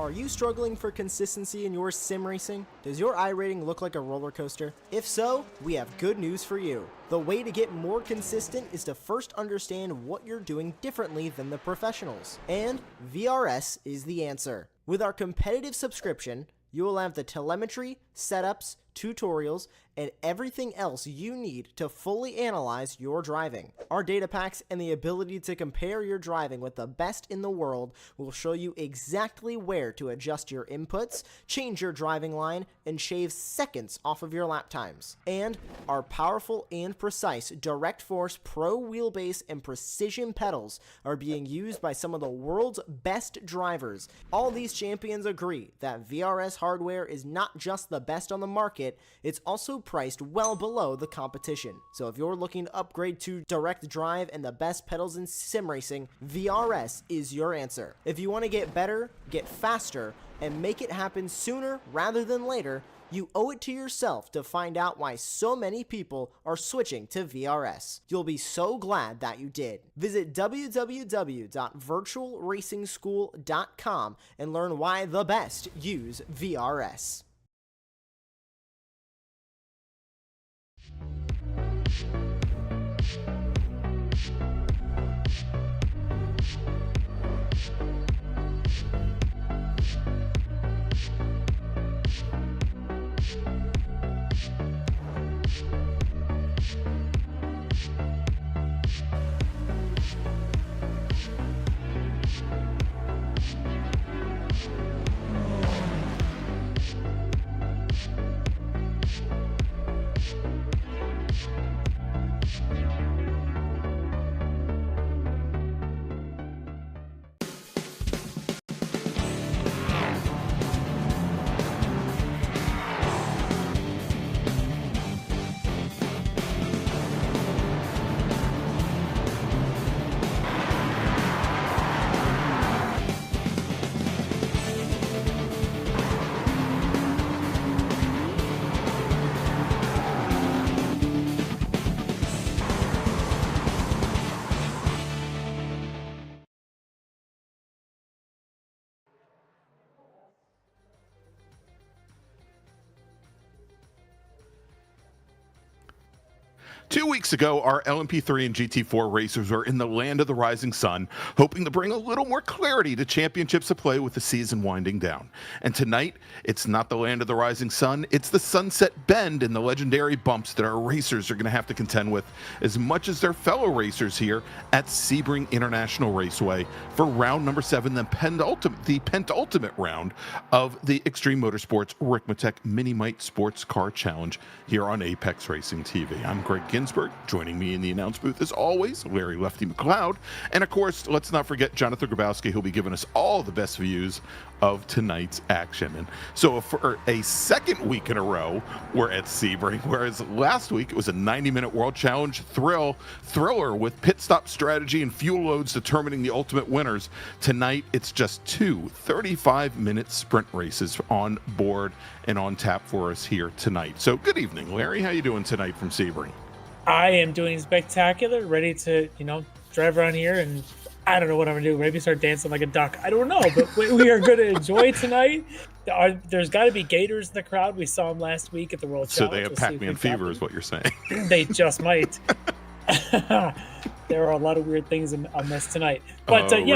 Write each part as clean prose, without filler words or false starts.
Are you struggling for consistency in your sim racing? Does your iRating look like a roller coaster? If so, we have good news for you. The way to get more consistent is to first understand what you're doing differently than the professionals. And VRS is the answer. With our competitive subscription, you will have the telemetry, setups, tutorials, and everything else you need to fully analyze your driving. Our data packs and the ability to compare your driving with the best in the world will show you exactly where to adjust your inputs, change your driving line, and shave seconds off of your lap times. And our powerful and precise Direct Force Pro wheelbase and precision pedals are being used by some of the world's best drivers. All these champions agree that VRS hardware is not just the best on the market, it's also priced well below the competition. So if you're looking to upgrade to direct drive and the best pedals in sim racing, VRS is your answer. If you want to get better, get faster, and make it happen sooner rather than later, you owe it to yourself to find out why so many people are switching to VRS. You'll be so glad that you did. Visit www.virtualracingschool.com and learn why the best use VRS. Two weeks ago, our LMP3 and GT4 racers were in the land of the rising sun, hoping to bring a little more clarity to championships to play with the season winding down. And tonight, it's not the land of the rising sun, it's the sunset bend and the legendary bumps that our racers are going to have to contend with as much as their fellow racers here at Sebring International Raceway for round number 7, the penultimate round of the Extreme Motorsports Ricmotech miniMite Sports Car Challenge here on Apex Racing TV. I'm Greg Ginsburg. Joining me in the announce booth as always, Larry Lefty McLeod, and of course, let's not forget Jonathan Grabowski, who'll be giving us all the best views of tonight's action. And so for a second week in a row, we're at Sebring, whereas last week it was a 90-minute World Challenge thriller with pit stop strategy and fuel loads determining the ultimate winners. Tonight, it's just two 35-minute sprint races on board and on tap for us here tonight. So good evening, Larry. How you doing tonight from Sebring? I am doing spectacular, ready to, drive around here, and I don't know what I'm gonna do. Maybe start dancing like a duck. I don't know, but we are going to enjoy tonight. There's got to be gators in the crowd. We saw them last week at the World Challenge. So they have Pac-Man fever is what you're saying. They just might. There are a lot of weird things on this tonight. But I'm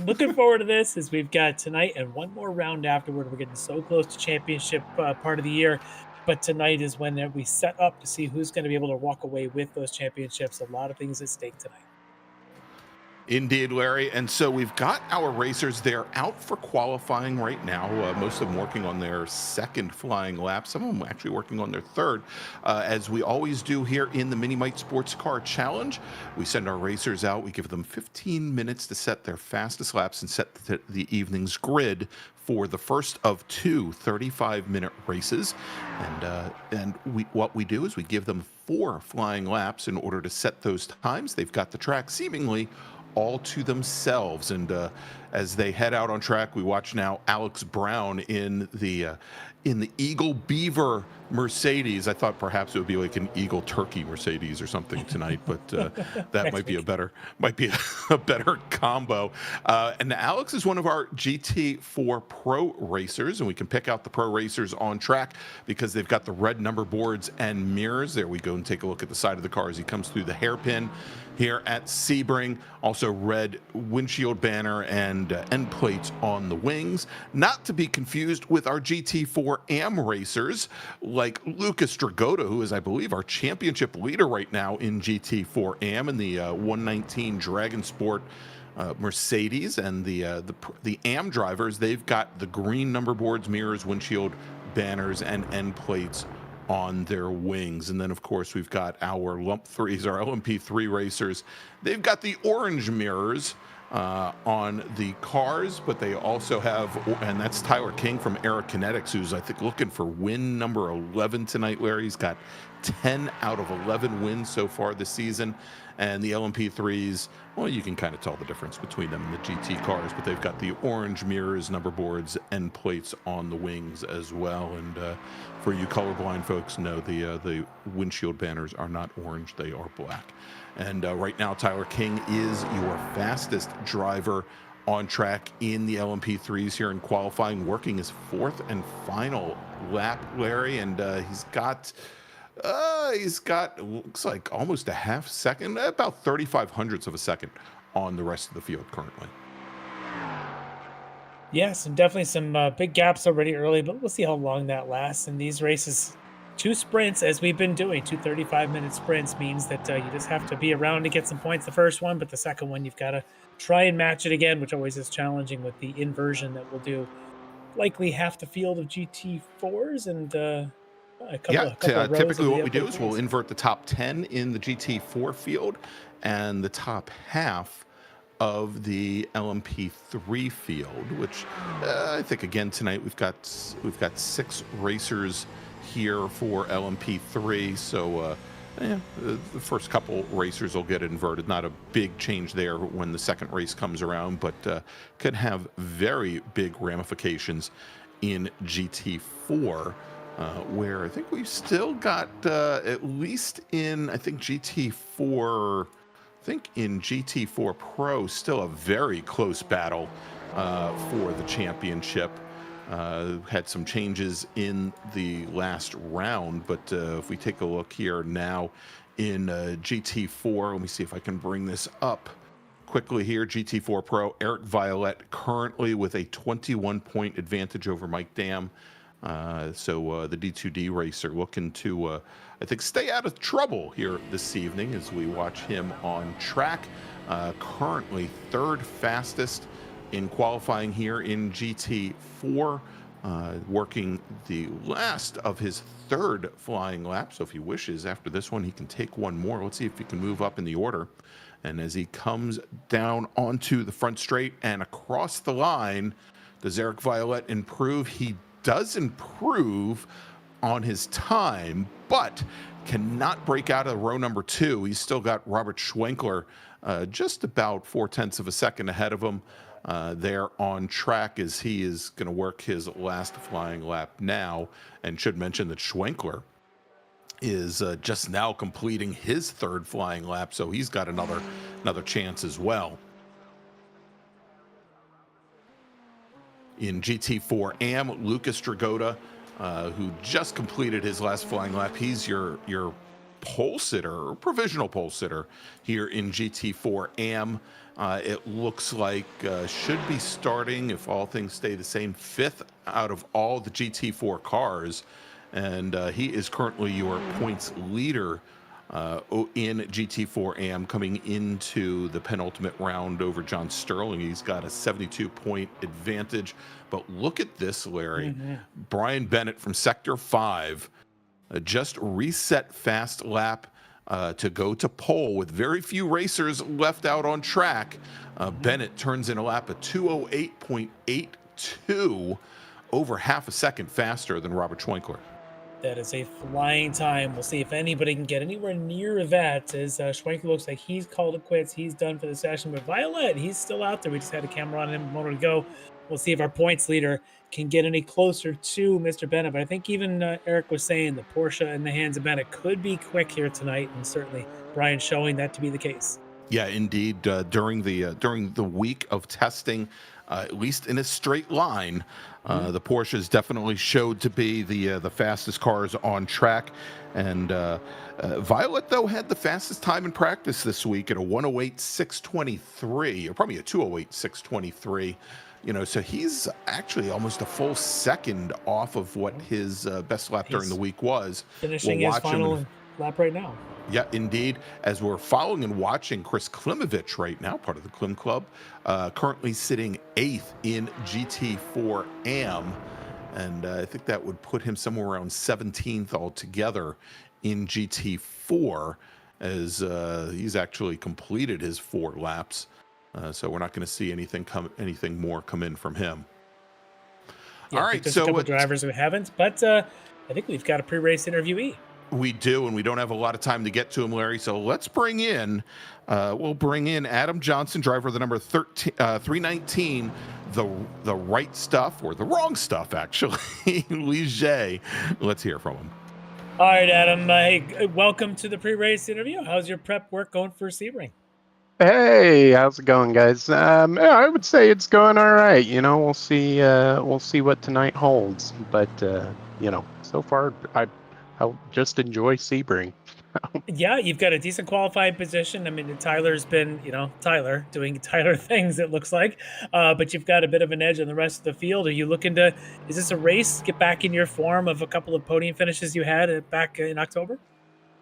looking forward to this as we've got tonight and one more round afterward. We're getting so close to championship part of the year. But tonight is when we set up to see who's going to be able to walk away with those championships. A lot of things at stake tonight. Indeed, Larry. And so we've got our racers. They're out for qualifying right now. Most of them working on their second flying lap. Some of them actually working on their third. As we always do here in the miniMite Sports Car Challenge, we send our racers out. We give them 15 minutes to set their fastest laps and set the evening's grid for the first of two 35-minute races. And what we do is we give them 4 flying laps in order to set those times. They've got the track seemingly all to themselves. And as they head out on track, we watch now Alex Brown in the in the Eagle Beaver Mercedes. I thought perhaps it would be like an Eagle Turkey Mercedes or something tonight, but that might be a better combo. And Alex is one of our GT4 Pro racers, and we can pick out the pro racers on track because they've got the red number boards and mirrors. There we go, and take a look at the side of the car as he comes through the hairpin here at Sebring. Also red windshield banner and end plates on the wings. Not to be confused with our GT4 AM racers like Lucas Dragota, who is, I believe, our championship leader right now in GT4 AM in the 119 Dragon Sport Mercedes. And the AM drivers, they've got the green number boards, mirrors, windshield banners, and end plates on their wings. And then, of course, we've got our Lump 3s, our LMP3 racers. They've got the orange mirrors on the cars, but they also have, and that's Tyler King from Aero Kinetics, who's, I think, looking for win number 11 tonight, Larry. He's got 10 out of 11 wins so far this season. And the LMP3s, well, you can kind of tell the difference between them and the GT cars, but they've got the orange mirrors, number boards, and plates on the wings as well. And for you colorblind folks, no, the windshield banners are not orange, they are black. And right now, Tyler King is your fastest driver on track in the LMP3s here in qualifying, working his fourth and final lap, Larry. And he's got, looks like almost a half second, about 35 hundredths of a second on the rest of the field currently. Yes, and definitely some big gaps already early, but we'll see how long that lasts. In these races, 2 sprints, as we've been doing, 2 35-minute sprints means that you just have to be around to get some points the first one, but the second one, you've got to try and match it again, which always is challenging with the inversion that we'll do. Likely half the field of GT4s and a couple of rows typically of what we do LP3s. is we'll invert the top 10 in the GT4 field and the top half of the LMP3 field, which I think again tonight we've got 6 racers here for LMP3, so the first couple racers will get inverted. Not a big change there when the second race comes around, but could have very big ramifications in GT4, where I think we've still got at least in GT4. I think in GT4 Pro, still a very close battle for the championship. Had some changes in the last round, but if we take a look here now in GT4, let me see if I can bring this up quickly here. GT4 Pro, Eric Violette currently with a 21-point advantage over Mike Dam. So the D2D racer looking to, I think, stay out of trouble here this evening as we watch him on track. Currently third fastest in qualifying here in GT4, working the last of his third flying lap. So if he wishes, after this one, he can take one more. Let's see if he can move up in the order. And as he comes down onto the front straight and across the line, does Eric Violette improve? He does improve on his time, but cannot break out of row number 2. He's still got Robert Schwenkler just about 0.4 of a second ahead of him there on track, as he is going to work his last flying lap now. And should mention that Schwenkler is just now completing his third flying lap, so he's got another chance as well. In GT4 AM, Lucas Dragota, who just completed his last flying lap, he's your pole sitter, or provisional pole sitter here in GT4 AM. It looks like should be starting, if all things stay the same, 5th out of all the GT4 cars, and he is currently your points leader in GT4 AM, coming into the penultimate round over John Sterling. He's got a 72-point advantage. But look at this, Larry. Brian Bennett from Sector 5 just reset fast lap to go to pole with very few racers left out on track. Bennett turns in a lap of 208.82, over half a second faster than Robert Schwenkler. That is a flying time. We'll see if anybody can get anywhere near that, as Schwenkler looks like he's called it quits. He's done for the session. But Violette, he's still out there. We just had a camera on him a moment ago. We'll see if our points leader can get any closer to Mr. Bennett. But I think even Eric was saying the Porsche in the hands of Bennett could be quick here tonight, and certainly Brian showing that to be the case. Yeah, indeed. During the week of testing, at least in a straight line, the Porsches definitely showed to be the fastest cars on track. And Violet, though, had the fastest time in practice this week at a 108.623, or probably a 208.623. So he's actually almost a full second off of what his best lap during the week was. Finishing his final lap right now. Yeah, indeed. As we're following and watching Chris Klimovich right now, part of the Klim Club, currently sitting 8th in GT4 AM. And I think that would put him somewhere around 17th altogether in GT4, as he's actually completed his 4 laps. So we're not going to see anything more come in from him. Yeah, all right, there's so a couple drivers who haven't, but I think we've got a pre-race interviewee. We do, and we don't have a lot of time to get to him, Larry. So let's bring in, Adam Johnson, driver of the number 319, the right stuff, or the wrong stuff, actually, Ligier. Let's hear from him. All right, Adam. Hey, welcome to the pre-race interview. How's your prep work going for Sebring? Hey, how's it going, guys? I would say it's going all right. We'll see what tonight holds. But so far I'll just enjoy Sebring. Yeah, you've got a decent qualified position. I mean, Tyler's been, Tyler doing Tyler things, it looks like. But you've got a bit of an edge on the rest of the field. Are you looking to, is this a race, get back in your form of a couple of podium finishes you had back in October?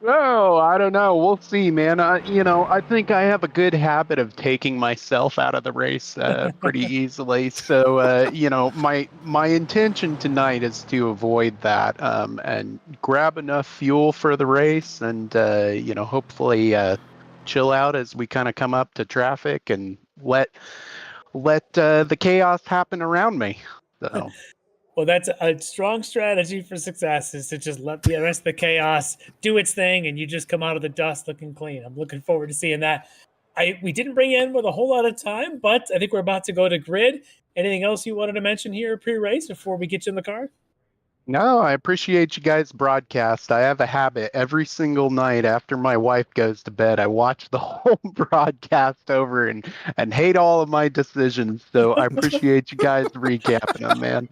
Oh, I don't know. We'll see, man. I think I have a good habit of taking myself out of the race pretty easily. So, my intention tonight is to avoid that and grab enough fuel for the race and, hopefully chill out as we kind of come up to traffic and let the chaos happen around me. So. Well, that's a strong strategy for success, is to just let the rest of the chaos do its thing and you just come out of the dust looking clean. I'm looking forward to seeing that. We didn't bring you in with a whole lot of time, but I think we're about to go to grid. Anything else you wanted to mention here pre-race before we get you in the car? No, I appreciate you guys' broadcast. I have a habit every single night after my wife goes to bed. I watch the whole broadcast over and hate all of my decisions. So I appreciate you guys recapping them, man.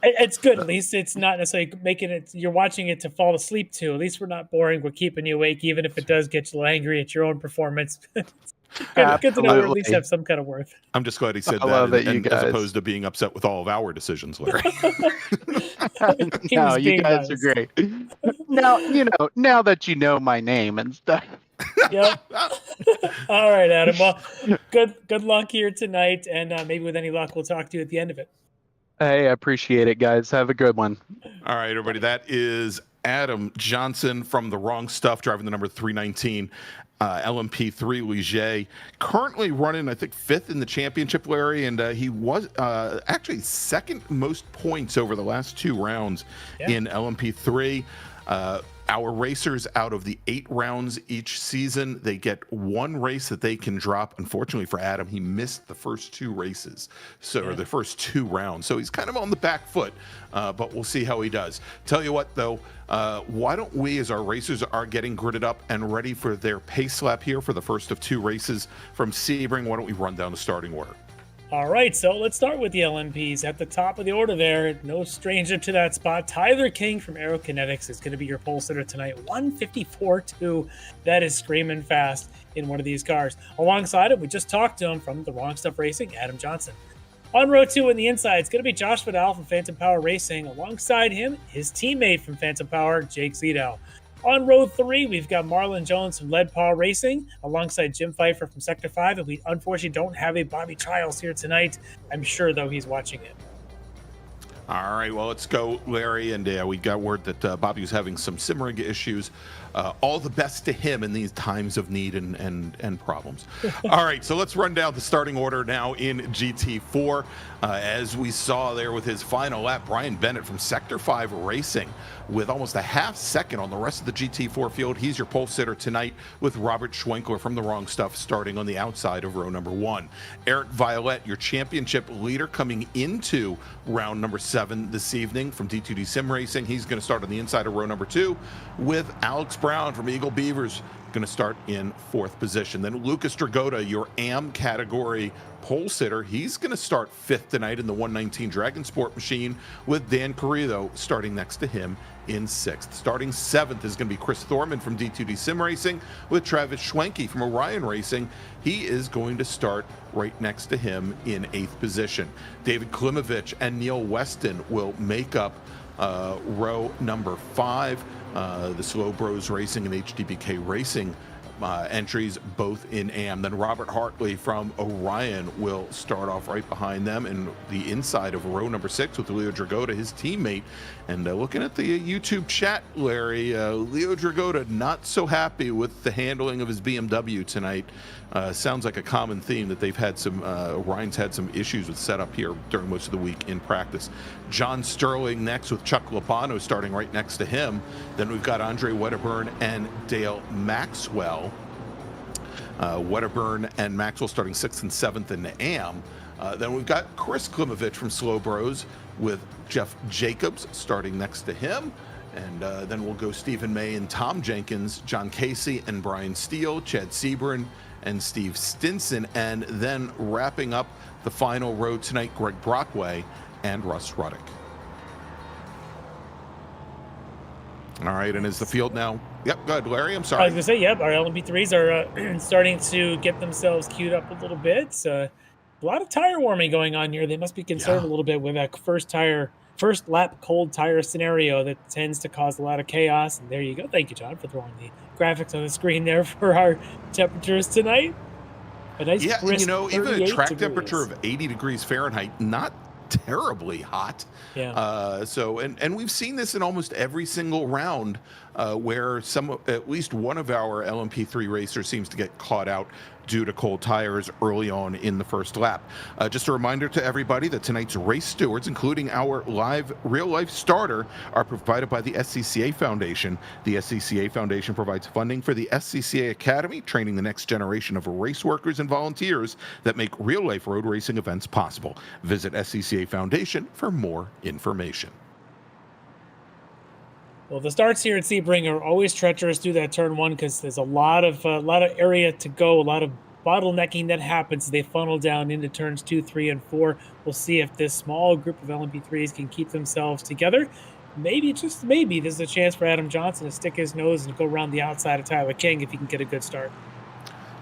It's good. At least it's not necessarily making it, you're watching it to fall asleep to. At least we're not boring. We're keeping you awake, even if it does get you a little angry at your own performance. Good to know we at least have some kind of worth. I'm just glad he said that, as opposed to being upset with all of our decisions, Larry. No, you guys are great. Now that you know my name and stuff. Yep. All right, Adam. Well, good luck here tonight, and maybe with any luck, we'll talk to you at the end of it. Hey, I appreciate it, guys. Have a good one. All right, everybody. That is Adam Johnson from The Wrong Stuff, driving the number 319. LMP3 Ligier, currently running, I think, 5th in the championship, Larry, and he was actually 2nd most points over the last 2 rounds in LMP3. Our racers, out of the 8 rounds each season, they get 1 race that they can drop. Unfortunately for Adam, he missed the first 2 races, or the first 2 rounds. So he's kind of on the back foot, but we'll see how he does. Tell you what, though, why don't we, as our racers are getting gridded up and ready for their pace lap here for the first of 2 races from Sebring, why don't we run down the starting order? All right, so let's start with the LMPs. At the top of the order there, no stranger to that spot, Tyler King from Aerokinetics is going to be your pole sitter tonight. 154.2. That is screaming fast in one of these cars. Alongside him, we just talked to him from The Wrong Stuff Racing, Adam Johnson. On row 2 in the inside, it's going to be Josh Vidal from Phantom Power Racing. Alongside him, his teammate from Phantom Power, Jake Zito. On row 3, we've got Marlon Jones from Lead Paw Racing, alongside Jim Pfeiffer from Sector 5, and we unfortunately don't have a Bobby Childs here tonight. I'm sure, though, he's watching it. All right, well, let's go, Larry. And we got word that Bobby was having some Sebring issues. All the best to him in these times of need and problems. All right, so let's run down the starting order now in GT4. As we saw there with his final lap, Brian Bennett from Sector 5 Racing with almost a half second on the rest of the GT4 field. He's your pole sitter tonight, with Robert Schwenkler from The Wrong Stuff starting on the outside of row number 1. Eric Violette, your championship leader, coming into round number 7 this evening from D2D Sim Racing. He's going to start on the inside of row number 2, with Alex Brown from Eagle Beavers going to start in 4th position. Then Lucas Dragotta, your AM category pole sitter, he's going to start 5th tonight in the 119 Dragon Sport machine, with Dan Carrillo starting next to him in 6th. Starting 7th is going to be Chris Thorman from D2D Sim Racing, with Travis Schwenke from Orion Racing. He is going to start right next to him in 8th position. David Klimovich and Neil Weston will make up row number 5. The Slow Bros Racing and HDBK Racing entries, both in AM. Then Robert Hartley from Orion will start off right behind them in the inside of row number 6 with Leo Dragotta, his teammate. And looking at the YouTube chat, Larry, Leo Dragotta not so happy with the handling of his BMW tonight. Sounds like a common theme that they've had some, Orion's had some issues with setup here during most of the week in practice. John Sterling next, with Chuck Labano starting right next to him. Then we've got Andre Wedderburn and Dale Maxwell. Wedderburn and Maxwell starting 6th and 7th in the AM. Then we've got Chris Klimovich from Slow Bros, with Jeff Jacobs starting next to him. And then we'll go Stephen May and Tom Jenkins, John Casey and Brian Steele, Chad Sebring and Steve Stinson. And then wrapping up the final row tonight, Greg Brockway and Russ Ruddick. All right, and is the field now? Yep, go ahead, Larry. I'm sorry. I was going to say, yep, our LMP3s are starting to get themselves queued up a little bit. A lot of tire warming going on here. They must be concerned a little bit with that first lap cold tire scenario that tends to cause a lot of chaos. And there you go. Thank you, John, for throwing the graphics on the screen there for our temperatures tonight. A nice even a track degrees. Temperature of 80 degrees Fahrenheit, not terribly hot. Yeah. And we've seen this in almost every single round where at least one of our LMP3 racers seems to get caught out due to cold tires early on in the first lap. Just a reminder to everybody that tonight's race stewards, including our real-life starter, are provided by the SCCA Foundation. The SCCA Foundation provides funding for the SCCA Academy, training the next generation of race workers and volunteers that make real-life road racing events possible. Visit SCCA Foundation for more information. Well, the starts here at Sebring are always treacherous through that turn 1, because there's a lot of area to go, a lot of bottlenecking that happens as they funnel down into turns 2, 3, and 4. We'll see if this small group of LMP3s can keep themselves together. Maybe, just maybe, there's a chance for Adam Johnson to stick his nose and go around the outside of Tyler King if he can get a good start.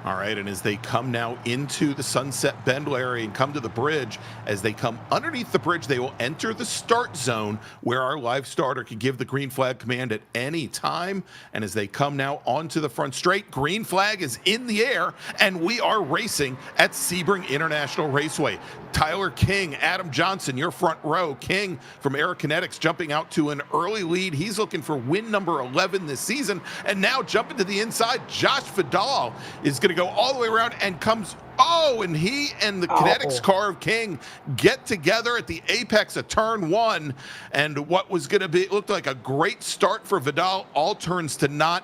All right, and as they come now into the Sunset Bend area and come to the bridge, as they come underneath the bridge, they will enter the start zone where our live starter can give the green flag command at any time. And as they come now onto the front straight, green flag is in the air, and we are racing at Sebring International Raceway. Tyler King, Adam Johnson, your front row. King from Aerokinetics jumping out to an early lead. He's looking for win number 11 this season. And now jumping to the inside, Josh Vidal is going to go all the way around and comes. And he and the Kinetics car of King get together at the apex of turn 1. And what was going to be, looked like a great start for Vidal, all turns to not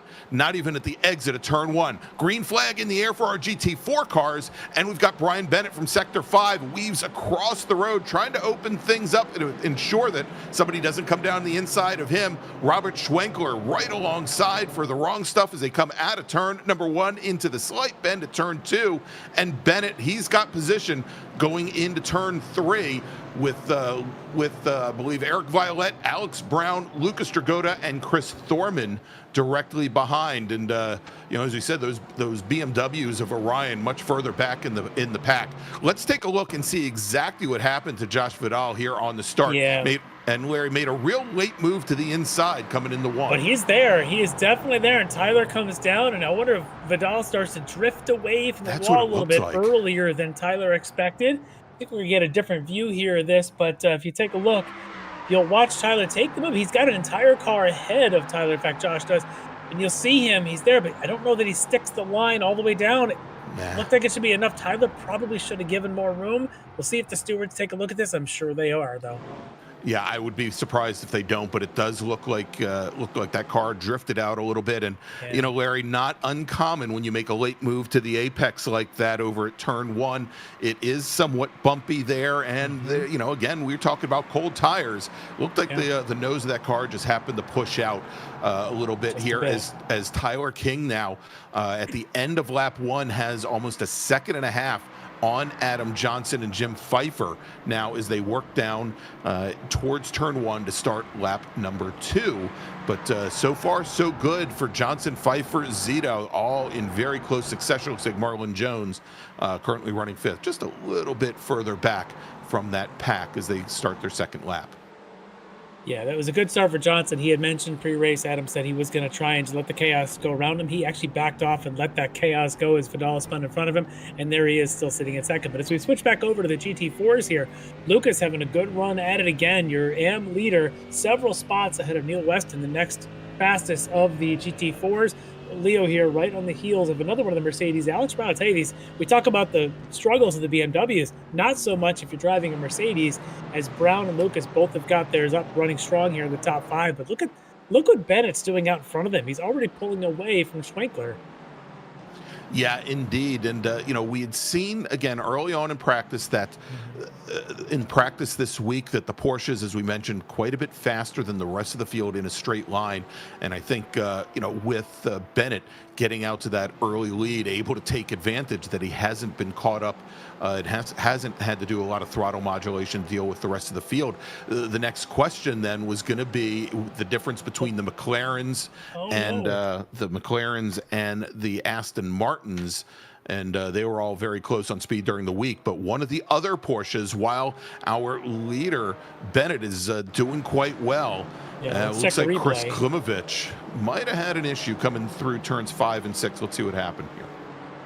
even at the exit of turn 1. Green flag in the air for our GT4 cars. And we've got Brian Bennett from Sector 5 weaves across the road, trying to open things up to ensure that somebody doesn't come down the inside of him. Robert Schwenkler right alongside for The Wrong Stuff as they come out of turn number 1 into the slight bend at turn 2. And Bennett, he's got position going into turn 3 with I believe Eric Violette, Alex Brown, Lucas Dragotta, and Chris Thorman directly behind. And as we said, those BMWs of Orion much further back in the pack. Let's take a look and see exactly what happened to Josh Vidal here on the start. And Larry made a real late move to the inside coming into 1. But he's there. He is definitely there. And Tyler comes down. And I wonder if Vidal starts to drift away from the wall a little bit earlier than Tyler expected. I think we're going to get a different view here of this. But if you take a look, you'll watch Tyler take the move. He's got an entire car ahead of Tyler. In fact, Josh does. And you'll see him. He's there, but I don't know that he sticks the line all the way down. Looked like it should be enough. Tyler probably should have given more room. We'll see if the stewards take a look at this. I'm sure they are, though. Yeah, I would be surprised if they don't, but it does look like that car drifted out a little bit. And you know, Larry, not uncommon when you make a late move to the apex like that over at turn 1. It is somewhat bumpy there, and you know, again, we were talking about cold tires. Looked like the nose of that car just happened to push out a little bit just here as Tyler King now at the end of lap 1 has almost a second and a half on Adam Johnson and Jim Pfeiffer now as they work down towards turn 1 to start lap number 2. But so far, so good for Johnson, Pfeiffer, Zito, all in very close succession. Looks like Marlon Jones currently running 5th, just a little bit further back from that pack as they start their second lap. Yeah, that was a good start for Johnson. He had mentioned pre-race, Adam said he was going to try and just let the chaos go around him. He actually backed off and let that chaos go as Vidal spun in front of him, and there he is still sitting in second. But as we switch back over to the GT4s here, Lucas having a good run at it again. Your AM leader, several spots ahead of Neil Weston, the next fastest of the GT4s. Leo here right on the heels of another one of the Mercedes. Alex Brown, I'll tell you we talk about the struggles of the BMWs, not so much if you're driving a Mercedes, as Brown and Lucas both have got theirs up running strong here in the top 5. But look what Bennett's doing out in front of them. He's already pulling away from Schwenkler. Yeah, indeed. And, you know, we had seen, again, early on in practice that this week that the Porsches, as we mentioned, quite a bit faster than the rest of the field in a straight line. And I think, you know, with Bennett getting out to that early lead, able to take advantage that he hasn't been caught up. It hasn't had to do a lot of throttle modulation to deal with the rest of the field. The next question then was going to be the difference between the McLarens and the Aston Martins. And they were all very close on speed during the week. But one of the other Porsches, while our leader, Bennett, is doing quite well, looks like Chris Klimovich might have had an issue coming through turns 5 and 6. Let's see what happened here.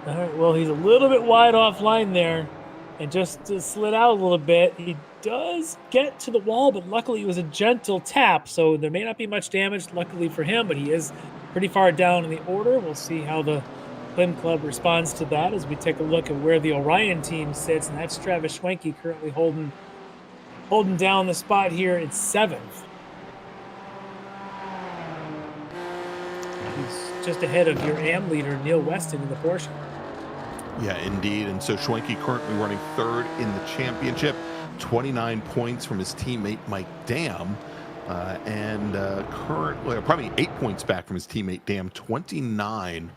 All right, well, he's a little bit wide offline there and just slid out a little bit. He does get to the wall, but luckily it was a gentle tap, so there may not be much damage, luckily for him, but he is pretty far down in the order. We'll see how the Klim Club responds to that as we take a look at where the Orion team sits, and that's Travis Schwenke currently holding down the spot here at 7th. He's just ahead of your AM leader, Neil Weston, in the Porsche. Yeah, indeed. And so Schwenke currently running 3rd in the championship, 29 points from his teammate Mike Dam, and currently probably 8 points back from his teammate Dam, 29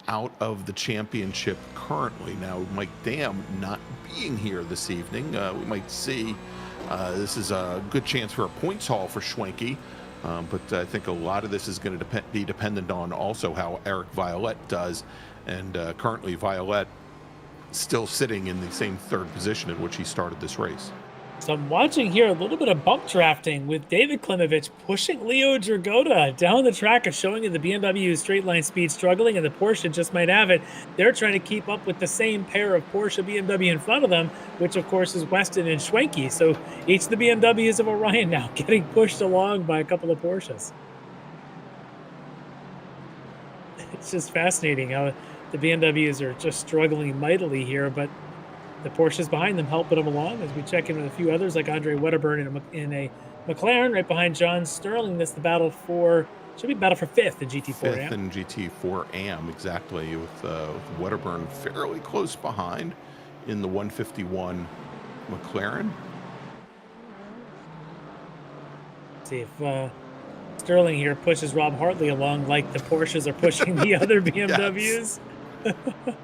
out of the championship currently. Now, Mike Dam not being here this evening, we might see this is a good chance for a points haul for Schwenke, but I think a lot of this is going to be dependent on also how Eric Violette does, and currently Violette still sitting in the same 3rd position in which he started this race. So I'm watching here a little bit of bump drafting with David Klimovich pushing Leo Dragotta down the track and showing the BMW straight line speed struggling, and the Porsche just might have it. They're trying to keep up with the same pair of Porsche BMW in front of them, which of course is Weston and Schwenke. So each of the BMWs of Orion now getting pushed along by a couple of Porsches. It's just fascinating how the BMWs are just struggling mightily here, but the Porsches behind them helping them along as we check in with a few others like Andre Wedderburn in a McLaren right behind John Sterling. That's the battle for 5th in GT4 5th AM. in GT4 AM, exactly, with Wedderburn fairly close behind in the 151 McLaren. See if Sterling here pushes Rob Hartley along like the Porsches are pushing the other BMWs. Yes.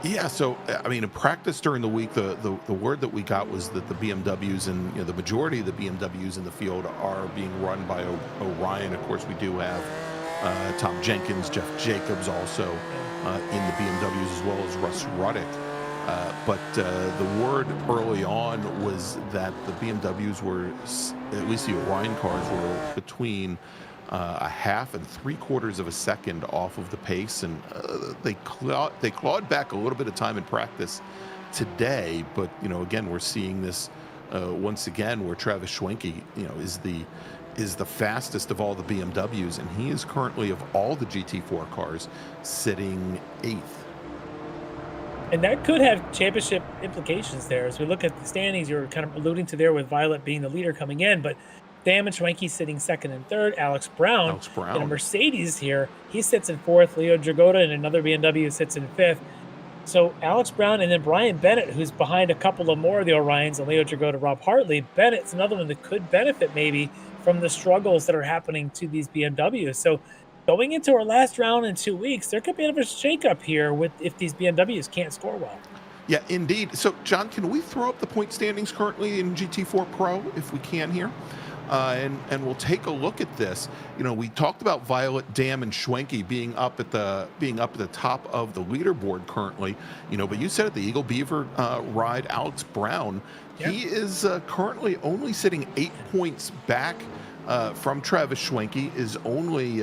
Yeah, so I mean, in practice during the week, the word that we got was that the BMWs and the majority of the BMWs in the field are being run by Orion. Of course, we do have Tom Jenkins, Jeff Jacobs also in the BMWs, as well as Russ Ruddick. But the word early on was that the BMWs were, at least the Orion cars, were between a half and 3/4 of a second off of the pace, and they clawed back a little bit of time in practice today. But, again, we're seeing this once again where Travis Schwenke, is the fastest of all the BMWs, and he is currently, of all the GT4 cars, sitting 8th. And that could have championship implications there. As we look at the standings, you're kind of alluding to there with Violet being the leader coming in, but Damon Schwenke sitting 2nd and 3rd. Alex Brown in a Mercedes here, he sits in 4th. Leo Dragotta in another BMW sits in 5th. So Alex Brown and then Brian Bennett, who's behind a couple of more of the Orions, and Leo Dragotta, Rob Hartley. Bennett's another one that could benefit maybe from the struggles that are happening to these BMWs. So going into our last round in 2 weeks, there could be a bit of a shakeup here if these BMWs can't score well. Yeah, indeed. So, John, can we throw up the point standings currently in GT4 Pro if we can here? And we'll take a look at this. We talked about Violet, Dam, and Schwenke being up at the top of the leaderboard currently. But you said at the Eagle Beaver ride, Alex Brown, he is currently only sitting 8 points back from Travis Schwenke, is only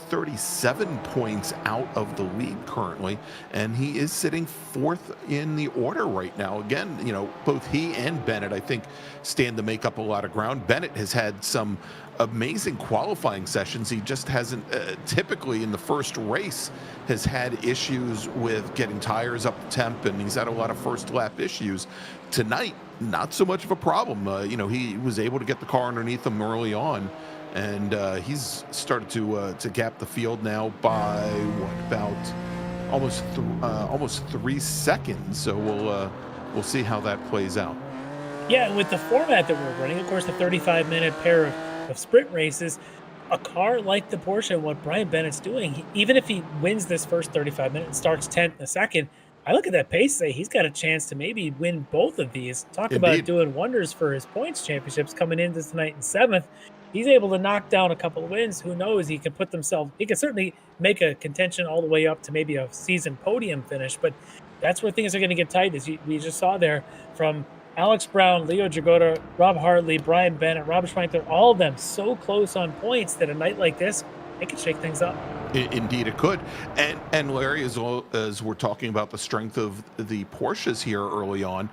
37 points out of the lead currently, and he is sitting 4th in the order right now. Again, both he and Bennett, I think, stand to make up a lot of ground. Bennett has had some amazing qualifying sessions. He just hasn't, typically in the first race, has had issues with getting tires up to temp, and he's had a lot of first lap issues. Tonight, not so much of a problem. He was able to get the car underneath him early on, and he's started to gap the field now by about almost 3 seconds. So we'll see how that plays out. Yeah, and with the format that we're running, of course, the 35-minute pair of sprint races, a car like the Porsche, what Brian Bennett's doing, even if he wins this first 35 minutes and starts 10th in the second, I look at that pace, say he's got a chance to maybe win both of these. Talk about doing wonders for his points championships coming into tonight in 7th. He's able to knock down a couple of wins. Who knows? He can certainly make a contention all the way up to maybe a season podium finish. But that's where things are going to get tight, as we just saw there from Alex Brown, Leo Dragotta, Rob Hartley, Brian Bennett, Robert Schwenkler, all of them so close on points that a night like this, it could shake things up. Indeed it could. And Larry, as we're talking about the strength of the Porsches here early on,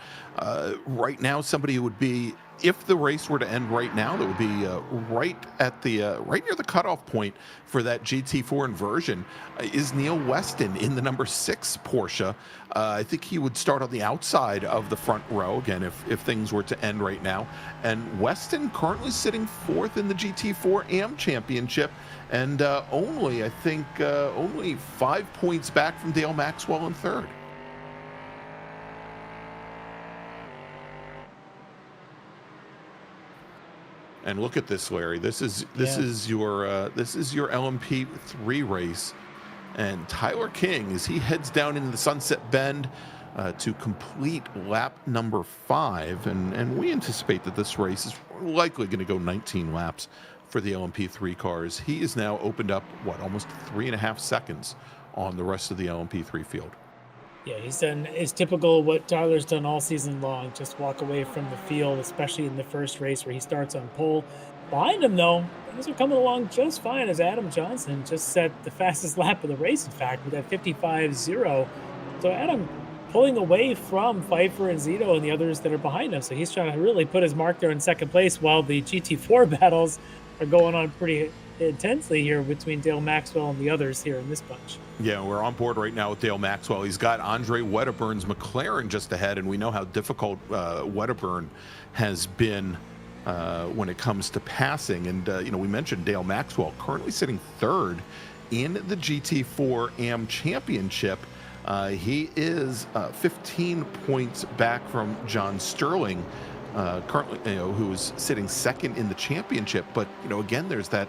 right now somebody who would be, if the race were to end right now, that would be right near the cutoff point for that GT4 inversion, is Neil Weston in the number 6 Porsche. I think he would start on the outside of the front row, again, if things were to end right now. And Weston currently sitting 4th in the GT4 AM Championship, and only 5 points back from Dale Maxwell in 3rd. And look at this, Larry. This is your LMP3 race, and Tyler King, as he heads down into the Sunset Bend to complete lap number 5, and we anticipate that this race is likely going to go 19 laps for the LMP3 cars. He is now opened up almost 3.5 seconds on the rest of the LMP3 field. Yeah, he's done is typical what Tyler's done all season long. Just walk away from the field, especially in the first race where he starts on pole. Behind him, though, things are coming along just fine, as Adam Johnson just set the fastest lap of the race, in fact, with that 55.0. So Adam pulling away from Pfeiffer and Zito and the others that are behind him. So he's trying to really put his mark there in second place, while the GT4 battles are going on pretty intensely here between Dale Maxwell and the others here in this bunch. Yeah, we're on board right now with Dale Maxwell. He's got Andre Wedderburn's McLaren just ahead, and we know how difficult Wedderburn has been when it comes to passing. And, we mentioned Dale Maxwell currently sitting 3rd in the GT4 AM Championship. He is 15 points back from John Sterling, currently, who's sitting 2nd in the championship. But, again, there's that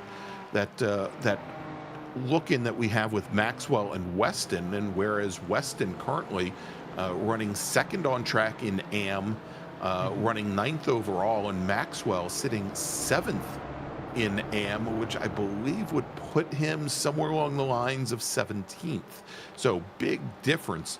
look-in that we have with Maxwell and Weston, and whereas Weston currently running 2nd on track in AM, running 9th overall, and Maxwell sitting 7th in AM, which I believe would put him somewhere along the lines of 17th. So big difference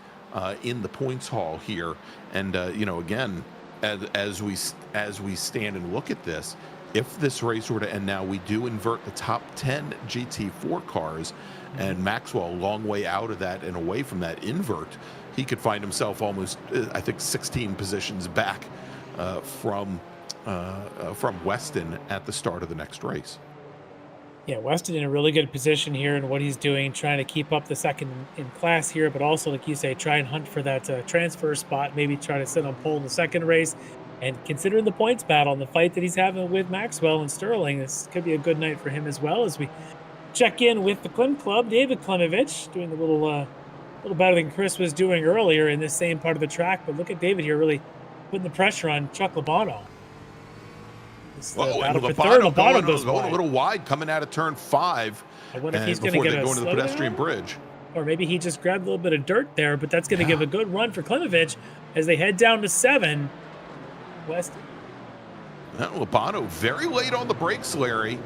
in the points haul here. And again, as we stand and look at this, if this race were to end now, we do invert the top 10 GT4 cars, and Maxwell a long way out of that and away from that invert. he could find himself almost, I think, 16 positions back from Weston at the start of the next race. Yeah, Weston in a really good position here in what he's doing, trying to keep up the second in class here, but also, like you say, try and hunt for that transfer spot, maybe try to sit on pole in the second race. And considering the points battle and the fight that he's having with Maxwell and Sterling, this could be a good night for him as well. As we check in with the Klim Club, David Klimovich doing a little better than Chris was doing earlier in this same part of the track. But look at David here really putting the pressure on Chuck Labano. Whoa, and Labano goes a little wide coming out of turn 5. I wonder if he's before going to they get go into the pedestrian bridge. Or maybe he just grabbed a little bit of dirt there, but that's going to give a good run for Klimovich as they head down to 7. West. Labano very late on the brakes, Larry,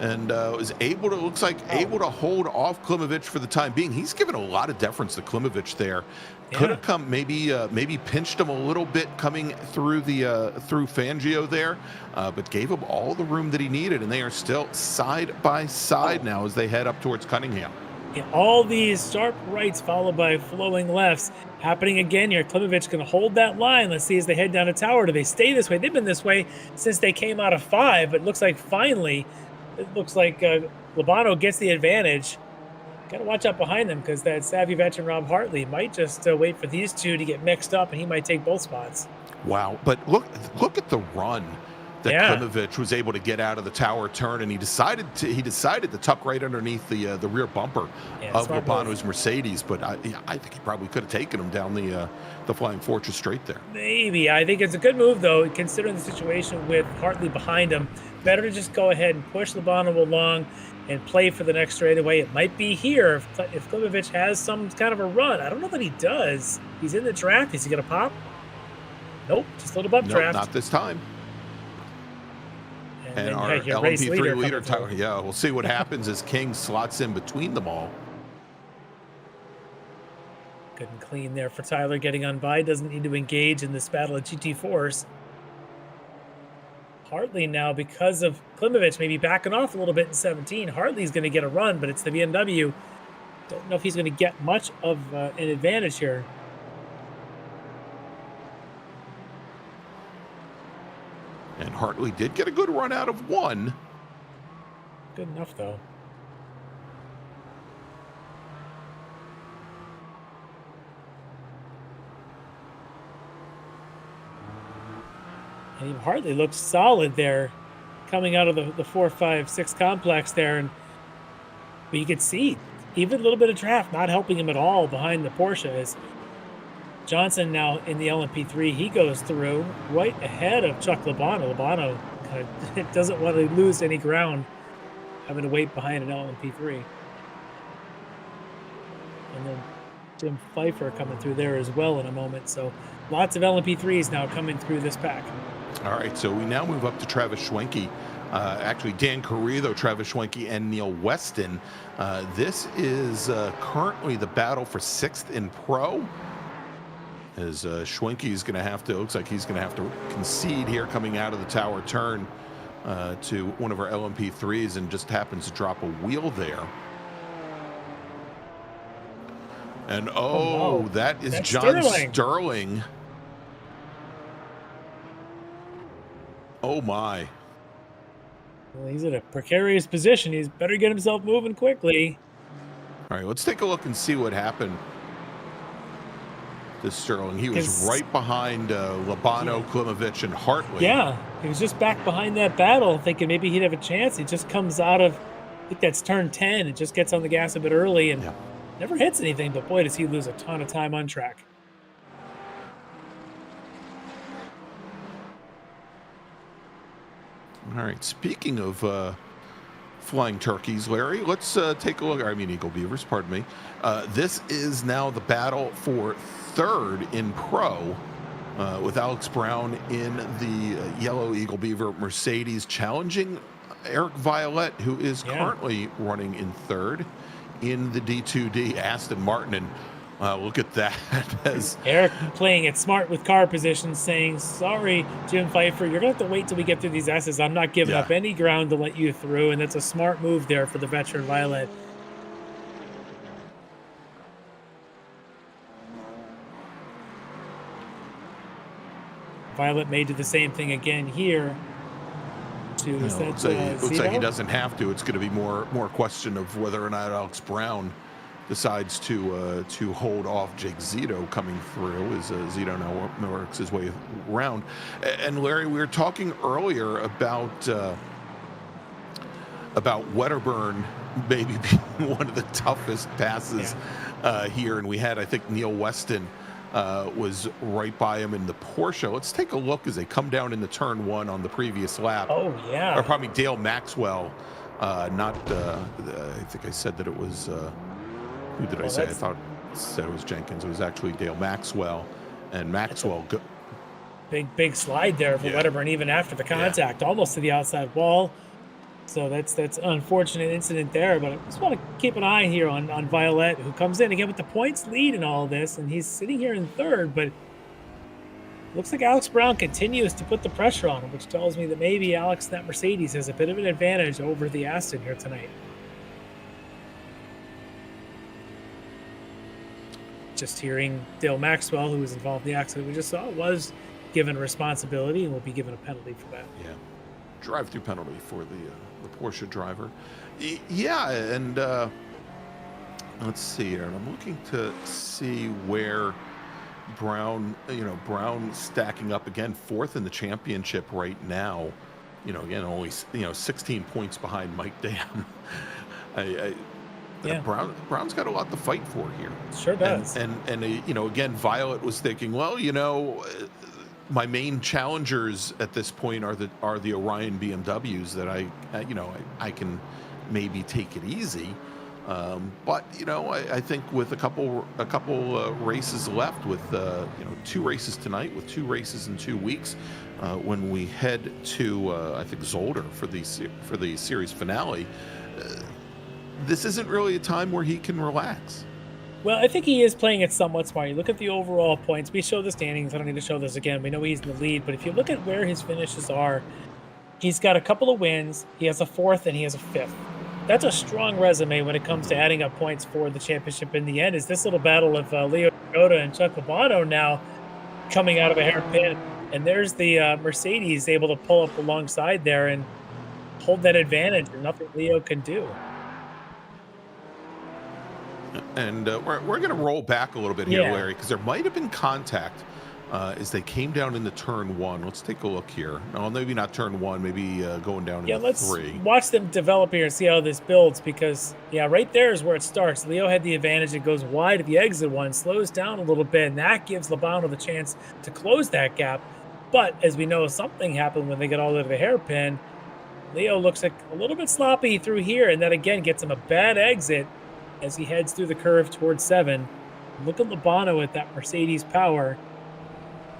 and was able to, looks like, able to hold off Klimovich for the time being. He's given a lot of deference to Klimovich there. Could have come, maybe pinched him a little bit coming through the through Fangio there, but gave him all the room that he needed, and they are still side by side now as they head up towards Cunningham. Yeah, all these sharp rights followed by flowing lefts happening again here. Klimovich going to hold that line. Let's see as they head down to Tower. Do they stay this way? They've been this way since they came out of 5, but it looks like finally, Labano gets the advantage. Got to watch out behind them because that savvy veteran Rob Hartley might just wait for these two to get mixed up, and he might take both spots. Wow, but look at the run that Klimovich was able to get out of the Tower turn, and he decided to tuck right underneath the rear bumper of Labano's Mercedes. But I think he probably could have taken him down the Flying Fortress straight there. Maybe. I think it's a good move though, considering the situation with Hartley behind him. Better to just go ahead and push Labano along and play for the next straightaway. It might be here if Klimovich has some kind of a run. I don't know that he does. He's in the draft. Is he going to pop? Nope, just a little bump draft. Not this time. And our LMP3 leader, Tyler, we'll see what happens as King slots in between them all. Good and clean there for Tyler getting on by. Doesn't need to engage in this battle of GT4s. Hartley now, because of Klimovich maybe backing off a little bit in 17, Hartley's going to get a run, but it's the BMW. Don't know if he's going to get much of an advantage here. And Hartley did get a good run out of 1. Good enough, though. And even Hartley looks solid there coming out of the 4, 5, 6 complex there. But you could see even a little bit of draft not helping him at all behind the Porsche as Johnson now in the LMP3, he goes through right ahead of Chuck Labano. Labano kind of doesn't want to lose any ground having to wait behind an LMP3. And then Jim Pfeiffer coming through there as well in a moment. So lots of LMP3s now coming through this pack. All right, so we now move up to Travis Schwenke. Actually, Dan Carrillo, Travis Schwenke, and Neil Weston. This is currently the battle for 6th in Pro. As Schwenke is going to have to, looks like he's going to have to concede here coming out of the Tower turn to one of our LMP3s and just happens to drop a wheel there. And no. That's John Sterling. Oh my. Well, he's in a precarious position. He's better get himself moving quickly. All right, let's take a look and see what happened. This Sterling, he was right behind Labano, Klimovich, and Hartley. Yeah, he was just back behind that battle, thinking maybe he'd have a chance. He just comes out of, I think that's turn 10, and just gets on the gas a bit early and never hits anything. But boy, does he lose a ton of time on track. All right, speaking of flying turkeys, Larry, let's take a look. I mean, Eagle Beavers, pardon me. This is now the battle for 3rd in Pro with Alex Brown in the yellow Eagle Beaver Mercedes challenging Eric Violette, who is currently running in 3rd in the D2D Aston Martin. And look at that. As Eric playing it smart with car positions, saying, sorry, Jim Pfeiffer, you're going to have to wait till we get through these S's. I'm not giving up any ground to let you through. And that's a smart move there for the veteran Violette. Violet may do the same thing again here. Looks like he doesn't have to. It's going to be more question of whether or not Alex Brown decides to hold off Jake Zito coming through, as Zito now works his way around. And Larry, we were talking earlier about Wedderburn maybe being one of the toughest passes here, and we had, I think, Neil Weston was right by him in the Porsche. Let's take a look as they come down into turn 1 on the previous lap. Oh, yeah. Or probably Dale Maxwell. I think I said that it was, who did I say? I thought I said it was Jenkins. It was actually Dale Maxwell. And Maxwell. Big slide there for Wedderburn, even after the contact, almost to the outside wall. So that's an unfortunate incident there, but I just want to keep an eye here on Violet, who comes in again with the points lead in all this, and he's sitting here in third, but looks like Alex Brown continues to put the pressure on him, which tells me that maybe Alex, that Mercedes, has a bit of an advantage over the Aston here tonight. Just hearing Dale Maxwell, who was involved in the accident we just saw, was given responsibility and will be given a penalty for that. Yeah. Drive-through penalty for the Porsche driver. Yeah, and let's see here. I'm looking to see where Brown stacking up again, 4th in the championship right now. Again, only 16 points behind Mike Dam. Brown's got a lot to fight for here. Sure does. And again, Violet was thinking, well, my main challengers at this point are the Orion BMWs that I can maybe take it easy, but I think with a couple races left, with 2 races tonight, with 2 races in 2 weeks, when we head to I think Zolder for the series finale, this isn't really a time where he can relax. Well, I think he is playing it somewhat smart. You look at the overall points. We show the standings. I don't need to show this again. We know he's in the lead. But if you look at where his finishes are, he's got a couple of wins. He has a 4th and he has a 5th. That's a strong resume when it comes to adding up points for the championship in the end. Is this little battle of Leo Goda and Chuck Labano now coming out of a hairpin. And there's the Mercedes able to pull up alongside there and hold that advantage, and nothing Leo can do. And we're going to roll back a little bit here, Larry, because there might have been contact as they came down into turn 1. Let's take a look here. No, maybe not turn 1, maybe going down into 3. Let's watch them develop here and see how this builds, because, right there is where it starts. Leo had the advantage. It goes wide of the exit one, slows down a little bit, and that gives Labano the chance to close that gap. But as we know, something happened when they got all over the hairpin. Leo looks like a little bit sloppy through here, and that again gets him a bad exit as he heads through the curve towards 7. Look at Labano at that Mercedes power.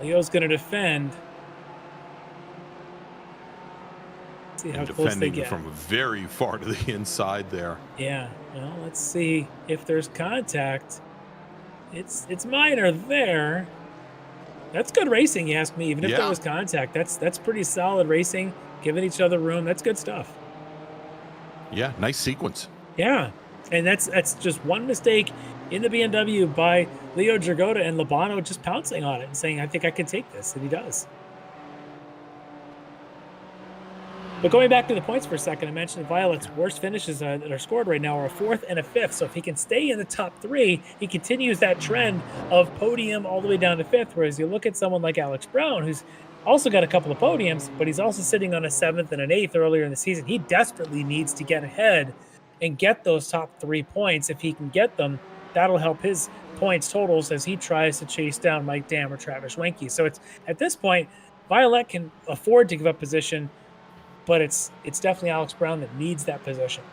Leo's going to defend. See how close they get. From very far to the inside there. Yeah. Well, let's see if there's contact. It's minor there. That's good racing, you ask me. Even if there was contact, that's pretty solid racing. Giving each other room. That's good stuff. Yeah, nice sequence. Yeah. And that's just one mistake in the BMW by Leo Dragotta, and Labano just pouncing on it and saying, I think I can take this, and he does. But going back to the points for a second, I mentioned Violet's worst finishes that are scored right now are a 4th and a 5th. So if he can stay in the top 3, he continues that trend of podium all the way down to 5th. Whereas you look at someone like Alex Brown, who's also got a couple of podiums, but he's also sitting on a 7th and an 8th earlier in the season. He desperately needs to get ahead and get those top 3 points. If he can get them, that'll help his points totals as he tries to chase down Mike Dam or Travis Wenke. So it's at this point, Violet can afford to give up position, but it's definitely Alex Brown that needs that position.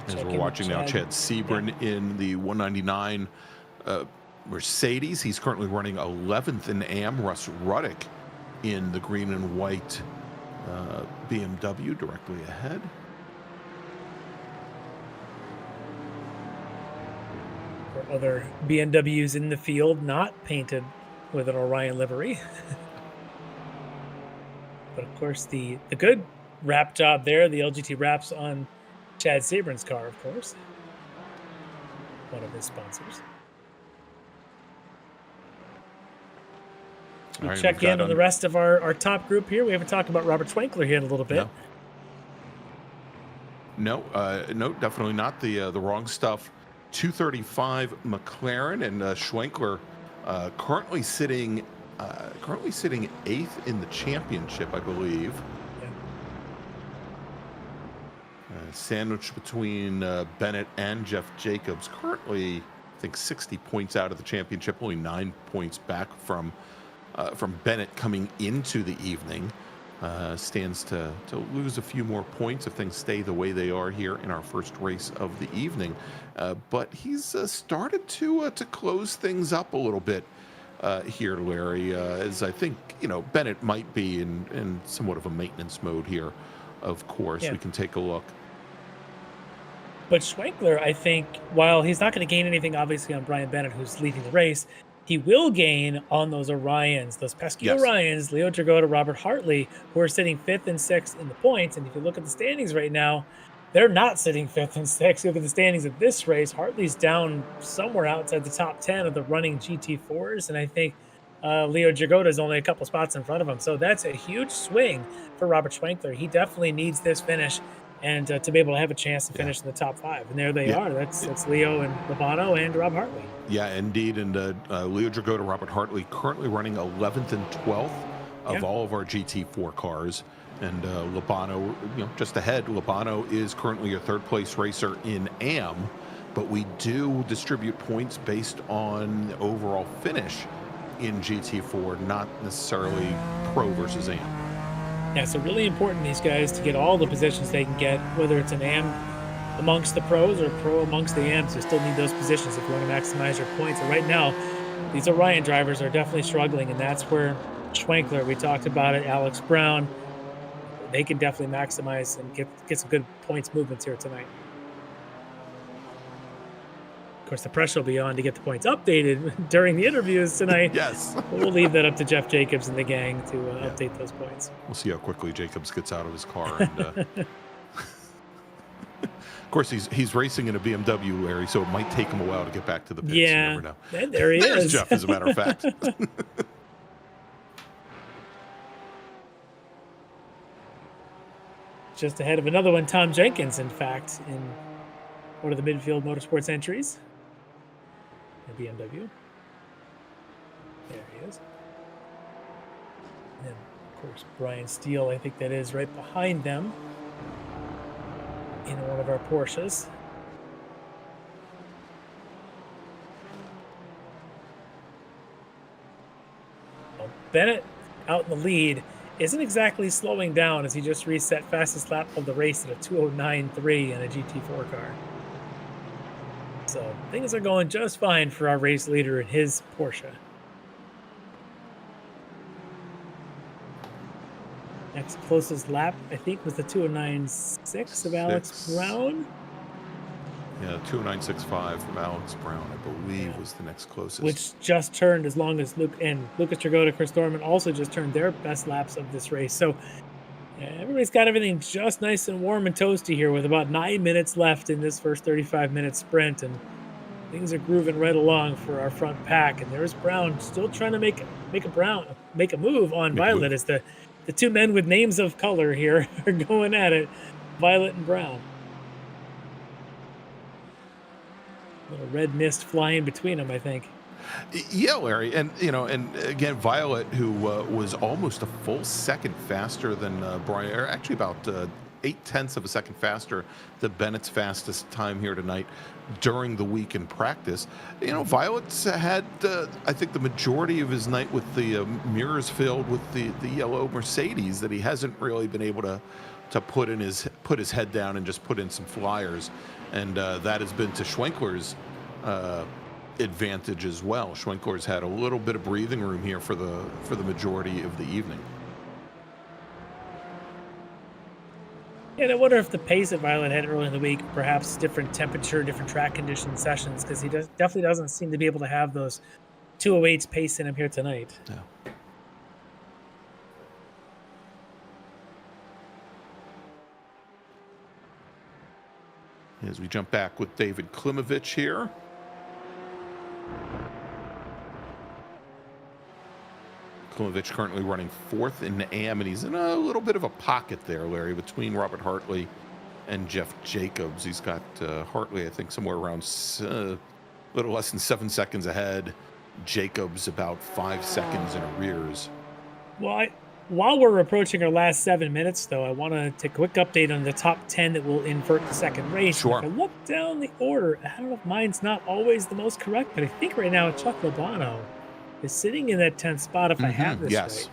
As we're watching now, Chad Sebring in the 199 Mercedes. He's currently running 11th in AM. Russ Ruddick in the green and white BMW directly ahead. For other BMWs in the field, not painted with an Orion livery. But of course, the good wrap job there, the LGT wraps on Chad Sebring's car, of course. One of his sponsors. we check in on the rest of our top group here. We haven't talked about Robert Schwenkler here in a little bit. No, definitely not. The wrong stuff. 235 McLaren, and Schwenkler currently sitting 8th in the championship, I believe. Sandwiched between Bennett and Jeff Jacobs. Currently, I think 60 points out of the championship, only 9 points back from Bennett coming into the evening. Stands to lose a few more points if things stay the way they are here in our first race of the evening. But he's started to close things up a little bit here, Larry, as I think, Bennett might be in somewhat of a maintenance mode here. Of course, we can take a look. But Schwenkler, I think, while he's not going to gain anything, obviously, on Brian Bennett, who's leading the race, he will gain on those Orions, those pesky Orions, Leo Dragotta, Robert Hartley, who are sitting 5th and 6th in the points. And if you look at the standings right now, they're not sitting 5th and 6th. You look at the standings of this race, Hartley's down somewhere outside the top 10 of the running GT4s. And I think Leo Dragotta is only a couple spots in front of him. So that's a huge swing for Robert Schwenkler. He definitely needs this finish and to be able to have a chance to finish in the top 5. And there they are. That's Leo and Lobato and Rob Hartley. Yeah, indeed. And Leo Dragotta, Robert Hartley, currently running 11th and 12th of all of our GT4 cars. And Lobato, just ahead. Lobato is currently a 3rd place racer in AM, but we do distribute points based on the overall finish in GT4, not necessarily pro versus AM. Yeah, so really important, these guys, to get all the positions they can get, whether it's an AM amongst the pros or pro amongst the AMs. You still need those positions if you want to maximize your points. And right now, these Orion drivers are definitely struggling, and that's where Schwenkler, we talked about it, Alex Brown, they can definitely maximize and get some good points movements here tonight. Of course, the pressure will be on to get the points updated during the interviews tonight. Yes. We'll leave that up to Jeff Jacobs and the gang to update those points. We'll see how quickly Jacobs gets out of his car. And, of course, he's racing in a BMW, Larry, so it might take him a while to get back to the pits. Yeah, you never know. And there he is. Jeff, as a matter of fact. Just ahead of another one, Tom Jenkins, in fact, in one of the midfield motorsports entries. A BMW. There he is. And then, of course, Brian Steele, I think that is right behind them in one of our Porsches. Well, Bennett out in the lead isn't exactly slowing down as he just reset fastest lap of the race at a 2:09.3 in a GT4 car. So things are going just fine for our race leader in his Porsche. Next closest lap, I think, was the 2:09.6 of Alex Brown. Yeah, 2:09.65 from Alex Brown, I believe, was the next closest. Which just turned as long as Lucas Dragotta, Chris Dorman also just turned their best laps of this race. So everybody's got everything just nice and warm and toasty here with about 9 minutes left in this first 35-minute sprint. And things are grooving right along for our front pack. And there's Brown still trying to make a move on Violet as the two men with names of color here are going at it, Violet and Brown. A little red mist flying between them, I think. Yeah, Larry, and and again, Violet, who was almost a full second faster than Brian, or actually about 0.8 of a second faster than Bennett's fastest time here tonight during the week in practice. Violet's had, I think, the majority of his night with the mirrors filled with the yellow Mercedes that he hasn't really been able to put his head down and just put in some flyers, and that has been to Schwenkler's advantage as well. Schwenkler's had a little bit of breathing room here for the majority of the evening. And I wonder if the pace that Violet had early in the week, perhaps different temperature, different track condition sessions, because he definitely doesn't seem to be able to have those 2:08's pace in him here tonight. Yeah. As we jump back with David Klimovich here. Klimovich currently running 4th in the AM, and he's in a little bit of a pocket there, Larry, between Robert Hartley and Jeff Jacobs. He's got Hartley, I think, somewhere around a little less than 7 seconds ahead. Jacobs about 5 seconds in arrears. Well, while we're approaching our last 7 minutes, though, I want to take a quick update on the top 10 that will invert the second race. Sure. If I look down the order, I don't know if mine's not always the most correct, but I think right now Chuck Lobano is sitting in that 10th spot if I have this right.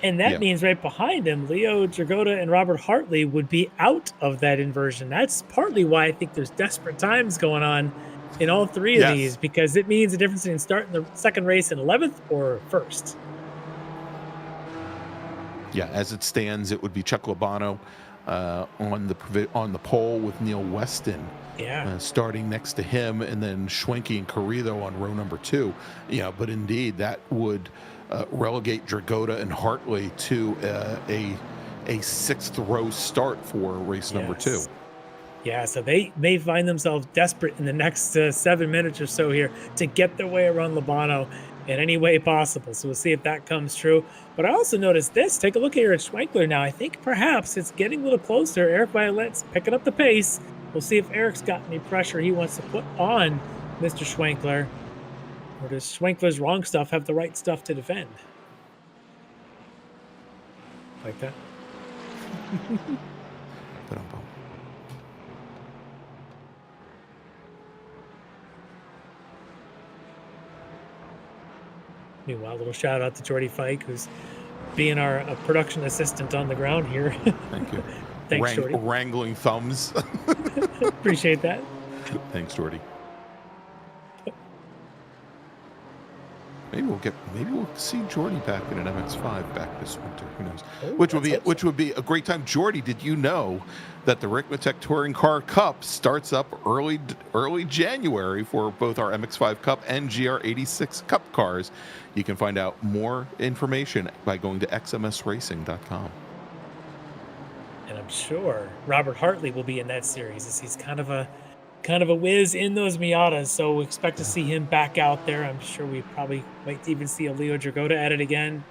And that means right behind him, Leo Dragota and Robert Hartley would be out of that inversion. That's partly why I think there's desperate times going on in all three of these, because it means the difference in starting the second race in 11th or 1st. Yeah, as it stands, it would be Chuck Lobano on the pole with Neil Weston starting next to him, and then Schwenke and Carrillo on row number 2. Yeah, but indeed, that would relegate Dragota and Hartley to a 6th row start for race number 2. Yeah, so they may find themselves desperate in the next 7 minutes or so here to get their way around Lobano in any way possible. So we'll see if that comes true. But I also noticed this. Take a look here at Schwenkler now. I think perhaps it's getting a little closer. Eric Violet's picking up the pace. We'll see if Eric's got any pressure he wants to put on Mr. Schwenkler. Or does Schwenkler's wrong stuff have the right stuff to defend? Like that? Meanwhile, a little shout out to Jordy Fike, who's being our production assistant on the ground here. Thank you. Thanks, Jordy. Wrangling thumbs. Appreciate that. Thanks, Jordy. Maybe we'll see Jordy back in an MX-5 back this winter. Who knows? Oh, which would be a great time. Jordy, did you know that the Ricmotech Touring Car Cup starts up early January for both our MX-5 Cup and GR86 Cup cars? You can find out more information by going to xmsracing.com. And I'm sure Robert Hartley will be in that series, as he's kind of a whiz in those Miatas, so we expect to see him back out there. I'm sure we probably might even see a Leo Dragota at it again.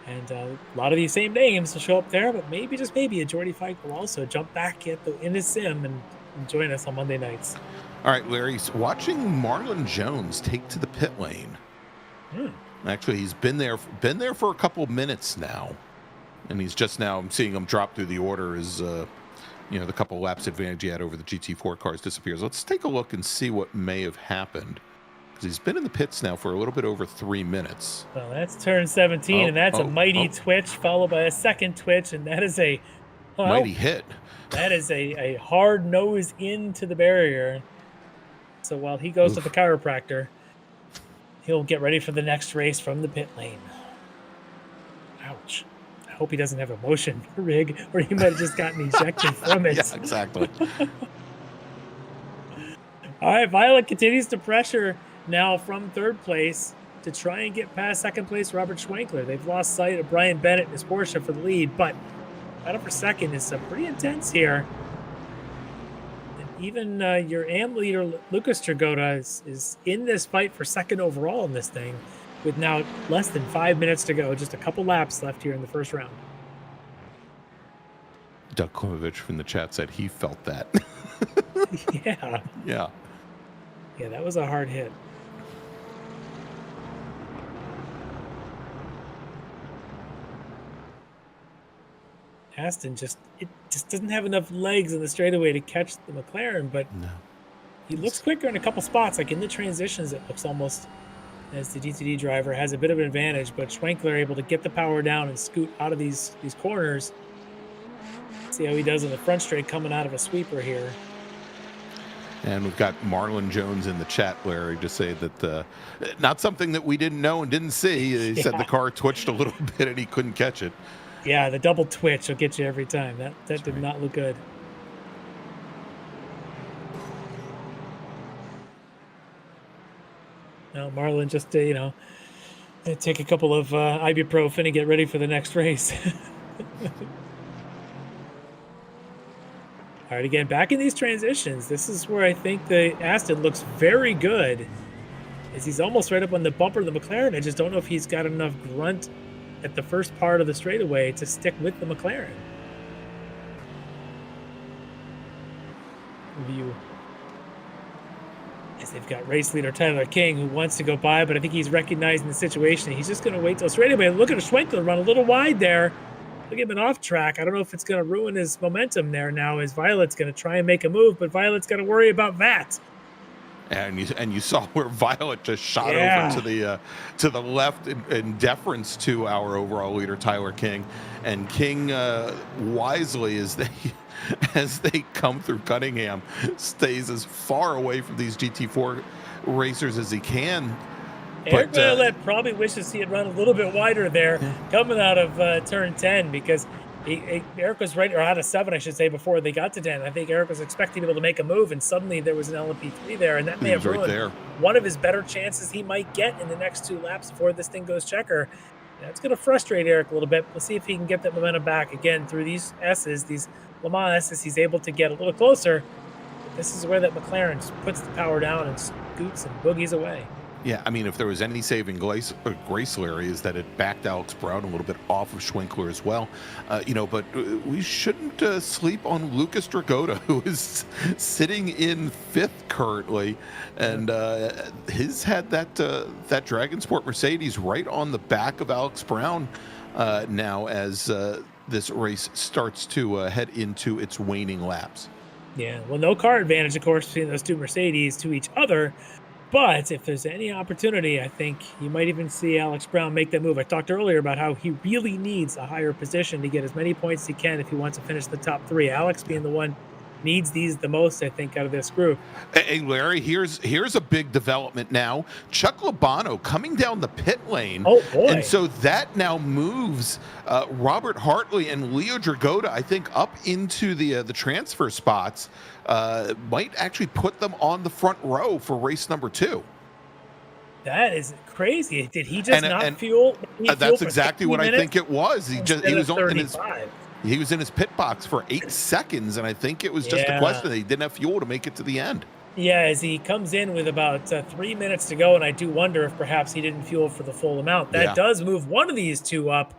And a lot of these same names will show up there, but maybe, just maybe, a Jordy Fike will also jump back in his sim and join us on Monday nights. All right, Larry, watching Marlon Jones take to the pit lane. Actually, he's been there for a couple minutes now, and he's just now, I'm seeing him drop through the order as the couple laps advantage he had over the GT4 cars disappears. Let's take a look and see what may have happened, because he's been in the pits now for a little bit over 3 minutes. Well, that's turn 17, and that's a mighty twitch followed by a second twitch, and that is a mighty hit. That is a hard nose into the barrier. So while he goes to the chiropractor, he'll get ready for the next race from the pit lane. Ouch. I hope he doesn't have a motion rig, or he might have just gotten ejected from it. Yeah, exactly. All right, Violet continues to pressure now from 3rd place to try and get past 2nd place Robert Schwenkler. They've lost sight of Brian Bennett and his Porsche for the lead, but battle for 2nd is pretty intense here. And even your AM leader, Lucas Dragota, is in this fight for 2nd overall in this thing, with now less than 5 minutes to go, just a couple laps left here in the first round. Doug Klimovich from the chat said he felt that. Yeah. Yeah. Yeah, that was a hard hit. Aston just doesn't have enough legs in the straightaway to catch the McLaren, but he looks quicker in a couple spots. Like in the transitions, it looks almost as the GTD driver has a bit of an advantage, but Schwenkler able to get the power down and scoot out of these corners. See how he does in the front straight coming out of a sweeper here. And we've got Marlon Jones in the chat, Larry, to say that not something that we didn't know and didn't see. He said the car twitched a little bit and he couldn't catch it. Yeah, the double twitch will get you every time. That did not look good. Now Marlon just take a couple of ibuprofen and get ready for the next race. All right, again, back in these transitions, this is where I think the Aston looks very good as he's almost right up on the bumper of the McLaren. I just don't know if he's got enough grunt at the first part of the straightaway to stick with the McLaren. View. As they've got race leader Tyler King, who wants to go by, but I think he's recognizing the situation. He's just going to wait till straightaway. Look at Schwenkler run a little wide there. Look at him off track. I don't know if it's going to ruin his momentum there now, as Violet's going to try and make a move, but Violet's got to worry about that. And you saw where Violet just shot over to the left in deference to our overall leader Tyler King, and King wisely as they come through Cunningham stays as far away from these GT4 racers as he can. Eric Violet probably wishes he had run a little bit wider there coming out of turn 10, because Eric was right, or out of 7, I should say, before they got to 10. I think Eric was expecting to be able to make a move, and suddenly there was an LMP3 there, and that may have ruined one of his better chances he might get in the next 2 laps before this thing goes checker. That's going to frustrate Eric a little bit. We'll see if he can get that momentum back again through these S's, these Le Mans S's. He's able to get a little closer. But this is where that McLaren just puts the power down and scoots and boogies away. Yeah, I mean, if there was any saving grace, Larry, is that it backed Alex Brown a little bit off of Schwenkler as well. But we shouldn't sleep on Lucas Dragota, who is sitting in 5th currently, and he's had that Dragon Sport Mercedes right on the back of Alex Brown now as this race starts to head into its waning laps. Yeah, well, no car advantage, of course, between those 2 Mercedes to each other. But if there's any opportunity, I think you might even see Alex Brown make that move. I talked earlier about how he really needs a higher position to get as many points as he can if he wants to finish the top 3. Alex being the one needs these the most, I think, out of this group. Hey, Larry, here's a big development now. Chuck Labano coming down the pit lane. Oh, boy. And so that now moves Robert Hartley and Leo Dragota, I think, up into the transfer spots. Might actually put them on the front row for race number 2. That is crazy. Did he just not fuel? That's exactly what I think it was. He was in his pit box for 8 seconds, and I think it was just a question that he didn't have fuel to make it to the end. Yeah, as he comes in with about 3 minutes to go, and I do wonder if perhaps he didn't fuel for the full amount. That does move one of these 2 up,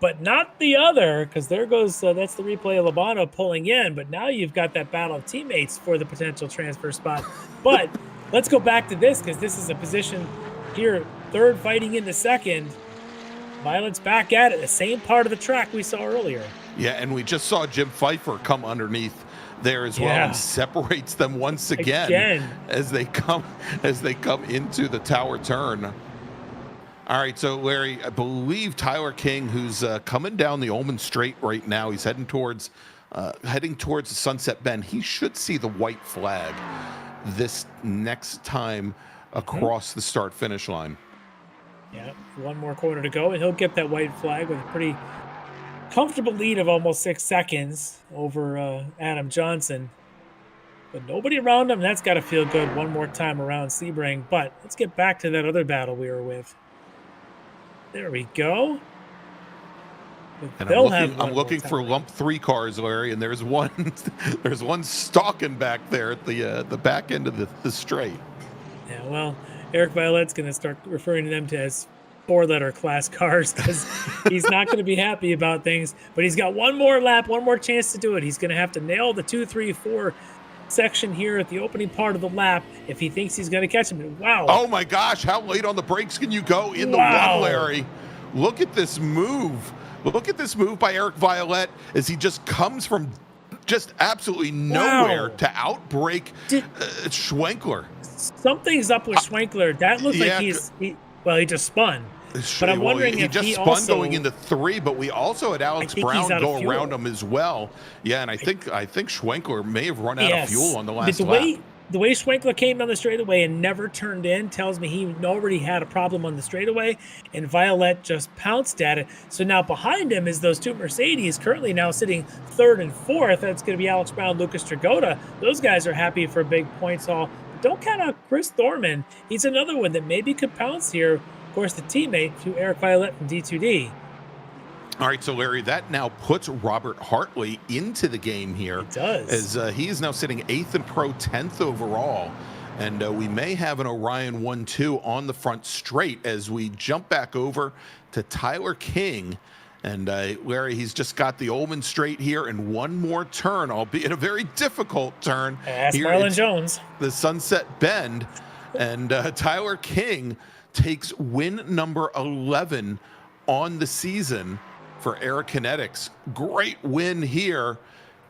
but not the other, because there goes, that's the replay of Labano pulling in, but now you've got that battle of teammates for the potential transfer spot. But let's go back to this, because this is a position here, 3rd fighting into 2nd. Violet's back at it, the same part of the track we saw earlier. Yeah, and we just saw Jim Pfeiffer come underneath there as well and separates them once again as they come into the tower turn. All right, so Larry, I believe Tyler King, who's coming down the Ullman Straight right now, he's heading towards the Sunset Bend. He should see the white flag this next time across the start-finish line. Yeah, 1 more corner to go, and he'll get that white flag with a pretty comfortable lead of almost 6 seconds over Adam Johnson. But nobody around him. That's got to feel good one more time around Sebring. But let's get back to that other battle we were with. There we go. And I'm looking for lump 3 cars, Larry, and there's one stalking back there at the back end of the straight. Yeah, well, Eric Violet's going to start referring to them as 4-letter class cars, because he's not going to be happy about things. But he's got 1 more lap, 1 more chance to do it. He's going to have to nail the 2, 3, 4 section here at the opening part of the lap if he thinks he's going to catch him. Wow. Oh my gosh, how late on the brakes can you go in the one, Larry? Look at this move. Look at this move by Eric Violet as he just comes from just absolutely nowhere to outbrake Schwenkler. Something's up with Schwenkler. That looks like he just spun. But I'm wondering if he spun also going into 3, but we also had Alex Brown go around him as well. Yeah, and I think Schwenkler may have run out of fuel on the last lap. The way Schwenkler came down the straightaway and never turned in tells me he already had a problem on the straightaway, and Violet just pounced at it. So now behind him is those 2 Mercedes, currently now sitting 3rd and 4th. That's going to be Alex Brown, Lucas Dragota. Those guys are happy for a big points haul. But don't count out Chris Thorman. He's another one that maybe could pounce here. Of course, the teammate to Eric Violet from D2D. All right, so Larry, that now puts Robert Hartley into the game here. It does. As he is now sitting 8th in Pro, 10th overall. And we may have an Orion 1-2 on the front straight as we jump back over to Tyler King. And Larry, he's just got the Ullman straight here and one more turn, albeit a very difficult turn. Ask Marlon Jones. The Sunset Bend. And Tyler King takes win number 11 on the season for Air Kinetics. Great win here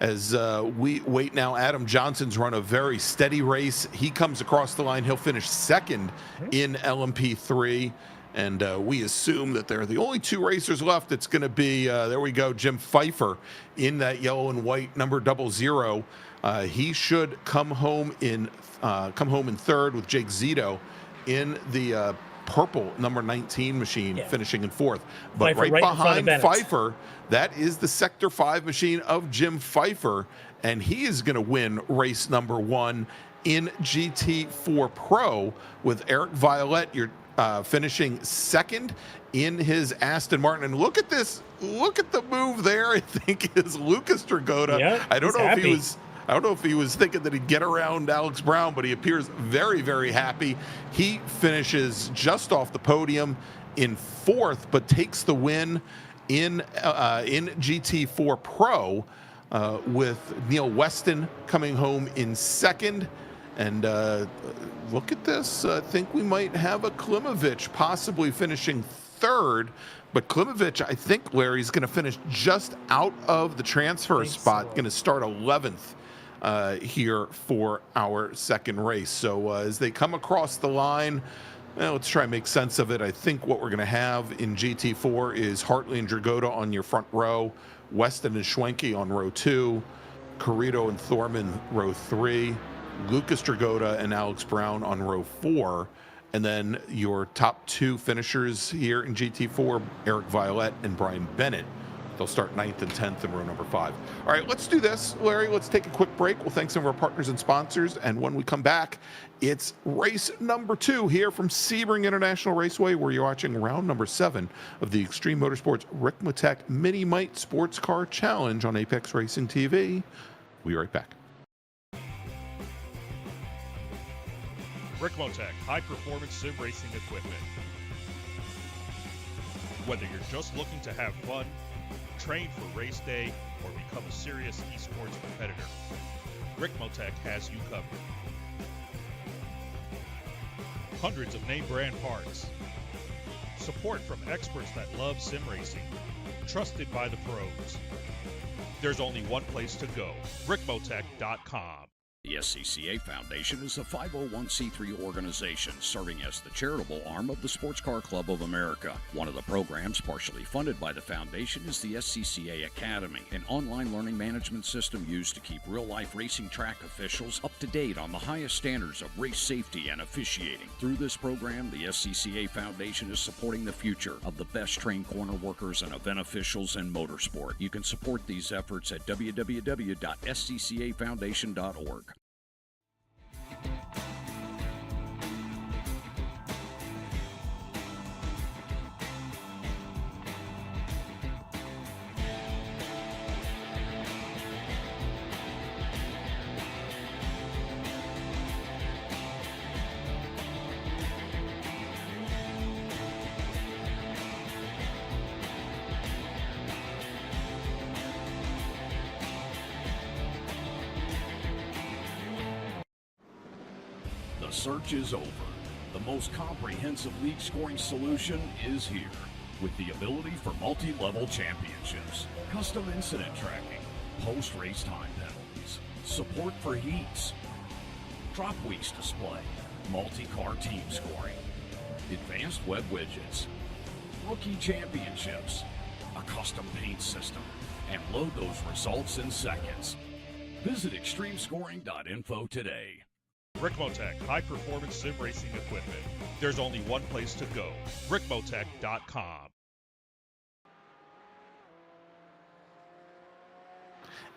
as we wait now. Adam Johnson's run a very steady race. He comes across the line. He'll finish second in LMP3. And we assume that they're the only two racers left. It's going to be, there we go, Jim Pfeiffer in that yellow and white number 00. He should come home in third with Jake Zito in the purple number 19 machine, finishing in fourth. But right behind Pfeiffer, that is the Sector 5 machine of Jim Pfeiffer, and he is going to win race number 1 in GT4 Pro with Eric Violette. You're finishing second in his Aston Martin. And look at this, look at the move there. I think is Lucas Dragotta. Yep, I don't know if he was thinking that he'd get around Alex Brown, but he appears very, very happy. He finishes just off the podium in fourth, but takes the win in GT4 Pro with Neil Weston coming home in second. And look at this. I think we might have a Klimovich possibly finishing third. But Klimovich, I think, Larry's going to finish just out of the transfer spot, going to start 11th here for our second race. So as they come across the line, let's try and make sense of it. I think what we're going to have in GT4 is Hartley and Dragotta on your front row, Weston and Schwenke on row 2, Carrito and Thorman row 3, Lucas Dragotta and Alex Brown on row 4, and then your top two finishers here in GT4, Eric Violette and Brian Bennett. They'll start 9th and 10th in row number 5. All right, let's do this, Larry. Let's take a quick break. We'll thank some of our partners and sponsors, and when we come back, it's race number 2 here from Sebring International Raceway, where you're watching round number 7 of the Extreme Motorsports Ricmotech miniMite Sports Car Challenge on Apex Racing TV. We'll be right back. Ricmotech, high-performance sim racing equipment. Whether you're just looking to have fun, train for race day, or become a serious esports competitor, Ricmotech has you covered. Hundreds of name-brand parts. Support from experts that love sim racing. Trusted by the pros. There's only one place to go, Ricmotech.com. The SCCA Foundation is a 501c3 organization serving as the charitable arm of the Sports Car Club of America. One of the programs partially funded by the foundation is the SCCA Academy, an online learning management system used to keep real-life racing track officials up to date on the highest standards of race safety and officiating. Through this program, the SCCA Foundation is supporting the future of the best trained corner workers and event officials in motorsport. You can support these efforts at www.sccafoundation.org. The search is over. The most comprehensive league scoring solution is here, with the ability for multi-level championships, custom incident tracking, post-race time penalties, support for heats, drop weeks display, multi-car team scoring, advanced web widgets, rookie championships, a custom paint system, and load those results in seconds. Visit extremescoring.info today. Ricmotech, high-performance sim racing equipment. There's only one place to go, Ricmotech.com.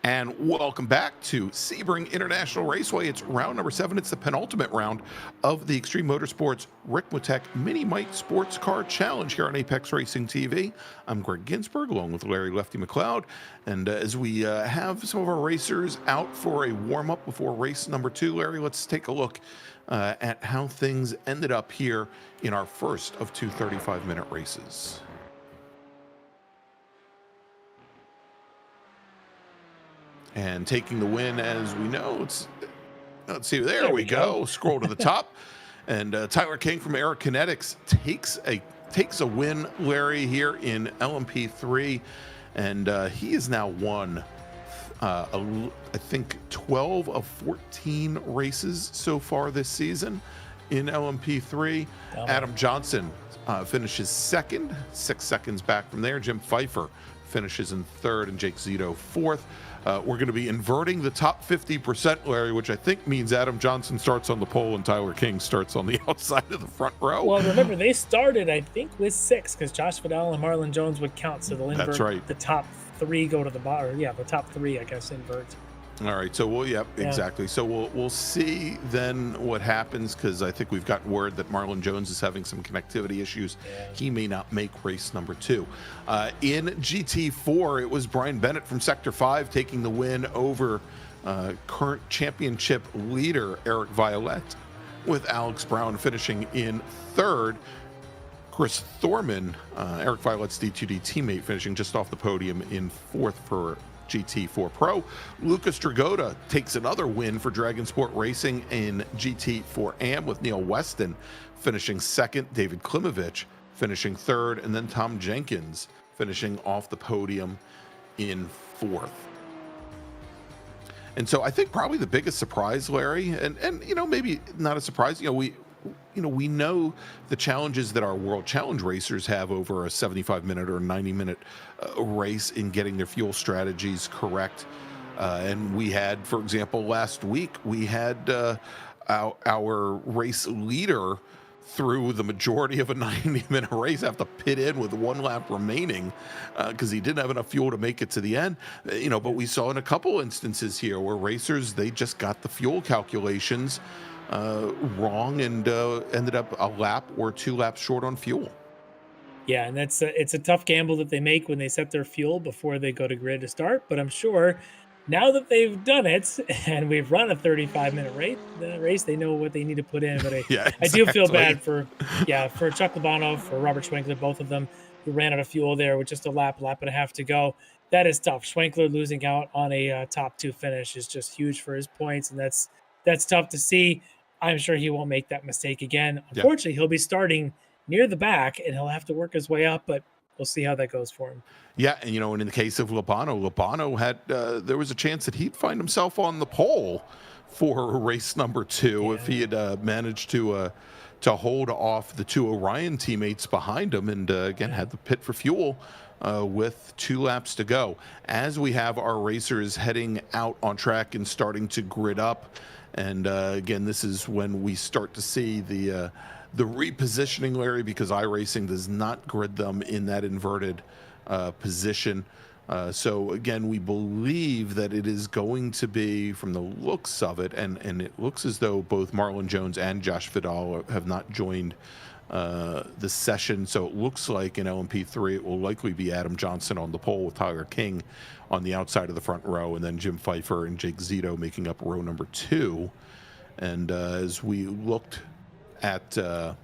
And welcome back to Sebring International Raceway. It's round number 7. It's the penultimate round of the Extreme Motorsports Ricmotech miniMite Sports Car Challenge here on Apex Racing TV. I'm Greg Ginsburg, along with Larry Lefty McLeod. And as we have some of our racers out for a warm-up before race number 2, Larry, let's take a look at how things ended up here in our first of 2 35-minute races. And taking the win, as we know, let's see, there we go. Scroll to the top. And Tyler King from Air Kinetics takes a win, Larry, here in LMP3. And he has now won, I think, 12 of 14 races so far this season in LMP3. Adam Johnson finishes second, 6 seconds back from there. Jim Pfeiffer finishes in third, and Jake Zito fourth. We're going to be inverting the top 50%, Larry, which I think means Adam Johnson starts on the pole and Tyler King starts on the outside of the front row. Well, remember, they started, I think, with 6 because Josh Vidal and Marlon Jones would count, so they'll invert. That's right. The top 3 go to the bottom. Yeah, the top 3, I guess, invert. All right, so exactly. So we'll see then what happens, because I think we've gotten word that Marlon Jones is having some connectivity issues. Yeah. He may not make race number 2. In GT4, it was Brian Bennett from Sector 5 taking the win over current championship leader Eric Violette, with Alex Brown finishing in third. Chris Thorman, Eric Violette's D2D teammate, finishing just off the podium in fourth for GT4 Pro. Lucas Dragotta takes another win for Dragon Sport Racing in GT4 Am, with Neil Weston finishing second, David Klimovich finishing third, and then Tom Jenkins finishing off the podium in fourth. And so I think probably the biggest surprise, Larry, and maybe not a surprise, we know the challenges that our World Challenge racers have over a 75-minute or 90-minute race in getting their fuel strategies correct. And we had, for example, last week, we had our race leader through the majority of a 90-minute race have to pit in with 1 lap remaining because he didn't have enough fuel to make it to the end. But we saw in a couple instances here where racers, they just got the fuel calculations wrong and ended up a lap or 2 laps short on fuel. Yeah, and it's a tough gamble that they make when they set their fuel before they go to grid to start. But I'm sure now that they've done it and we've run a 35-minute race, they know what they need to put in. But I do feel bad for Chuck Labano, for Robert Schwenkler, both of them, who ran out of fuel there with just a lap and a half to go. That is tough. Schwenkler losing out on a top 2 finish is just huge for his points, and that's tough to see. I'm sure he won't make that mistake again. Unfortunately, he'll be starting near the back, and he'll have to work his way up, but we'll see how that goes for him. Yeah, and in the case of Labano had there was a chance that he'd find himself on the pole for race number 2 if he had managed to hold off the 2 Orion teammates behind him, and again had the pit for fuel with 2 laps to go. As we have our racers heading out on track and starting to grid up, and again, this is when we start to see the repositioning, Larry, because iRacing does not grid them in that inverted position. So again, we believe that it is going to be, from the looks of it, and it looks as though both Marlon Jones and Josh Vidal have not joined the session. So it looks like in LMP3 it will likely be Adam Johnson on the pole with Tyler King on the outside of the front row, and then Jim Pfeiffer and Jake Zito making up row number 2. And as we looked at but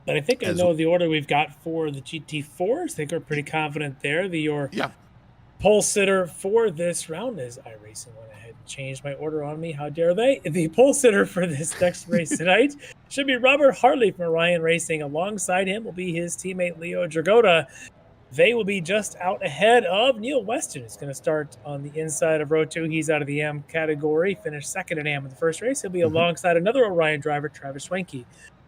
I think I know the order we've got for the GT4s. I think we're pretty confident there. Your pole sitter for this round is iRacing went ahead and changed my order on me. How dare they? The pole sitter for this next race tonight should be Robert Hartley from Orion Racing. Alongside him will be his teammate Leo Dragotta. They will be just out ahead of Neil Weston. It's going to start on the inside of row 2. He's out of the AM category, finished second in AM in the first race. He'll be alongside another Orion driver, Travis Schwenke.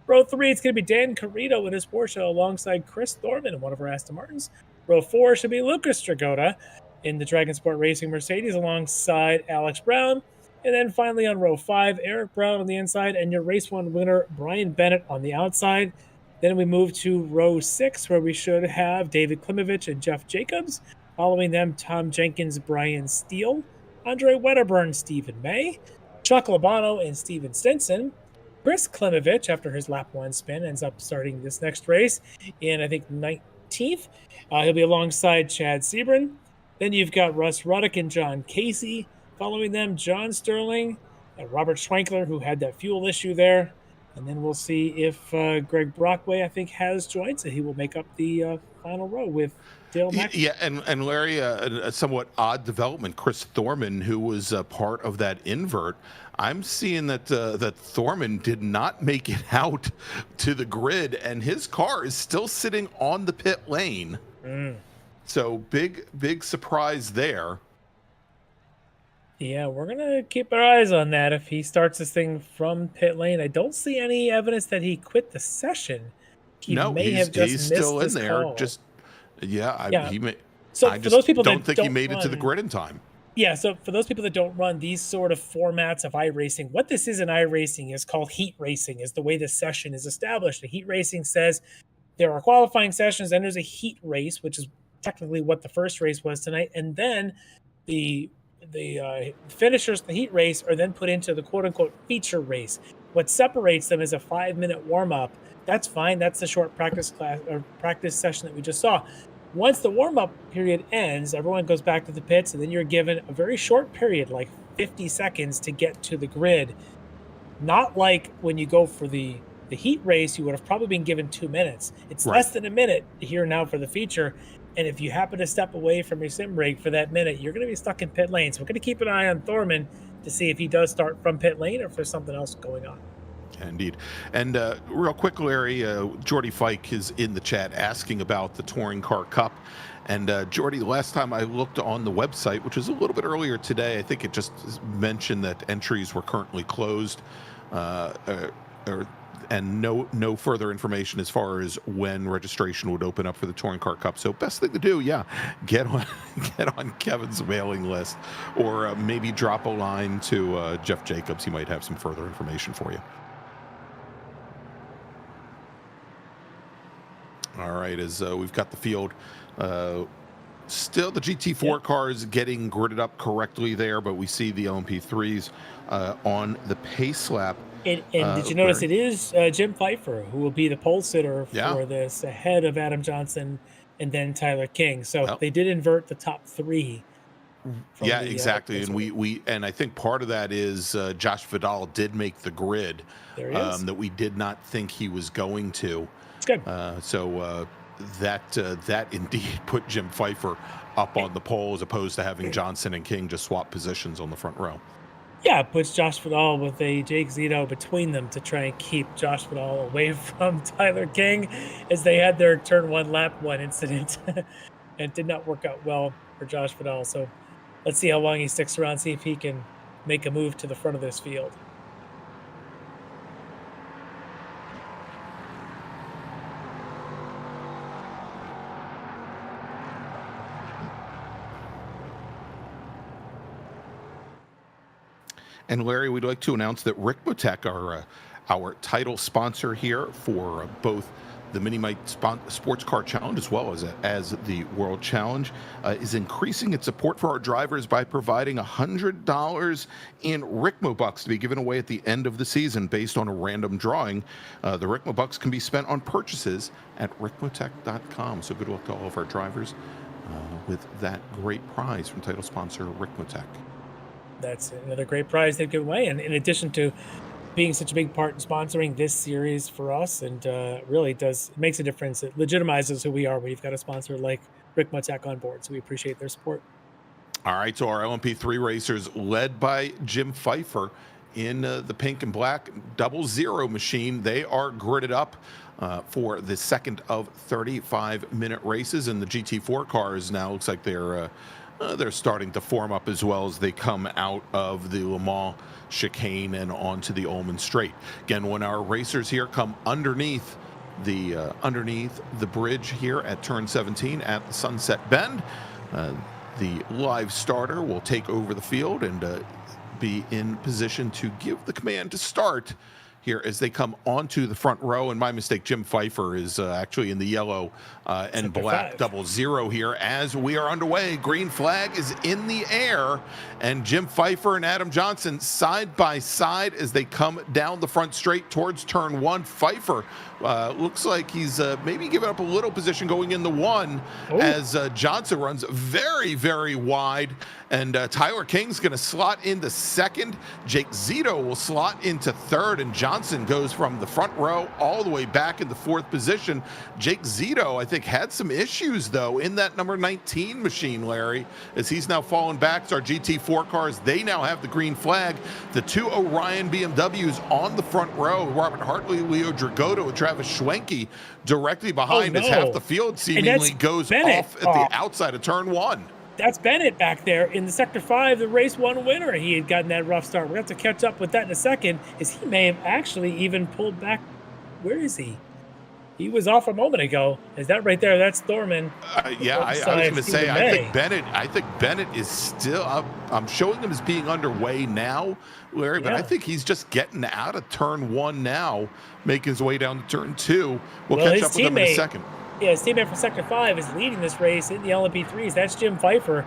Row 3, it's going to be Dan Carrito in his Porsche alongside Chris Thorman in one of our Aston Martins. Row 4 should be Lucas Dragotta in the Dragon Sport Racing Mercedes alongside Alex Brown. And then finally on row 5, Eric Brown on the inside and your race 1 winner, Brian Bennett, on the outside. Then we move to row 6, where we should have David Klimovich and Jeff Jacobs. Following them, Tom Jenkins, Brian Steele. Andre Wedderburn, Stephen May, Chuck Labano, and Steven Stinson. Chris Klimovich, after his lap 1 spin, ends up starting this next race in, I think, 19th. He'll be alongside Chad Sebring. Then you've got Russ Ruddock and John Casey. Following them, John Sterling and Robert Schwenkler, who had that fuel issue there. And then we'll see if Greg Brockway, I think, has joined, so he will make up the final row with Dale Mack. Yeah, and Larry, a somewhat odd development. Chris Thorman, who was part of that invert, I'm seeing that that Thorman did not make it out to the grid, and his car is still sitting on the pit lane. So big surprise there. Yeah, we're going to keep our eyes on that if he starts this thing from pit lane. I don't see any evidence that he quit the session. He may have just he's missed still in this there. call. He may. So I for just those people don't that think don't he made it to the run- grid in time. Yeah, so for those people that don't run these sort of formats of iRacing, what this is in iRacing is called heat racing, is the way the session is established. The heat racing says there are qualifying sessions, and there's a heat race, which is technically what the first race was tonight, and then the finishers, the heat race, are then put into the quote-unquote feature race. What separates them is a 5-minute warm-up. That's fine. That's the short practice class or practice session that we just saw. Once the warm-up period ends, everyone goes back to the pits, and then you're given a very short period, like 50 seconds, to get to the grid. Not like when you go for the heat race, you would have probably been given 2 minutes. It's less than a minute here now for the feature. And if you happen to step away from your sim rig for that minute, you're going to be stuck in pit lane. So we're going to keep an eye on Thorman to see if he does start from pit lane or if there's something else going on. Indeed. And real quick, Larry, Jordy Fike is in the chat asking about the Touring Car Cup. And Jordy, the last time I looked on the website, which was a little bit earlier today, I think it just mentioned that entries were currently closed. And no further information as far as when registration would open up for the Touring Car Cup. So best thing to do, get on Kevin's mailing list, or maybe drop a line to Jeff Jacobs. He might have some further information for you. All right, as we've got the field. Still, the GT4 cars getting gridded up correctly there, but we see the LMP3s on the pace lap. And did you notice it is Jim Pfeiffer who will be the pole sitter for this, ahead of Adam Johnson and then Tyler King. So they did invert the top 3. Yeah, exactly. And and I think part of that is Josh Vidal did make the grid that we did not think he was going to. It's good. That indeed put Jim Pfeiffer up on the pole, as opposed to having Johnson and King just swap positions on the front row. Yeah, it puts Josh Vidal with a Jake Zito between them to try and keep Josh Vidal away from Tyler King, as they had their turn 1 lap 1 incident. And it did not work out well for Josh Vidal. So let's see how long he sticks around, see if he can make a move to the front of this field. And Larry, we'd like to announce that Ricmotech, our title sponsor here for both the miniMite Sports Car Challenge as well as the World Challenge, is increasing its support for our drivers by providing $100 in Ricmo bucks to be given away at the end of the season based on a random drawing. The Ricmo bucks can be spent on purchases at ricmotech.com. So good luck to all of our drivers with that great prize from title sponsor Ricmotech. That's another great prize they've given away. And in addition to being such a big part in sponsoring this series for us, and really makes a difference. It legitimizes who we are when you've got a sponsor like Ricmotech on board. So we appreciate their support. All right, so our LMP3 racers, led by Jim Pfeiffer in the pink and black 00 machine, they are gridded up for the second of 35-minute races. And the GT4 cars now looks like they're starting to form up as well as they come out of the Le Mans chicane and onto the Ullman Straight. Again, when our racers here come underneath the bridge here at turn 17 at the Sunset Bend, the live starter will take over the field and be in position to give the command to start here as they come onto the front row. And my mistake, Jim Pfeiffer is actually in the yellow and black 00 here as we are underway. Green flag is in the air, and Jim Pfeiffer and Adam Johnson side by side as they come down the front straight towards turn 1. Pfeiffer looks like he's maybe giving up a little position going in the 1 as Johnson runs very, very wide, and Tyler King's going to slot into 2nd. Jake Zito will slot into 3rd, and Johnson goes from the front row all the way back in the 4th position. Jake Zito, I think, had some issues, though, in that number 19 machine, Larry, as he's now fallen back to our GT4 cars. They now have the green flag. The 2 Orion BMWs on the front row, Robert Hartley, Leo Dragota, and Travis Schwenke directly behind as half the field seemingly goes off at the outside of turn 1. That's Bennett back there in the Sector 5, the race 1 winner. He had gotten that rough start. We're going to have to catch up with that in a second, as he may have actually even pulled back. Where is he? He was off a moment ago. Is that right there? That's Thorman. Yeah, I was going to say, I think Bennett is still up. I'm showing him as being underway now, Larry, but I think he's just getting out of turn 1 now, making his way down to turn 2. We'll catch up with him in a second. Yeah, his teammate from Sector 5 is leading this race in the LMP3s. That's Jim Pfeiffer,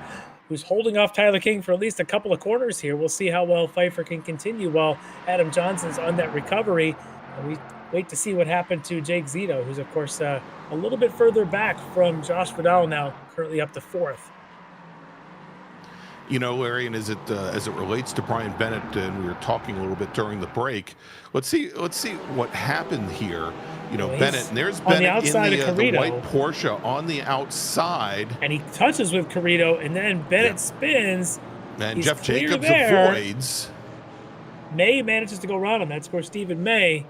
who's holding off Tyler King for at least a couple of corners here. We'll see how well Pfeiffer can continue while Adam Johnson's on that recovery. And we wait to see what happened to Jake Zito, who's, of course, a little bit further back from Josh Vidal now, currently up to 4th. You know, Larry, and as it relates to Brian Bennett, and we were talking a little bit during the break. Let's see what happened here. You know, Bennett, and there's Bennett in the white Porsche on the outside, and he touches with Carrito, and then Bennett spins. And Jeff Jacobs avoids. May manages to go around him. That's for Stephen May,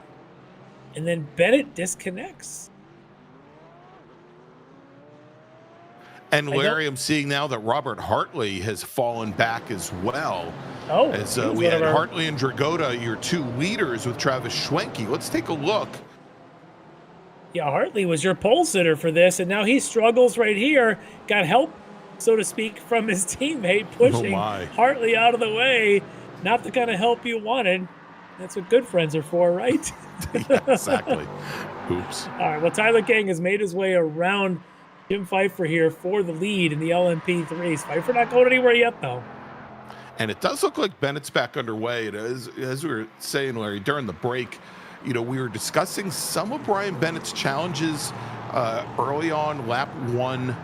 and then Bennett disconnects. And Larry, I'm seeing now that Robert Hartley has fallen back as well. Oh, as we had Hartley and Dragota, your 2 leaders, with Travis Schwenke. Let's take a look. Yeah, Hartley was your pole sitter for this, and now he struggles right here. Got help, so to speak, from his teammate pushing Hartley out of the way. Not the kind of help you wanted. That's what good friends are for, right? Yeah, exactly. Oops. All right, well, Tyler King has made his way around Jim Pfeiffer here for the lead in the LMP3s. Pfeiffer not going anywhere yet, though. And it does look like Bennett's back underway. As we were saying, Larry, during the break, you know, we were discussing some of Brian Bennett's challenges early on, lap 1,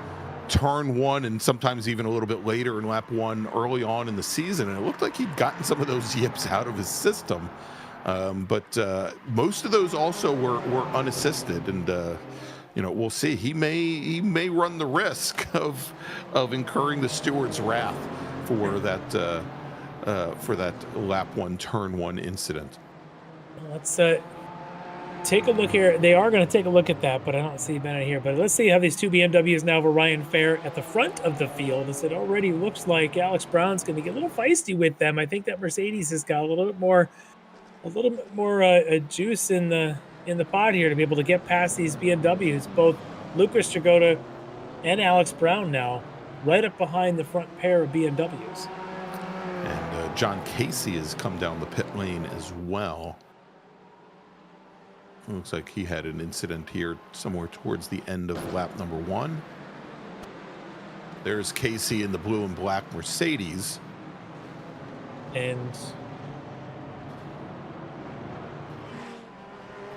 turn 1, and sometimes even a little bit later in lap 1 early on in the season. And it looked like he'd gotten some of those yips out of his system. But most of those also were unassisted. And, you know, we'll see. He may run the risk of incurring the steward's wrath for that lap 1, turn 1 incident. Let's take a look here. They are going to take a look at that, but I don't see Bennett here. But let's see how these 2 BMWs now have Ryan Fair at the front of the field, as it already looks like Alex Brown's going to get a little feisty with them. I think that Mercedes has got a little bit more juice in the pot here to be able to get past these BMWs. Both Lucas Dragota and Alex Brown now right up behind the front pair of BMWs. And John Casey has come down the pit lane as well. Looks like he had an incident here somewhere towards the end of lap number 1. There's Casey in the blue and black Mercedes. And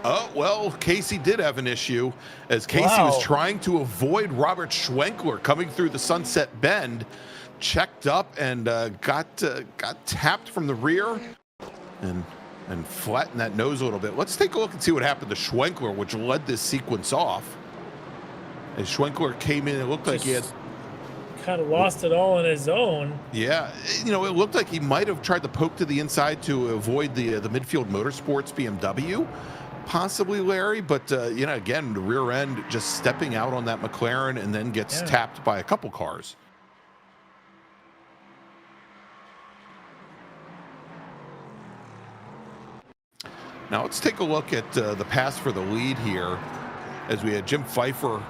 oh, well, Casey did have an issue, as Casey was trying to avoid Robert Schwenkler coming through the Sunset Bend, checked up and got tapped from the rear and flattened that nose a little bit. Let's take a look and see what happened to Schwenkler, which led this sequence off. As Schwenkler came in, it looked like he had kind of lost it all on his own. Yeah, you know, it looked like he might have tried to poke to the inside to avoid the midfield motorsports BMW. Possibly, Larry, but you know, again, the rear end just stepping out on that McLaren and then gets tapped by a couple cars. Now let's take a look at the pass for the lead here, as we had Jim Pfeiffer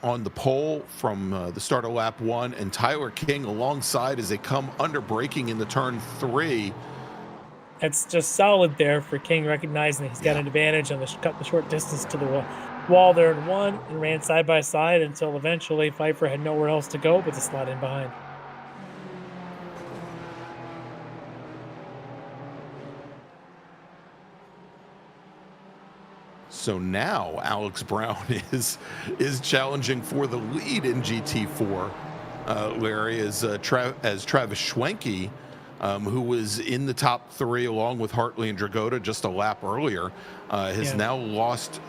on the pole from the start of lap 1, and Tyler King alongside as they come under braking into turn 3. That's just solid there for King, recognizing that he's got an advantage on cut the short distance to the wall there in 1 and ran side by side until eventually Pfeiffer had nowhere else to go but to slot in behind. So now Alex Brown is challenging for the lead in GT4. Larry, as Travis Schwenke, who was in the top 3 along with Hartley and Dragota just a lap earlier, has now lost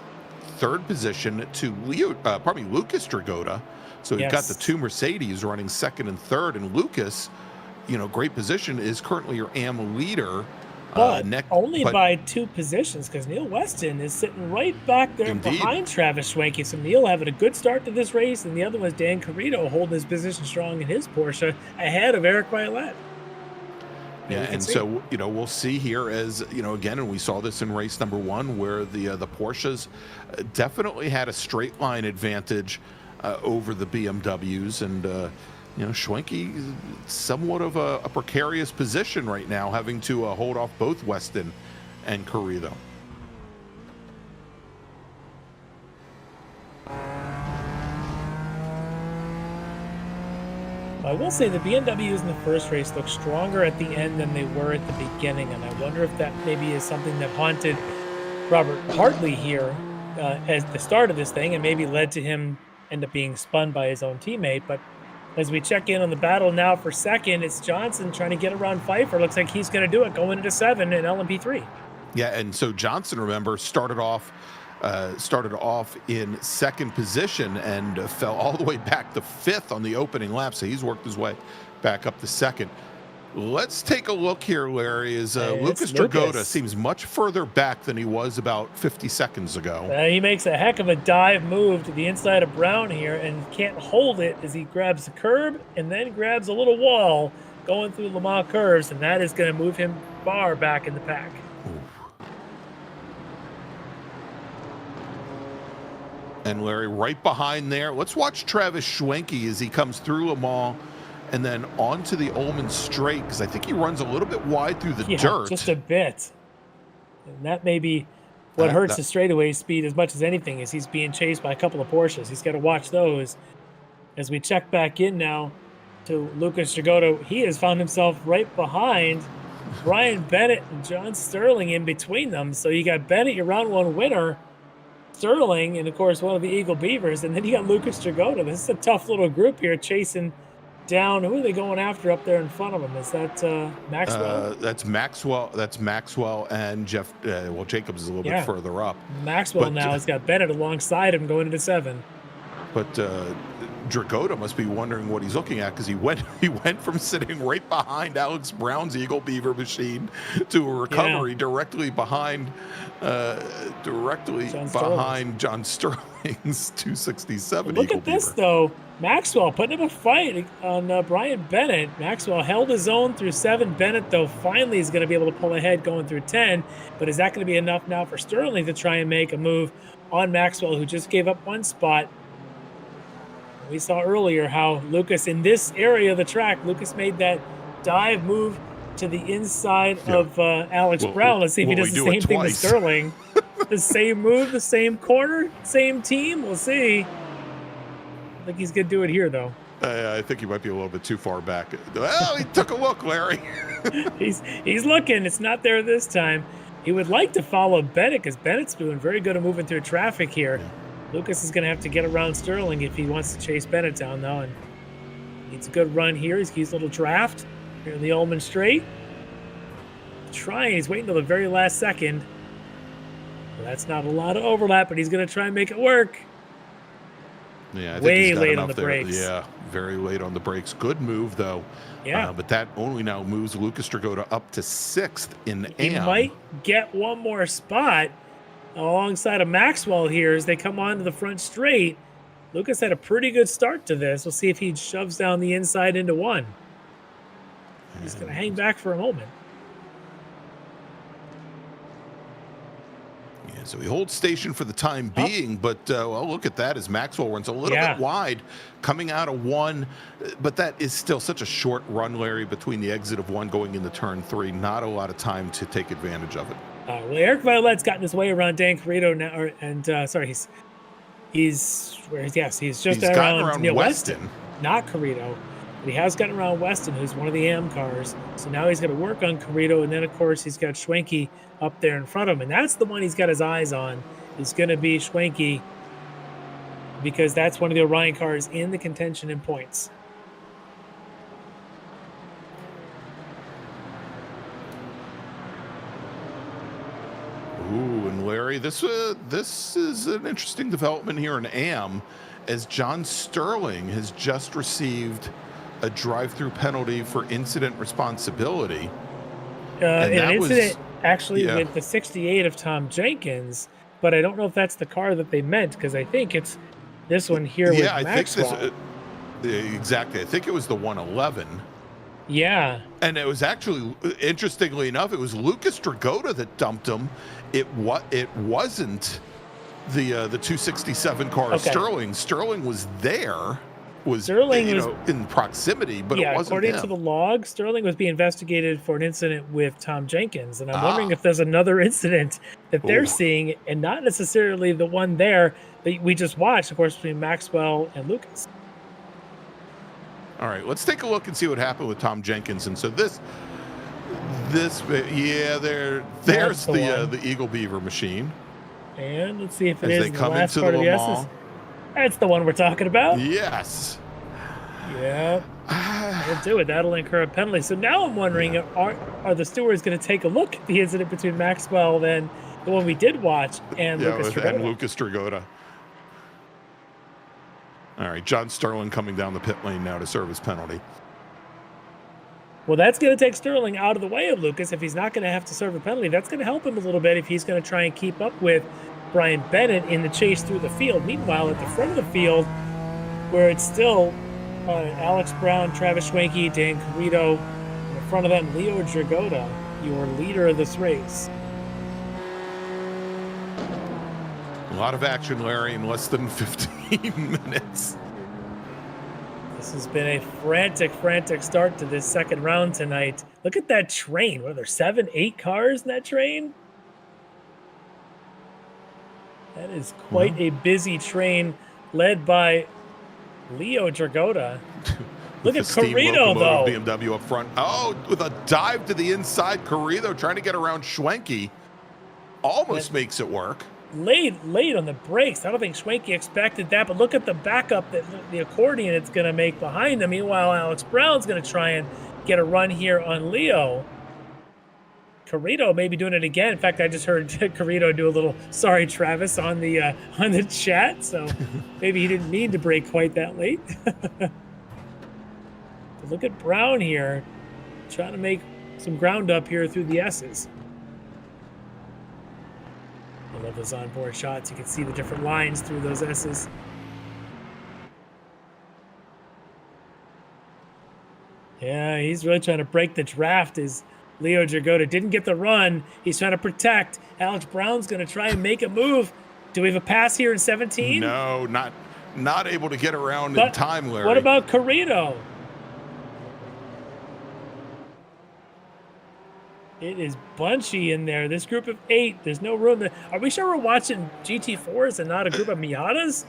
3rd position to Lucas Dragota. So you've got the 2 Mercedes running 2nd and 3rd, and Lucas, great position, is currently your AM leader. But only by 2 positions, because Neil Weston is sitting right back there behind Travis Schwenke. So Neil having a good start to this race, and the other was Dan Carrito holding his position strong in his Porsche ahead of Eric Violet. Yeah, and so, we'll see here as, again, and we saw this in race number 1 where the Porsches definitely had a straight line advantage over the BMWs, and Schwenke somewhat of a precarious position right now, having to hold off both Weston and Carrito. I will say the BMWs in the first race looked stronger at the end than they were at the beginning, and I wonder if that maybe is something that haunted Robert Hartley here at the start of this thing and maybe led to him end up being spun by his own teammate. But as we check in on the battle now for 2nd, it's Johnson trying to get around Pfeiffer. Looks like he's going to do it going into 7 in LMP3. Yeah, and so Johnson, remember, started off in 2nd position and fell all the way back to 5th on the opening lap. So he's worked his way back up to 2nd. Let's take a look here, Larry, as Lucas Dragota seems much further back than he was about 50 seconds ago. He makes a heck of a dive move to the inside of Brown here and can't hold it as he grabs the curb and then grabs a little wall going through Le Mans curves, and that is going to move him far back in the pack. And Larry, right behind there, let's watch Travis Schwenke as he comes through Le Mans and then onto the Ullman straight, because I think he runs a little bit wide through the dirt. Just a bit. And that may be what hurts the straightaway speed as much as anything, is he's being chased by a couple of Porsches. He's got to watch those. As we check back in now to Lucas Dragota, he has found himself right behind Brian Bennett and John Sterling in between them. So you got Bennett, your round 1 winner, Sterling, and of course one of the Eagle Beavers, and then you got Lucas Dragota. This is a tough little group here chasing down. Who are they going after up there in front of them? Is that Maxwell? That's Maxwell and Jeff. Well, Jacobs is a little bit further up. Maxwell now has got Bennett alongside him going into 7. But Dragota must be wondering what he's looking at, because he went from sitting right behind Alex Brown's Eagle Beaver machine to a recovery directly behind John Sterling's 267. Look Eagle at this Beaver. though. Maxwell putting up a fight on Brian Bennett. Maxwell held his own through 7. Bennett, though, finally is going to be able to pull ahead going through 10. But is that going to be enough now for Sterling to try and make a move on Maxwell, who just gave up 1 spot? We saw earlier how Lucas, in this area of the track, Lucas made that dive move to the inside of Alex Brown. Let's see if he does the same thing to Sterling. The same move, the same corner, same team. We'll see. I think he's going to do it here, though. I think he might be a little bit too far back. Well, he took a look, Larry. He's looking. It's not there this time. He would like to follow Bennett, because Bennett's doing very good at moving through traffic here. Yeah. Lucas is going to have to get around Sterling if he wants to chase Bennett down, though. And needs a good run here. He's used a little draft here in the Ullman Straight. Trying. He's waiting till the very last second. Well, that's not a lot of overlap, but he's going to try and make it work. Yeah, I think way late on the brakes. Yeah, very late on the brakes. Good move, though. Yeah. But that only now moves Lucas Dragota up to 6th in AM. He might get one more spot alongside of Maxwell here as they come onto the front straight. Lucas had a pretty good start to this. We'll see if he shoves down the inside into 1. He's going to hang back for a moment. Yeah, So he holds station for the time being, but well, look at that as Maxwell runs a little bit wide coming out of 1, but that is still such a short run, Larry, between the exit of 1 going into turn 3. Not a lot of time to take advantage of it. Well, Eric Violette's gotten his way around Dan Carrito now, he's just around Weston, not Carrito. But he has gotten around Weston, who's one of the AM cars. So now he's got to work on Carrito, and then, of course, he's got Schwenke up there in front of him. And that's the one he's got his eyes on, is going to be Schwenke, because that's one of the Orion cars in the contention in points. Ooh, and Larry, this is an interesting development here in AM, as John Sterling has just received a drive-through penalty for incident responsibility. An incident with the 68 of Tom Jenkins, but I don't know if that's the car that they meant, because I think it's this one here with Maxwell. I think exactly. I think it was the 111. Yeah. And it was actually, interestingly enough, it was Lucas Dragota that dumped him. It wasn't the 267 car. Okay. Sterling was there. Sterling was in proximity, but it wasn't according him. to the log, Sterling was being investigated for an incident with Tom Jenkins, and I'm wondering if there's another incident that they're seeing, and not necessarily the one there that we just watched, of course, between Maxwell and Lucas. All right, let's take a look and see what happened with Tom Jenkins. And so there's the Eagle Beaver machine. And let's see if it is the last part of the S's. That's the one we're talking about. Yes. Yeah. That'll do it. That'll incur a penalty. So now I'm wondering, are the stewards going to take a look at the incident between Maxwell and the one we did watch and Lucas Dragota? All right, John Sterling coming down the pit lane now to serve his penalty. Well, that's going to take Sterling out of the way of Lucas. If he's not going to have to serve a penalty, that's going to help him a little bit if he's going to try and keep up with Brian Bennett in the chase through the field. Meanwhile, at the front of the field, where it's still Alex Brown, Travis Schwenke, Dan Carrito, in front of them, Leo Dragota, your leader of this race. A lot of action, Larry, in less than 15 minutes. This has been a frantic start to this second round tonight. Look at that train. What are there, 7, 8 cars in that train? That is quite a busy train led by Leo Dragota. Look at Carrito, though. BMW up front. Oh, with a dive to the inside. Carrito trying to get around Schwenke. Almost makes it work. Late on the brakes. I don't think Schwenke expected that, but look at the backup, the accordion it's going to make behind him. Meanwhile, Alex Brown's going to try and get a run here on Leo. Carrito may be doing it again. In fact, I just heard Carrito do a little "sorry, Travis" on the chat, so maybe he didn't mean to brake quite that late. But look at Brown here, trying to make some ground up here through the S's. I love those onboard shots. You can see the different lines through those S's. Yeah, he's really trying to break the draft as Leo Dragota didn't get the run. He's trying to protect. Alex Brown's going to try and make a move. Do we have a pass here in 17? No, not able to get around in time, Larry. What about Carrito? It is bunchy in there. This group of 8, there's no room. Are we sure we're watching GT4s and not a group of Miatas?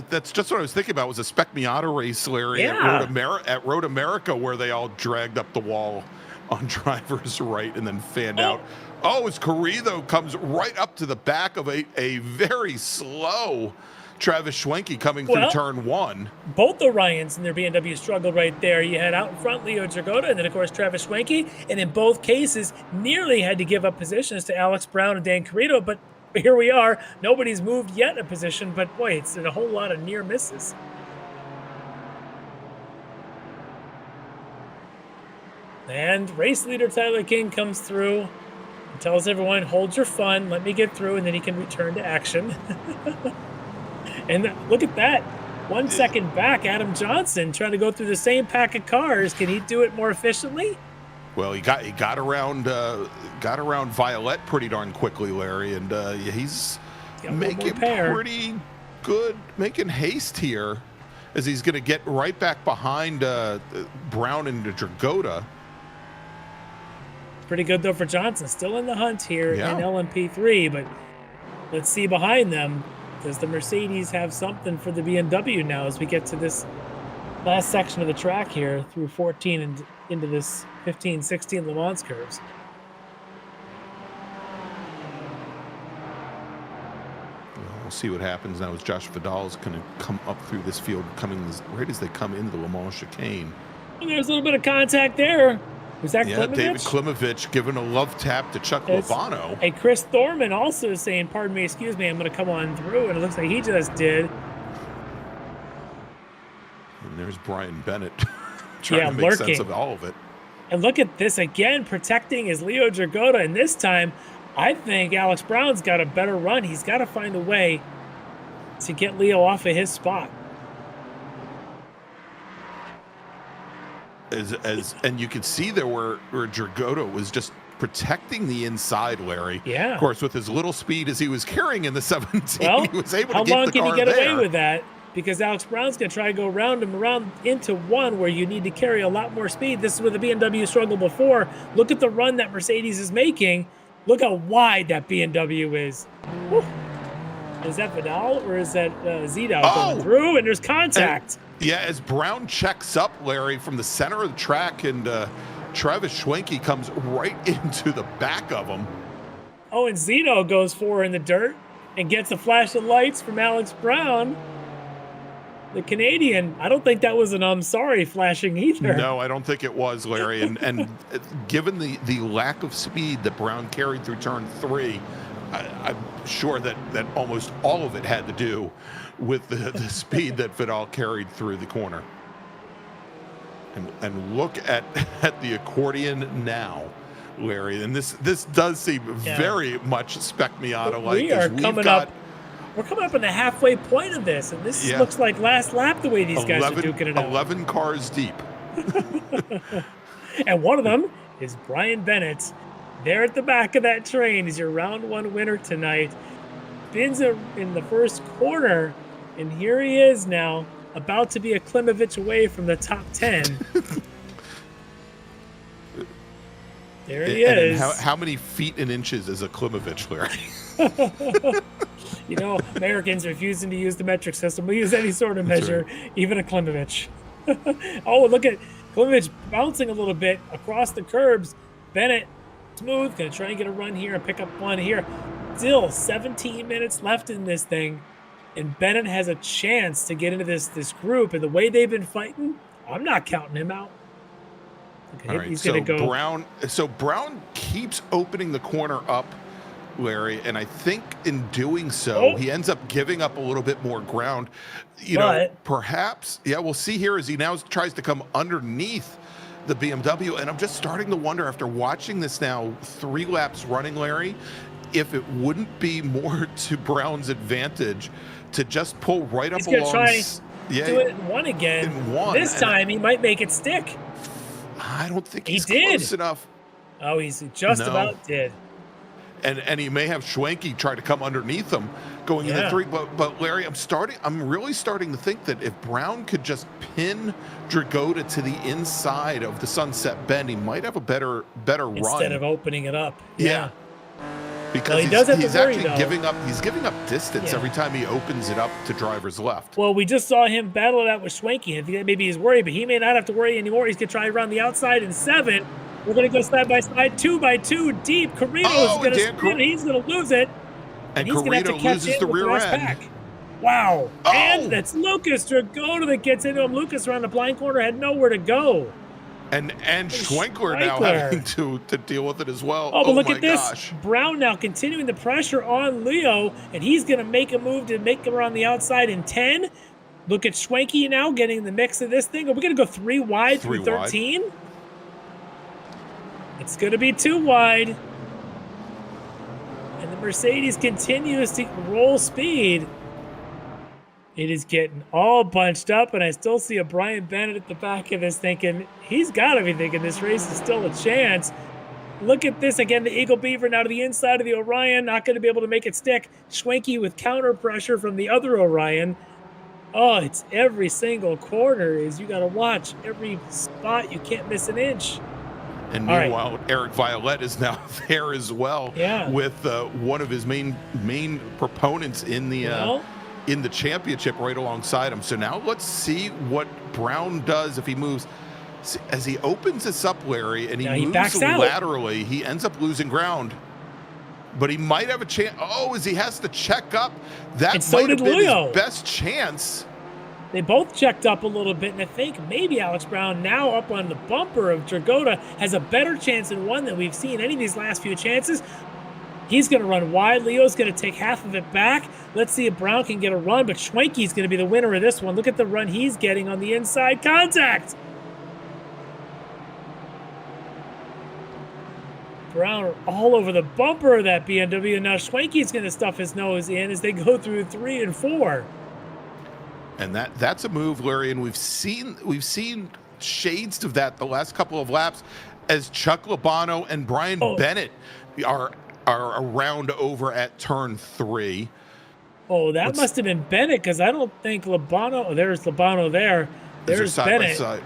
That's just what I was thinking about. Was a Spec Miata race, Larry, at Road America, where they all dragged up the wall on driver's right and then fanned out. Oh, as Carrito comes right up to the back of a very slow Travis Schwenke coming through turn 1. Both Orions in their BMW struggled right there. You had out in front Leo Dragota and then, of course, Travis Schwenke. And in both cases, nearly had to give up positions to Alex Brown and Dan Carrito. But here we are. Nobody's moved yet a position. But, boy, it's a whole lot of near misses. And race leader Tyler King comes through and tells everyone, hold your fun, let me get through, and then he can return to action. And look at that. 1 second back, Adam Johnson trying to go through the same pack of cars. Can he do it more efficiently? Well, he got around Violet pretty darn quickly, Larry, and he's making pretty good, making haste here, as he's going to get right back behind Brown and Dragotta. Pretty good though for Johnson, still in the hunt here in LMP3, but let's see behind them. Does the Mercedes have something for the BMW now as we get to this last section of the track here through 14 and into this 15, 16 Le Mans curves? We'll see what happens now as Josh Vidal is going to come up through this field, coming right as they come into the Le Mans chicane. And there's a little bit of contact there. Was that Klimovich? David Klimovich giving a love tap to Chuck Lobano. Hey, Chris Thorman also saying, pardon me, excuse me, I'm going to come on through, and it looks like he just did. And there's Brian Bennett trying to make sense of all of it. And look at this again, protecting his Leo Dragotta, and this time, I think Alex Brown's got a better run. He's got to find a way to get Leo off of his spot. And you can see there where Dragotta was just protecting the inside, Larry. Yeah. Of course, with as little speed as he was carrying in the 17, well, he was able to get the car there. How long can he get away with that? Because Alex Brown's going to try to go around him around into one where you need to carry a lot more speed. This is where the BMW struggled before. Look at the run that Mercedes is making. Look how wide that BMW is. Whew. Is that Vidal or is that Zito going through? And there's contact. As Brown checks up, Larry, from the center of the track, and Travis Schwenke comes right into the back of him. Oh, and Zito goes for in the dirt and gets a flash of lights from Alex Brown. The Canadian, I don't think that was an I'm sorry flashing either. No, I don't think it was, Larry. And given the lack of speed that Brown carried through turn 3, I'm sure that almost all of it had to do with the speed that Vidal carried through the corner. And look at the accordion now, Larry. And this does seem very much Spec Miata-like. We are coming up. We're coming up on the halfway point of this, and this looks like last lap the way these guys are duking it out. 11 cars deep. And one of them is Brian Bennett. There at the back of that train is your round 1 winner tonight. Spins in the first corner, and here he is now, about to be a Klimovich away from the top 10. There he is. And how many feet and inches is a Klimovich, Larry? You know, Americans refusing to use the metric system. We use any sort of measure, even a Klimovich. Oh, look at Klimovich bouncing a little bit across the curbs. Bennett, smooth, going to try and get a run here and pick up one here. Still 17 minutes left in this thing, and Bennett has a chance to get into this group. And the way they've been fighting, I'm not counting him out. Okay, all right, he's going to go. Brown keeps opening the corner up, Larry, and I think in doing so, he ends up giving up a little bit more ground. You know, perhaps, we'll see here as he now tries to come underneath the BMW, and I'm just starting to wonder, after watching this now 3 laps running, Larry, if it wouldn't be more to Brown's advantage to just pull right up along. He's going to try do it in one again. This time, he might make it stick. I don't think he's close enough. Oh, he's just about did. And he may have Schwenke try to come underneath him going into 3. But Larry, I'm really starting to think that if Brown could just pin Dragotta to the inside of the Sunset Bend, he might have a better run instead of opening it up. Yeah. Because he's actually giving up distance every time he opens it up to driver's left. Well, we just saw him battle it out with Schwenke. I think that maybe he's worried, but he may not have to worry anymore. He's going to try around the outside in 7. We're going to go side by side, 2 by 2 deep. Carrino's going to spin. He's going to lose it. And he's going to have to catch loses the rear end. Pack. Wow. Oh. And that's Lucas Dragotta that gets into him. Lucas around the blind corner had nowhere to go. And Schwenkler now having to deal with it as well. Oh, but look at this. Gosh. Brown now continuing the pressure on Leo, and he's going to make a move to make him around the outside in 10. Look at Schwenke now getting in the mix of this thing. Are we going to go 3 wide through 13? It's going to be 2 wide. And the Mercedes continues to roll speed. It is getting all bunched up, and I still see a Brian Bennett at the back of this thinking, he's got to be thinking this race is still a chance. Look at this again, the Eagle Beaver now to the inside of the Orion, not going to be able to make it stick. Schwenke with counter pressure from the other Orion. Oh, it's every single corner is you got to watch every spot. You can't miss an inch. And meanwhile, Eric Violette is now there as well, with one of his main proponents in the championship right alongside him. So now let's see what Brown does if he moves. As he opens this up, Larry, and he moves laterally, he ends up losing ground. But he might have a chance. Oh, as he has to check up, that might have been his best chance. They both checked up a little bit, and I think maybe Alex Brown, now up on the bumper of Dragotta, has a better chance in one than we've seen any of these last few chances. He's going to run wide. Leo's going to take half of it back. Let's see if Brown can get a run, but Schwenke's going to be the winner of this one. Look at the run he's getting on the inside contact. Brown all over the bumper of that BMW, and now Schwenke's going to stuff his nose in as they go through 3 and 4. And that's a move, Larry, and we've seen shades of that the last couple of laps as Chuck Labano and Brian Bennett are around over at turn 3. Oh, that must have been Bennett, because I don't think Labano. Oh, there's Labano there. There's side Bennett. by side.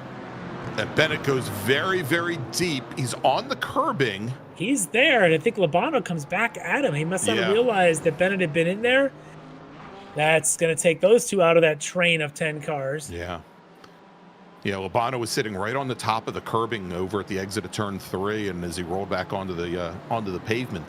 And Bennett goes very, very deep. He's on the curbing. He's there, and I think Labano comes back at him. He must not have realized that Bennett had been in there. That's going to take those two out of that train of 10 cars. Yeah. Yeah, Labano was sitting right on the top of the curbing over at the exit of turn 3, and as he rolled back onto the pavement,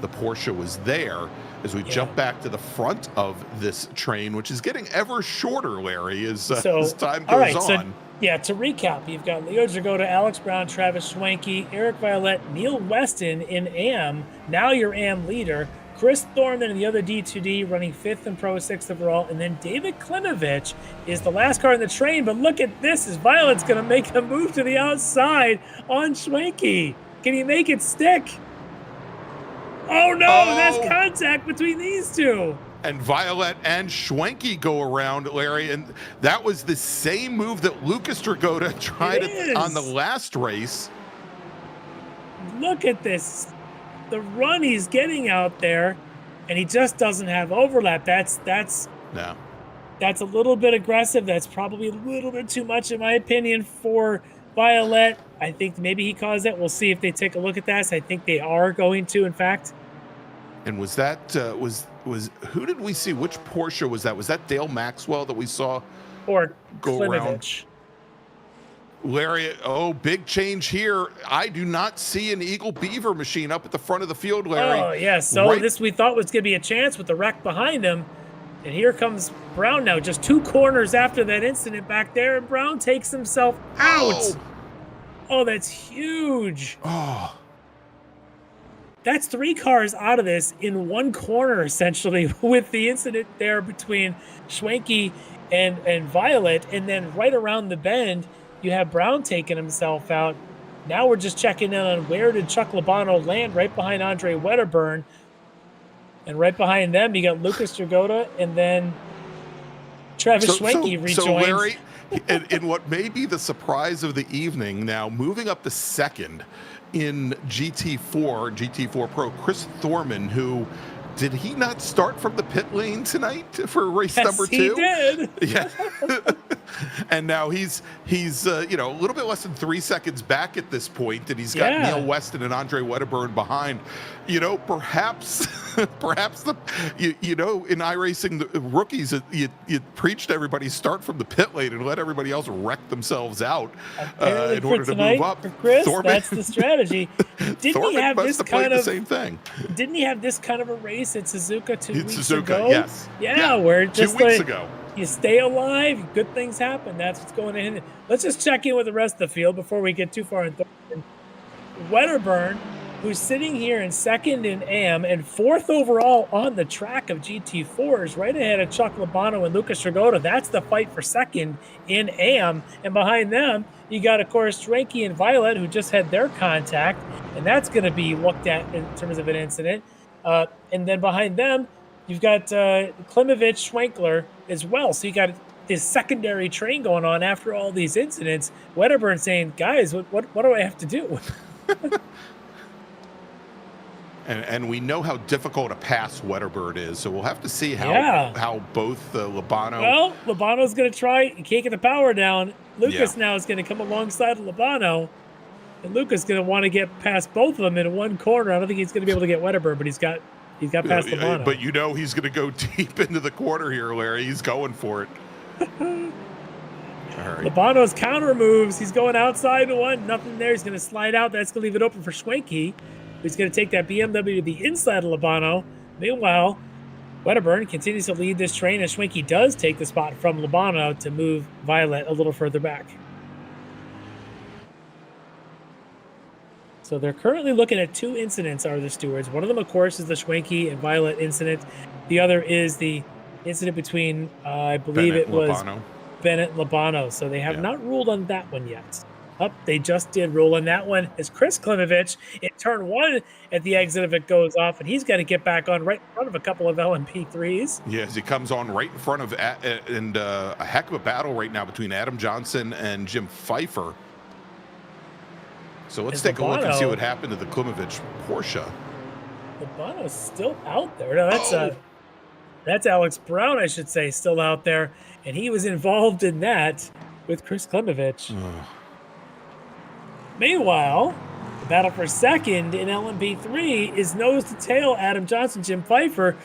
the Porsche was there. As we jump back to the front of this train, which is getting ever shorter, Larry, as time goes on. To recap, you've got Leo Dragotta, Alex Brown, Travis Schwenke, Eric Violette, Neil Weston in AM, now your AM leader, Chris Thorman in the other D2D running 5th in Pro, 6th overall, and then David Klimovich is the last car in the train. But look at this, as Violette's going to make a move to the outside on Schwenke. Can he make it stick? Oh no, that's contact between these two. And Violette and Schwenke go around, Larry, and that was the same move that Lucas Dragotta tried on the last race. Look at this. The run he's getting out there, and he just doesn't have overlap. That's a little bit aggressive. That's probably a little bit too much, in my opinion, for Violette. I think maybe he caused that. We'll see if they take a look at that. So I think they are going to, in fact. And was that was who did we see? Which Porsche was that? Was that Dale Maxwell that we saw or go Klimovich around? Larry, big change here. I do not see an Eagle Beaver machine up at the front of the field, Larry. Oh, yeah. So this we thought was going to be a chance with the wreck behind him. And here comes Brown now, just 2 corners after that incident back there, and Brown takes himself out. Oh, that's huge. Oh. That's 3 cars out of this in 1 corner, essentially, with the incident there between Schwenke and Violet. And then right around the bend, you have Brown taking himself out. Now we're just checking in on where did Chuck Labano land, right behind Andre Wedderburn. And right behind them, you got Lucas Dragotta and then Travis Schwenke rejoins. So Larry, in what may be the surprise of the evening, now moving up to second in GT4 Pro, Chris Thorman, who did he not start from the pit lane tonight for race number 2? He did. Yeah. And now he's a little bit less than 3 seconds back at this point, and he's got Neil Weston and Andre Wedderburn behind. Perhaps in iRacing, the rookies, you preach to everybody start from the pit lane and let everybody else wreck themselves out in order to move up. For Chris, that's the strategy. Didn't he have this kind of the same thing? Didn't he have this kind of a race at Suzuka 2 weeks Suzuka, ago? Yes. Yeah, where just 2 weeks ago. You stay alive, good things happen. That's what's going on. Let's just check in with the rest of the field before we get too far in. Wedderburn, who's sitting here in 2nd in AM and 4th overall on the track of GT4, is right ahead of Chuck Labano and Lucas Dragotta. That's the fight for 2nd in AM. And behind them, you got, of course, Schwenke and Violet, who just had their contact, and that's going to be looked at in terms of an incident. And then behind them, You've got Klimovich, Schwenkler as well. So you got this secondary train going on after all these incidents. Wedderburn saying, guys, what do I have to do? And we know how difficult a pass Wedderburn is, so we'll have to see how both Labano. Well, Labano's going to try. He can't get the power down. Lucas now is going to come alongside of Labano. And Lucas is going to want to get past both of them in one corner. I don't think he's going to be able to get Wedderburn, but he's got past Labano. But you know he's going to go deep into the corner here, Larry. He's going for it. All right. Labano's counter moves. He's going outside to one. Nothing there. He's going to slide out. That's going to leave it open for Schwenke. He's going to take that BMW to the inside of Labano. Meanwhile, Wedderburn continues to lead this train, and Schwenke does take the spot from Labano to move Violet a little further back. So they're currently looking at 2 incidents, are the stewards. One of them, of course, is the Schwenke and Violet incident. The other is the incident between, I believe it was Bennett and Labano. So they have not ruled on that one yet. They just did rule on that one as Chris Klimovich in turn 1 at the exit of it goes off, and he's got to get back on right in front of a couple of LMP3s. Yes, he comes on right in front of, and a heck of a battle right now between Adam Johnson and Jim Pfeiffer. So let's take a look and see what happened to the Klimovich Porsche. Labano's still out there. No, that's Alex Brown, I should say, still out there, and he was involved in that with Chris Klimovich. Meanwhile, the battle for second in LMP3 is nose to tail Adam Johnson, Jim Pfeiffer.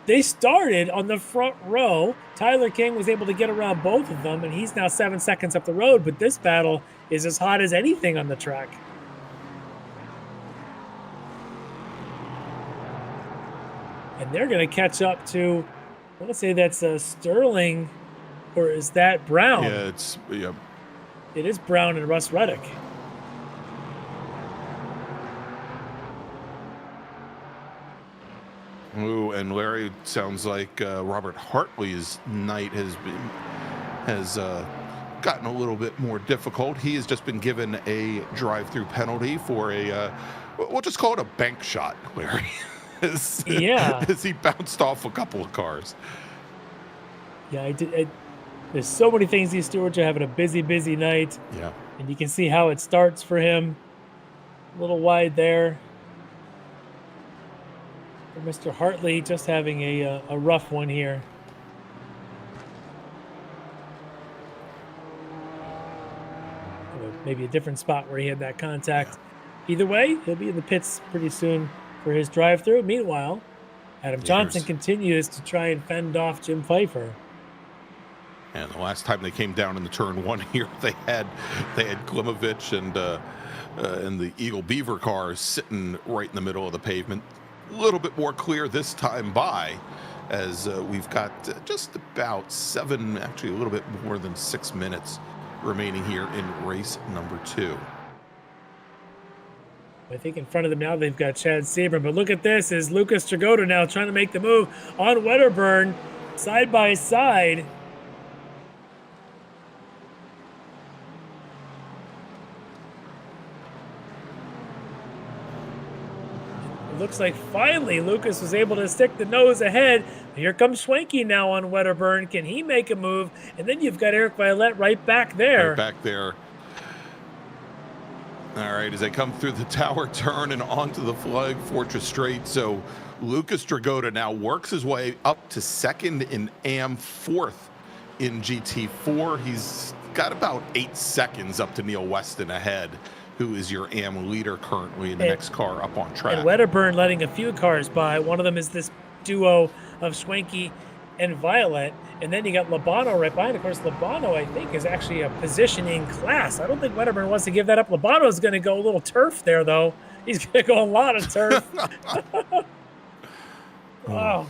They started on the front row. Tyler King was able to get around both of them, and he's now 7 seconds up the road, but this battle is as hot as anything on the track. And they're going to catch up to, I want to say that's Sterling, or is that Brown? Yeah, It is Brown and Russ Reddick. Ooh, and Larry, sounds like Robert Hartley's night has gotten a little bit more difficult. He has just been given a drive-through penalty for we'll just call it a bank shot, Larry. As he bounced off a couple of cars. Yeah, there's so many things these stewards are having a busy night. Yeah. And you can see how it starts for him. A little wide there. For Mr. Hartley just having a rough one here. Maybe a different spot where he had that contact. Either way, he'll be in the pits pretty soon for his drive-through. Meanwhile, Adam Johnson continues to try and fend off Jim Pfeiffer. And the last time they came down in the turn 1 here, they had Klimovich and the Eagle Beaver cars sitting right in the middle of the pavement. A little bit more clear this time by, as we've got just about actually a little bit more than 6 minutes remaining here in race number 2. I think in front of them now they've got Chad Sebring, but look at this, is Lucas Dragotta now trying to make the move on Wedderburn, side by side. It looks like finally Lucas was able to stick the nose ahead. Here comes Schwenke now on Wedderburn. Can he make a move? And then you've got Eric Violette right back there. Right back there. All right, as they come through the tower turn and onto the Flag Fortress Straight. So Lucas Dragotta now works his way up to second in AM, fourth in GT4. He's got about 8 seconds up to Neil Weston ahead, who is your AM leader currently in the next car up on track. And Wedderburn letting a few cars by. One of them is this duo of Schwenke and Violet. And then you got Labano right behind. Of course, Labano, I think, is actually a positioning class. I don't think Wedderburn wants to give that up. Labano's going to go a little turf there, though. He's going to go a lot of turf. Wow.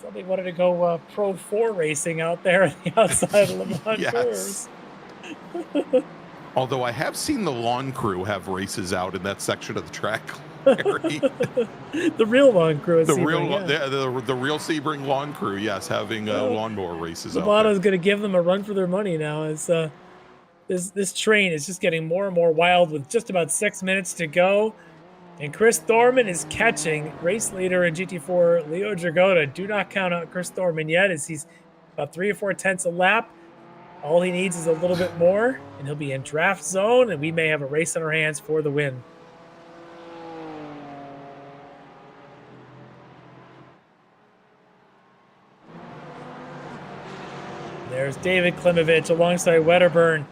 Somebody wanted to go Pro 4 racing out there on the outside of Le Mans Yes. Although I have seen the lawn crew have races out in that section of the track. The real lawn crew. The real Sebring lawn crew, yes, having lawnmower races. Labano's going to give them a run for their money now. As this train is just getting more and more wild with just about 6 minutes to go. And Chris Thorman is catching. Race leader in GT4, Leo Dragota. Do not count out Chris Thorman yet, as he's about 3 or 4 tenths a lap. All he needs is a little bit more, and he'll be in draft zone, and we may have a race on our hands for the win. There's David Klimovich alongside Wedderburn.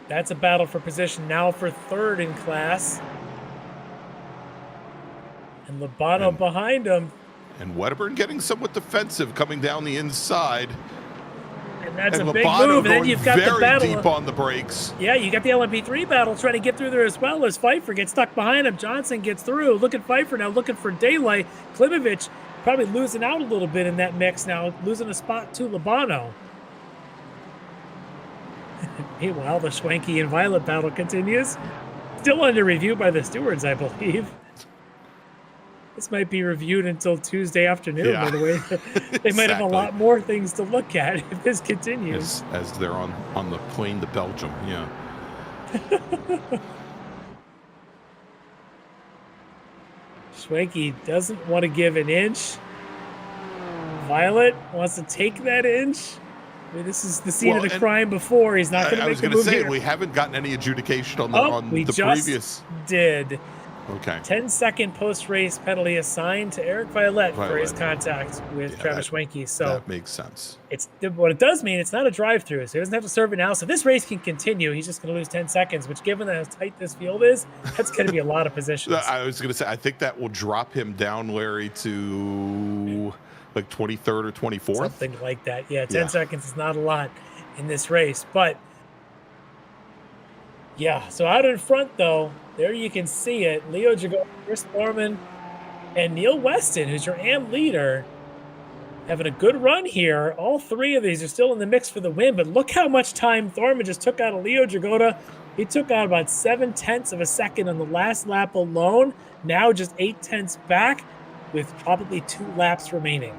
That's a battle for position now for third in class. And Lobato behind him. And Wedderburn getting somewhat defensive coming down the inside. And that's and a big Lobato move. And then you've got the battle. Very deep on the brakes. Yeah, you got the LMP3 battle trying to get through there as well as Pfeiffer gets stuck behind him. Johnson gets through. Look at Pfeiffer now looking for daylight. Klimovich probably losing out a little bit in that mix now, losing a spot to Lobato. Meanwhile, the Schwenke and Violet battle continues. Still under review by the stewards, I believe. This might be reviewed until Tuesday afternoon, by the way. They might have a lot more things to look at if this continues. As they're on the plane to Belgium, yeah. Schwenke doesn't want to give an inch. Violet wants to take that inch. I mean, this is the scene of the crime before. He's not going to make the move. I was going to say, we haven't gotten any adjudication on we the just previous. Did. Okay. 10-second post-race penalty assigned to Eric Violet for his contact with Travis Schwenke. So that makes sense. It's what it does mean. It's not a drive-through, so he doesn't have to serve it now. So this race can continue. He's just going to lose 10 seconds, which, given how tight this field is, that's going to be a lot of positions. I was going to say, I think that will drop him down, Larry, to like 23rd or 24th. Something like that. Yeah, 10 seconds is not a lot in this race, but yeah. So out in front, though, there you can see it. Leo Jago, Chris Thorman, and Neil Weston, who's your AM leader, having a good run here. All three of these are still in the mix for the win, but look how much time Thorman just took out of Leo Dragota. He took out about 7/10 of a second on the last lap alone. Now just 8/10 back with probably 2 laps remaining.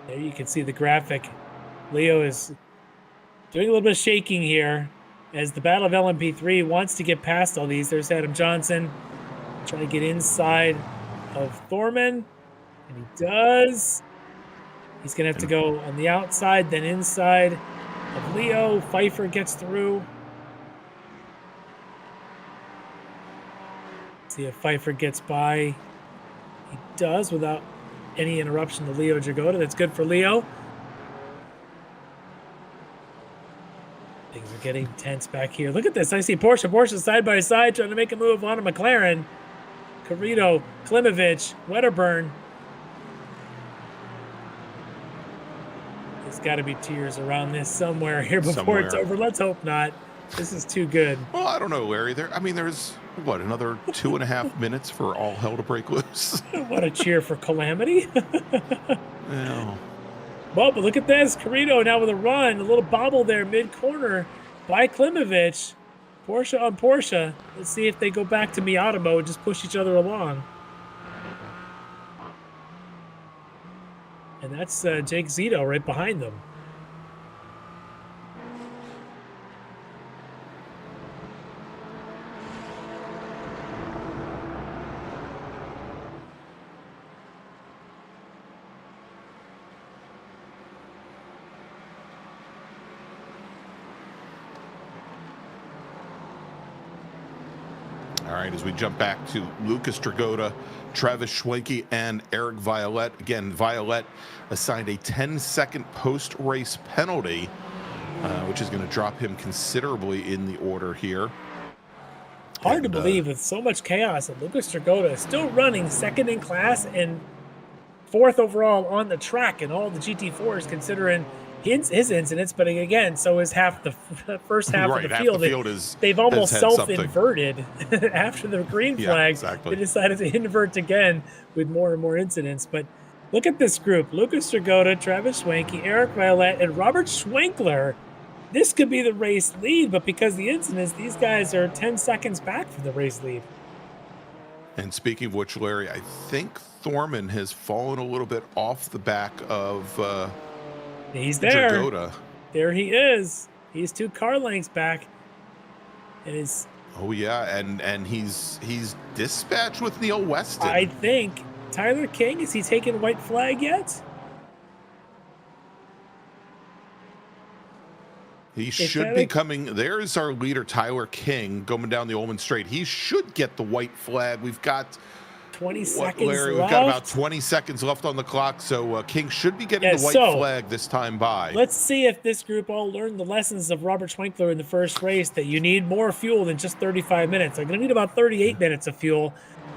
There you can see the graphic. Leo is doing a little bit of shaking here as the battle of LMP3 wants to get past all these. There's Adam Johnson trying to get inside of Thorman, and he does. He's going to have to go on the outside, then inside of Leo. Pfeiffer gets through. See if Pfeiffer gets by. He does without any interruption to Leo Dragota. That's good for Leo. Things are getting tense back here. Look at this. I see Porsche side by side trying to make a move on a McLaren. Carrito, Klimovich, Wedderburn. There's got to be tears around this somewhere here before it's over. Let's hope not. This is too good. Well, I don't know, Larry. There's what, another 2.5 minutes for all hell to break loose? What a cheer for calamity. Yeah. Well, but look at this. Carrito now with a run. A little bobble there mid-corner by Klimovich. Porsche on Porsche. Let's see if they go back to Miata mode, just push each other along. And that's Jake Zito right behind them. All right, as we jump back to Lucas Dragota, Travis Schwenke, and Eric Violet. Again, Violet assigned a 10-second post-race penalty, which is going to drop him considerably in the order here. Hard to believe with so much chaos that Lucas Dragota is still running second in class and 4th overall on the track in all the GT4s, considering his incidents, but again, so is half the first half of the field. They've almost self-inverted after the green flag. Exactly. They decided to invert again with more and more incidents. But look at this group: Lucas Dragota, Travis Schwenke, Eric Violet, and Robert Schwenkler. This could be the race lead, but because of the incidents, these guys are 10 seconds back from the race lead. And speaking of which, Larry, I think Thorman has fallen a little bit off the back of. He's there. Dragota. There he is. He's 2 car lengths back. It is. Oh yeah, and he's dispatched with Neil Weston. I think Tyler King, is he taking white flag yet? He should be coming. There's our leader, Tyler King, going down the Ullman Straight. He should get the white flag. We've got 20 seconds Larry, left. we've got about 20 seconds left on the clock, so King should be getting the white flag this time by. Let's see if this group all learned the lessons of Robert Schwenkler in the first race, that you need more fuel than just 35 minutes. They're going to need about 38 minutes of fuel.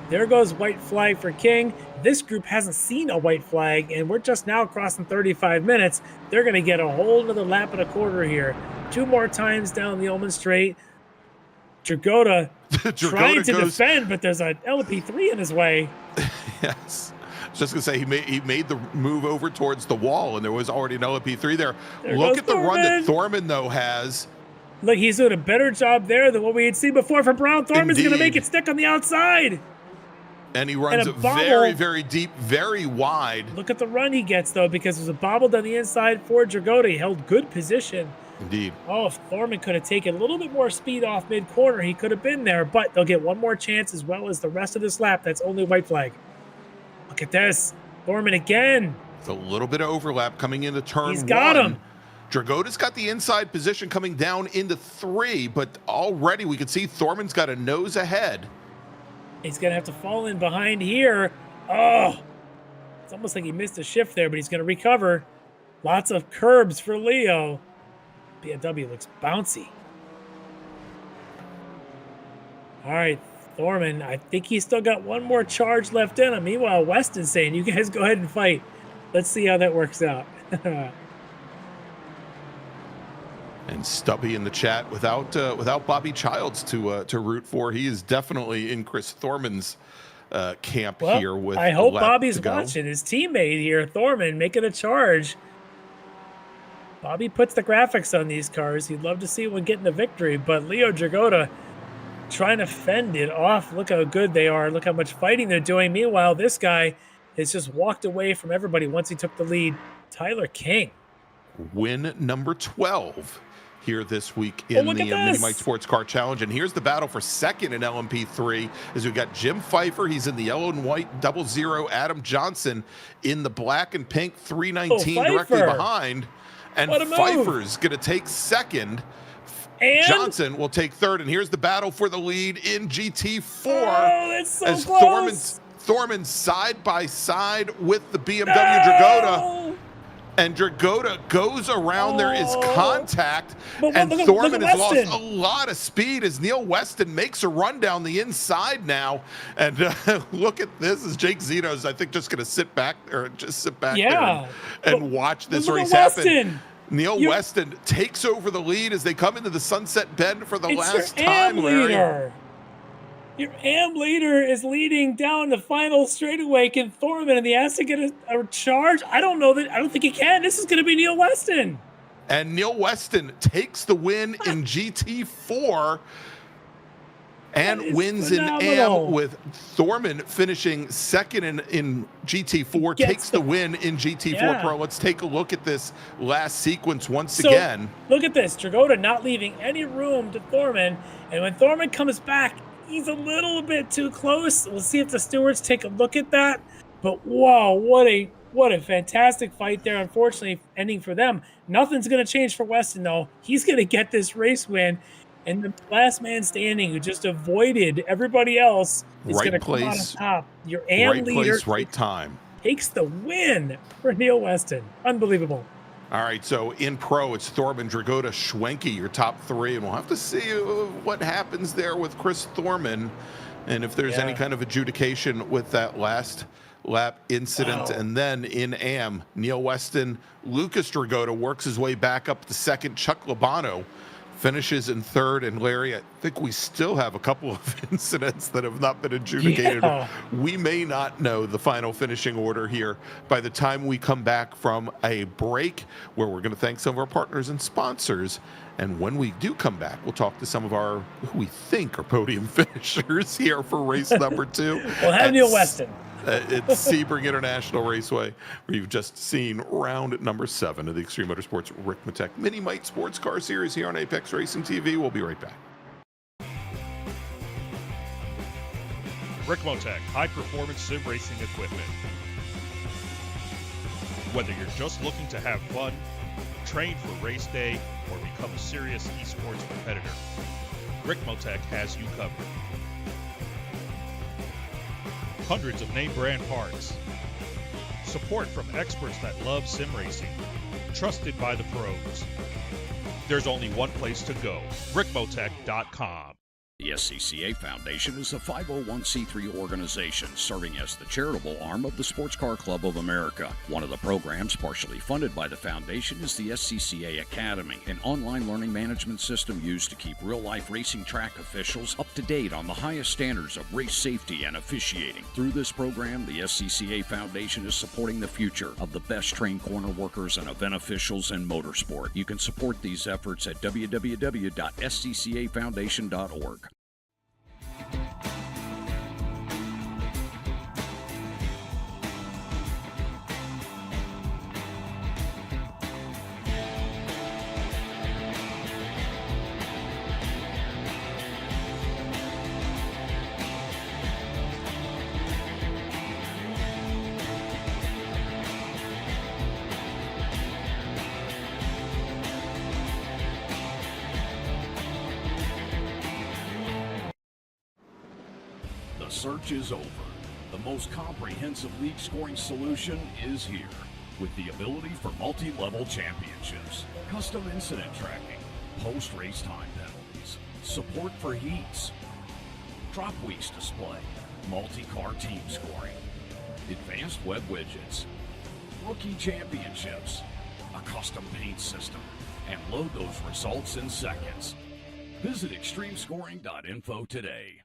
There goes white flag for King. This group hasn't seen a white flag, and we're just now crossing 35 minutes. They're going to get a whole another lap and a quarter here. 2 more times down the Ullman Straight. Dragotta trying to defend, but there's an LP3 in his way. Yes. I was just going to say, he made the move over towards the wall, and there was already an LP3 there. Look at the run that Thorman, though, has. Look, he's doing a better job there than what we had seen before for Brown. Thorman's going to make it stick on the outside. And he runs very, very deep, very wide. Look at the run he gets, though, because there's a bobble down the inside for Dragotta. He held good position. Indeed. Oh, if Thorman could have taken a little bit more speed off mid-corner, he could have been there, but they'll get one more chance as well as the rest of this lap. That's only white flag. Look at this. Thorman again. It's a little bit of overlap coming into turn 1. He's got him. Dragotta's got the inside position coming down into 3, but already we can see Thorman's got a nose ahead. He's going to have to fall in behind here. Oh, it's almost like he missed a shift there, but he's going to recover. Lots of curbs for Leo. BMW looks bouncy. All right, Thorman, I think he's still got one more charge left in him. Meanwhile, Weston's saying, you guys go ahead and fight. Let's see how that works out. And Stubby in the chat, without Bobby Childs to root for, he is definitely in Chris Thorman's camp here. With I hope Bobby's watching his teammate here, Thorman, making a charge. Bobby puts the graphics on these cars. He'd love to see one getting the victory, but Leo Dragotta trying to fend it off. Look how good they are. Look how much fighting they're doing. Meanwhile, this guy has just walked away from everybody once he took the lead. Tyler King. Win number 12 here this week in the miniMite Sports Car Challenge. And here's the battle for second in LMP3 as we've got Jim Pfeiffer. He's in the yellow and white 00. Adam Johnson in the black and pink 319 directly behind. And Pfeiffer's going to take second. And Johnson will take third. And here's the battle for the lead in GT4. Oh, that's so as close. Thorman side by side with the BMW Dragotta. And Dragotta goes around. There is contact. And Thorman has lost a lot of speed as Neil Weston makes a run down the inside now. And look at this, as Jake Zito's, I think, just going to sit back there and watch this race happen. Neil Weston takes over the lead as they come into the sunset bend for the last time, Larry. Your AM leader is leading down the final straightaway. Can Thorman and the has to get a charge? I don't know that. I don't think he can. This is going to be Neil Weston. And Neil Weston takes the win in GT4 and wins in AM, with Thorman finishing second in GT4, takes the win in GT4 Pro. Let's take a look at this last sequence once again. Look at this. Dragotta not leaving any room to Thorman. And when Thorman comes back, he's a little bit too close. We'll see if the stewards take a look at that. But whoa, what a fantastic fight there. Unfortunately, ending for them. Nothing's going to change for Weston, though. He's going to get this race win. And the last man standing, who just avoided everybody else, is going to come out on top. Your AM leader, right time, takes the win for Neil Weston. Unbelievable. All right, so in pro, it's Thorman, Dragotta, Schwenke, your top three, and we'll have to see what happens there with Chris Thorman, and if there's any kind of adjudication with that last lap incident. And then in AM, Neil Weston, Lucas Dragotta works his way back up to second. Chuck Labano finishes in third, and Larry, I think we still have a couple of incidents that have not been adjudicated. We may not know the final finishing order here by the time we come back from a break, where we're going to thank some of our partners and sponsors. And when we do come back, we'll talk to some of our, who we think are podium finishers here for race number 2. We'll have Neil Weston. It's Sebring International Raceway, where you've just seen round number 7 of the Extreme Motorsports Ricmotech miniMite Sports Car Series here on Apex Racing TV. We'll be right back. Ricmotech, high-performance sim racing equipment. Whether you're just looking to have fun, train for race day, or become a serious esports competitor, Ricmotech has you covered. Hundreds of name brand parts. Support from experts that love sim racing. Trusted by the pros. There's only one place to go, Ricmotech.com. The SCCA Foundation is a 501c3 organization serving as the charitable arm of the Sports Car Club of America. One of the programs partially funded by the foundation is the SCCA Academy, an online learning management system used to keep real-life racing track officials up to date on the highest standards of race safety and officiating. Through this program, the SCCA Foundation is supporting the future of the best trained corner workers and event officials in motorsport. You can support these efforts at www.sccafoundation.org. The search is over. The most comprehensive league scoring solution is here, with the ability for multi-level championships, custom incident tracking, post-race time penalties, support for heats, drop weeks display, multi-car team scoring, advanced web widgets, rookie championships, a custom paint system, and load those results in seconds. Visit extremescoring.info today.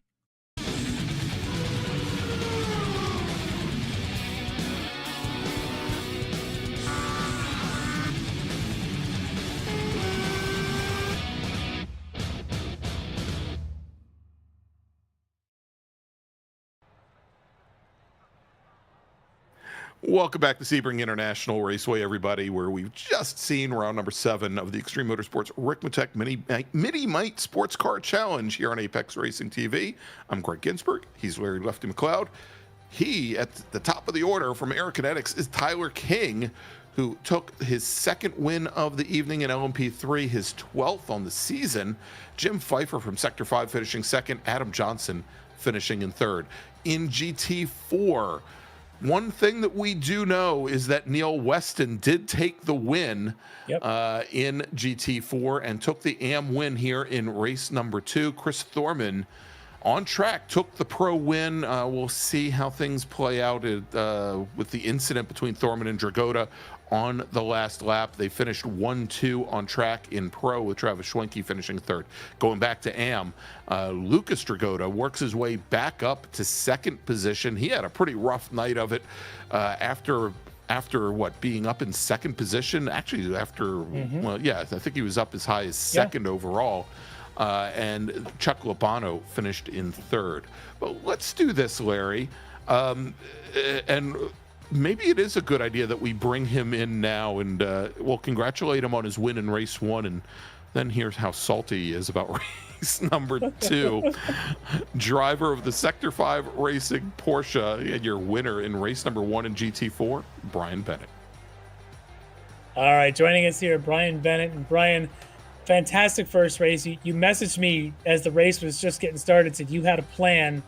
Welcome back to Sebring International Raceway, everybody, where we've just seen round number 7 of the Extreme Motorsports Ricmotech miniMite Sports Car Challenge here on Apex Racing TV. I'm Greg Ginsburg. He's Larry Lefty McLeod. He, at the top of the order from Air Kinetics, is Tyler King, who took his 2nd win of the evening in LMP3, his 12th on the season. Jim Pfeiffer from Sector 5 finishing 2nd. Adam Johnson finishing in 3rd. In GT4, one thing that we do know is that Neil Weston did take the win in GT4 and took the AM win here in race number 2. Chris Thorman on track took the pro win. We'll see how things play out with the incident between Thorman and Dragotta on the last lap. They finished 1-2 on track in pro, with Travis Schwenke finishing 3rd. Going back to AM, Lucas Dragotta works his way back up to 2nd position. He had a pretty rough night of it after what, being up in 2nd position, actually after well, yeah, I think he was up as high as 2nd overall. And Chuck Lobano finished in 3rd. But let's do this, Larry. And maybe it is a good idea that we bring him in now and we'll congratulate him on his win in race 1, and then here's how salty he is about race number 2. Driver of the Sector 5 Racing Porsche and your winner in race number 1 in GT4, Brian Bennett. All right, joining us here, Brian Bennett. And Brian, fantastic first race. You messaged me as the race was just getting started, said you had a plan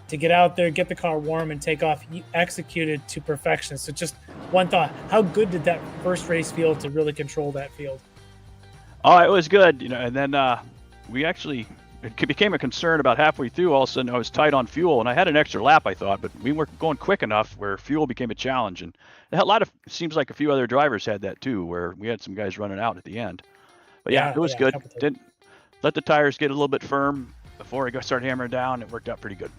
to get out there, get the car warm, and take off. You executed to perfection. So just one thought, how good did that first race feel to really control that field? Oh, it was good, and then it became a concern about halfway through. All of a sudden I was tight on fuel, and I had an extra lap, I thought, but we weren't going quick enough where fuel became a challenge. And it seems like a few other drivers had that too, where we had some guys running out at the end. But yeah, it was good. Didn't let the tires get a little bit firm before I started hammering down. It worked out pretty good.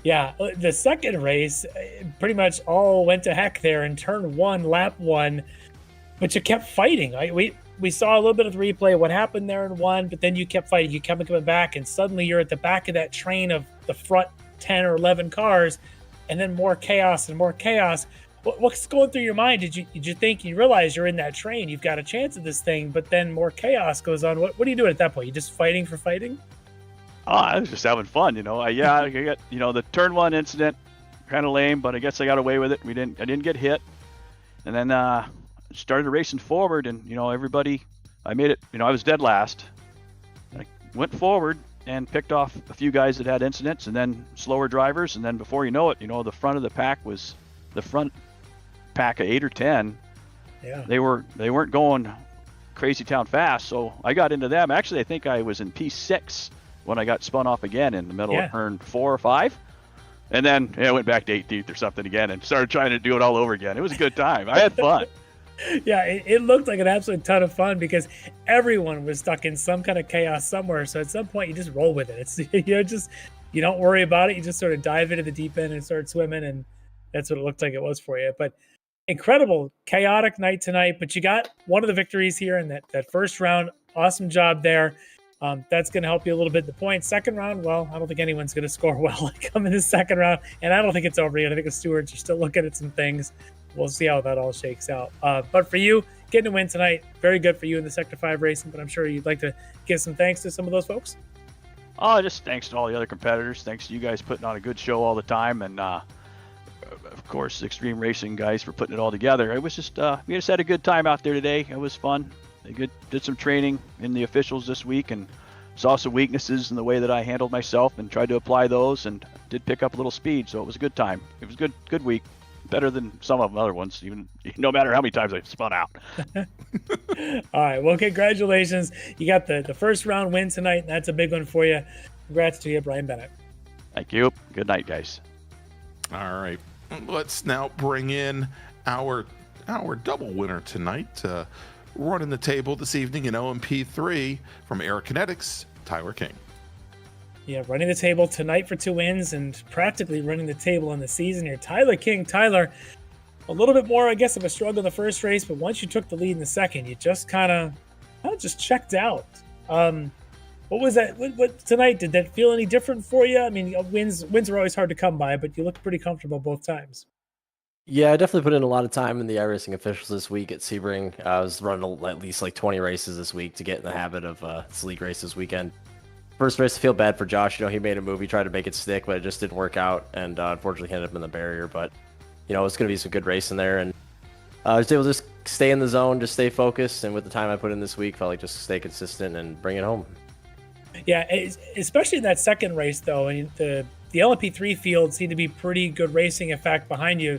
Yeah, the second race pretty much all went to heck there in turn 1, lap 1, but you kept fighting. We saw a little bit of the replay of what happened there in 1, but then you kept fighting. You kept coming back, and suddenly you're at the back of that train of the front 10 or 11 cars, and then more chaos and more chaos. What's going through your mind? Did you think, you realize you're in that train, you've got a chance at this thing, but then more chaos goes on? What are you doing at that point? You just fighting for fighting? Oh, I was just having fun, I got, the turn one incident, kind of lame, but I guess I got away with it. I didn't get hit, and then started racing forward, and everybody, I made it. I was dead last. I went forward and picked off a few guys that had incidents, and then slower drivers, and then before you know it, the front of the pack was the front pack of 8 or 10. Yeah, they weren't going crazy town fast, so I got into them. Actually, I think I was in P6 when I got spun off again in the middle of turn 4 or 5, and then I went back to 18th or something again and started trying to do it all over again. It was a good time. I had fun. Yeah, it looked like an absolute ton of fun because everyone was stuck in some kind of chaos somewhere. So at some point, you just roll with it. It's you don't worry about it. You just sort of dive into the deep end and start swimming, and that's what it looked like it was for you. But incredible, chaotic night tonight. But you got one of the victories here in that first round. Awesome job there. That's going to help you a little bit. The point. Second round, well, I don't think anyone's going to score well come in the second round, and I don't think it's over yet. I think the stewards are still looking at some things. We'll see how that all shakes out. But for you, getting a win tonight, very good for you in the Sector 5 racing, but I'm sure you'd like to give some thanks to some of those folks. Oh, just thanks to all the other competitors. Thanks to you guys putting on a good show all the time, and of course, Extreme Racing guys for putting it all together. It was just, we just had a good time out there today. It was fun. They did some training in the officials this week and saw some weaknesses in the way that I handled myself and tried to apply those, and did pick up a little speed, so it was a good time. It was a good week. Better than some of the other ones, even no matter how many times I've spun out. All right. Well, congratulations. You got the first round win tonight, and that's a big one for you. Congrats to you, Brian Bennett. Thank you. Good night, guys. All right. Let's now bring in our double winner tonight. Running the table this evening in LMP3 from Aerokinetics, Tyler King. Yeah, running the table tonight for 2 wins and practically running the table in the season here. Tyler King. Tyler, a little bit more, I guess, of a struggle in the first race, but once you took the lead in the second, you just kind of just checked out. What was that? What tonight? Did that feel any different for you? I mean, wins are always hard to come by, but you looked pretty comfortable both times. Yeah, I definitely put in a lot of time in the iRacing officials this week at Sebring. I was running at least like 20 races this week to get in the habit of this league race this weekend. First race, I feel bad for Josh. He made a move. He tried to make it stick, but it just didn't work out, and unfortunately he ended up in the barrier. But, it's going to be some good racing there, and I was able to just stay in the zone, just stay focused, and with the time I put in this week, felt like just stay consistent and bring it home. Yeah, especially in that second race, though. I mean, the LMP3 field seemed to be pretty good racing. In fact, behind you,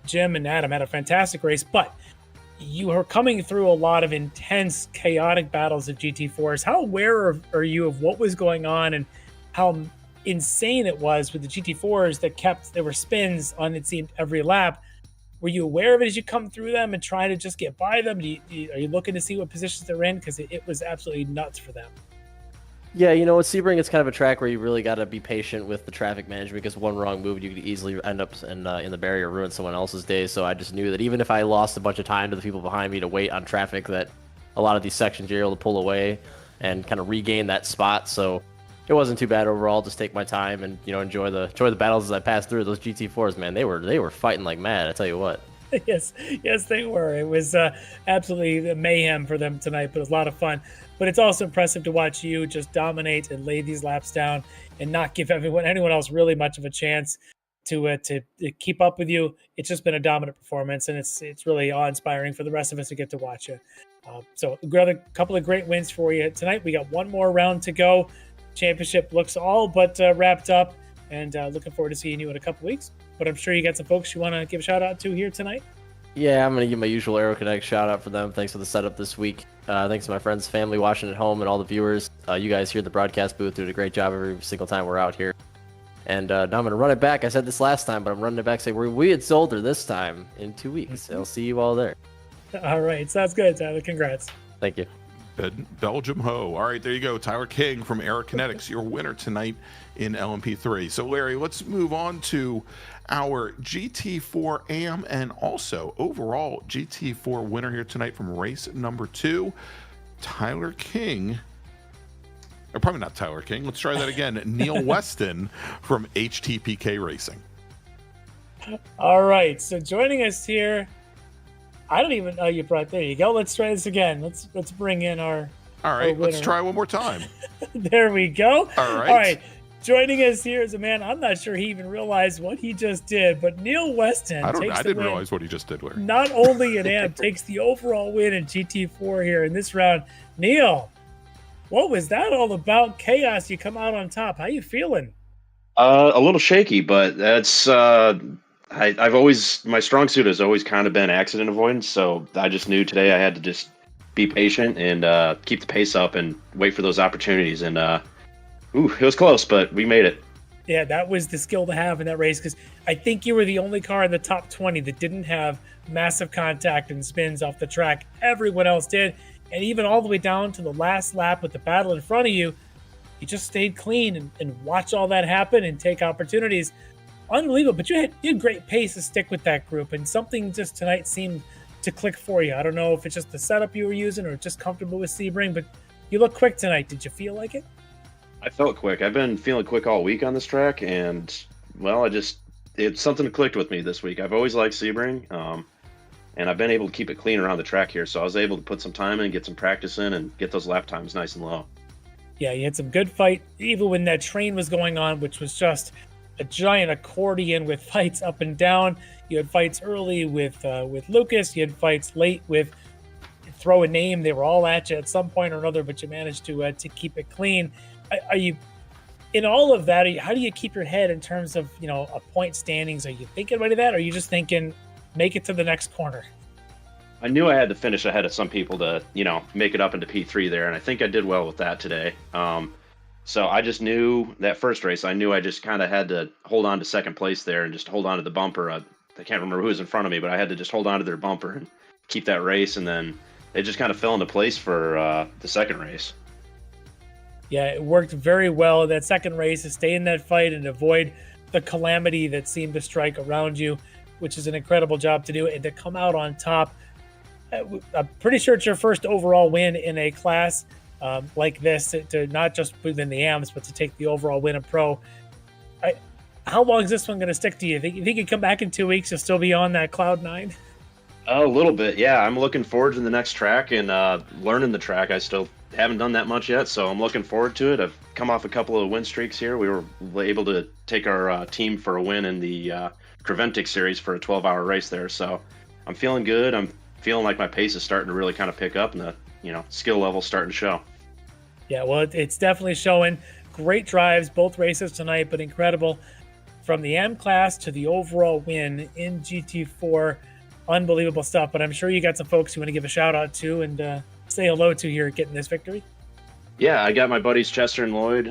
Jim and Adam had a fantastic race, but you are coming through a lot of intense, chaotic battles of GT4s. How aware are you of what was going on and how insane it was with the GT4s that there were spins on, it seemed, every lap? Were you aware of it as you come through them and try to just get by them? Are you looking to see what positions they're in? Because it was absolutely nuts for them. Yeah, with Sebring, it's kind of a track where you really got to be patient with the traffic management, because one wrong move, you could easily end up in the barrier, ruin someone else's day. So I just knew that even if I lost a bunch of time to the people behind me to wait on traffic, that a lot of these sections you're able to pull away and kind of regain that spot. So it wasn't too bad overall. Just take my time and enjoy the battles as I passed through. Those GT4s, man, they were fighting like mad. I tell you what. Yes, they were. It was absolutely mayhem for them tonight, but it was a lot of fun. But it's also impressive to watch you just dominate and lay these laps down and not give anyone else really much of a chance to keep up with you. It's just been a dominant performance, and it's really awe-inspiring for the rest of us to get to watch you. So a couple of great wins for you tonight. We got one more round to go. Championship looks all but wrapped up, and looking forward to seeing you in a couple weeks. But I'm sure you got some folks you want to give a shout out to here tonight. Yeah, I'm going to give my usual Aerokinetics shout out for them. Thanks for the setup this week. Thanks to my friends, family watching at home, and all the viewers. You guys here at the broadcast booth did a great job every single time we're out here. And now I'm going to run it back. I said this last time, but I'm running it back. Say we had Zolder this time in 2 weeks. I'll see you all there. All right. Sounds good, Tyler. Congrats. Thank you. Belgium ho. All right, there you go. Tyler King from Aerokinetics, your winner tonight in LMP3. So, Larry, let's move on to our GT4 AM and also overall GT4 winner here tonight from race number 2, Tyler King. Or probably not Tyler King. Let's try that again. Neil Weston from HTPK Racing. All right, so joining us here, I don't even know you brought. There you go. Let's try this again. Let's bring in our. All right, let's try one more time. There we go. All right. All right. Joining us here is a man, I'm not sure he even realized what he just did, but Neil Weston I takes didn't realize what he just did. Larry. Not only an amp takes the overall win in GT4 here in this round. Neil, what was that all about? Chaos, you come out on top. How you feeling? A little shaky, but that's I've always, my strong suit has always kind of been accident avoidance. So I just knew today I had to just be patient and keep the pace up and wait for those opportunities. And it was close, but we made it. Yeah, that was the skill to have in that race, because I think you were the only car in the top 20 that didn't have massive contact and spins off the track. Everyone else did. And even all the way down to the last lap with the battle in front of you, you just stayed clean and watch all that happen and take opportunities. Unbelievable. But you had great pace to stick with that group, and something just tonight seemed to click for you. I don't know if it's just the setup you were using or just comfortable with Sebring, but you look quick tonight. Did you feel like it? I felt quick. I've been feeling quick all week on this track, and well, it's something that clicked with me this week. I've always liked Sebring, and I've been able to keep it clean around the track here, so I was able to put some time in, get some practice in, and get those lap times nice and low. Yeah, you had some good fight, even when that train was going on, which was just a giant accordion with fights up and down. You had fights early with Lucas. You had fights late with Throw a Name. They were all at you at some point or another, but you managed to keep it clean. Are you, in all of that, how do you keep your head in terms of, a point standings? Are you thinking about that, or are you just thinking, make it to the next corner? I knew I had to finish ahead of some people to, make it up into P3 there, and I think I did well with that today. So I just knew that first race, I knew I just kind of had to hold on to second place there and just hold on to the bumper. I can't remember who was in front of me, but I had to just hold on to their bumper and keep that race, and then it just kind of fell into place for the second race. Yeah, it worked very well that second race to stay in that fight and avoid the calamity that seemed to strike around you, which is an incredible job to do, and to come out on top. I'm pretty sure it's your first overall win in a class like this, to not just within the AMs, but to take the overall win in pro. How long is this one going to stick to you? You think you come back in 2 weeks, you'll still be on that cloud 9? A little bit, yeah. I'm looking forward to the next track and learning the track. I still haven't done that much yet, so I'm looking forward to it. I've come off a couple of win streaks here. We were able to take our team for a win in the Creventic series for a 12-hour race there, so I'm feeling good. I'm feeling like my pace is starting to really kind of pick up, and the skill level's starting to show. Yeah, well, it's definitely showing. Great drives, both races tonight, but incredible. From the M class to the overall win in GT4, unbelievable stuff. But I'm sure you got some folks you want to give a shout out to and say hello to here getting this victory. Yeah, I got my buddies Chester and Lloyd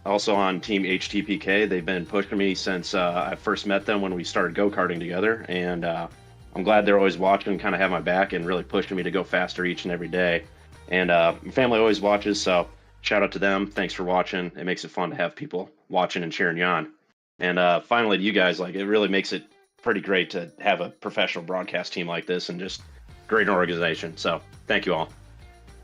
also on Team HTPK. They've been pushing me since I first met them when we started go-karting together, and I'm glad they're always watching and kind of have my back and really pushing me to go faster each and every day. And my family always watches, so shout out to them. Thanks for watching. It makes it fun to have people watching and cheering you on. And finally to you guys, it really makes it pretty great to have a professional broadcast team like this and just great organization. So thank you all.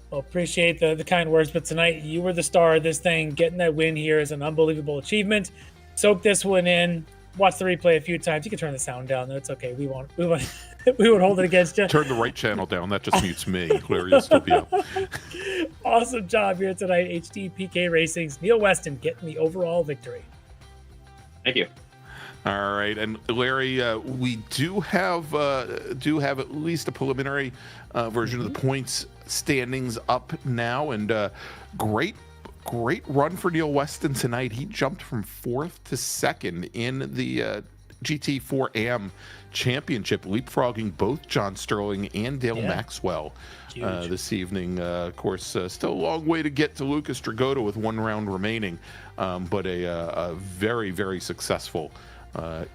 Well, appreciate the kind words, but tonight you were the star of this thing. Getting that win here is an unbelievable achievement. Soak this one in. Watch the replay a few times. You can turn the sound down. That's okay. We won't hold it against you. Turn the right channel down. That just mutes me. Larry will still be up. Awesome job here tonight, HTPK Racing's Neil Weston getting the overall victory. Thank you. All right, and Larry, we do have at least a preliminary version of the points standings up now, and great run for Neil Weston tonight. He jumped from 4th to 2nd in the GT4 AM Championship, leapfrogging both John Sterling and Dale Maxwell this evening. Of course, still a long way to get to Lucas Dragota with one round remaining, but a very, very successful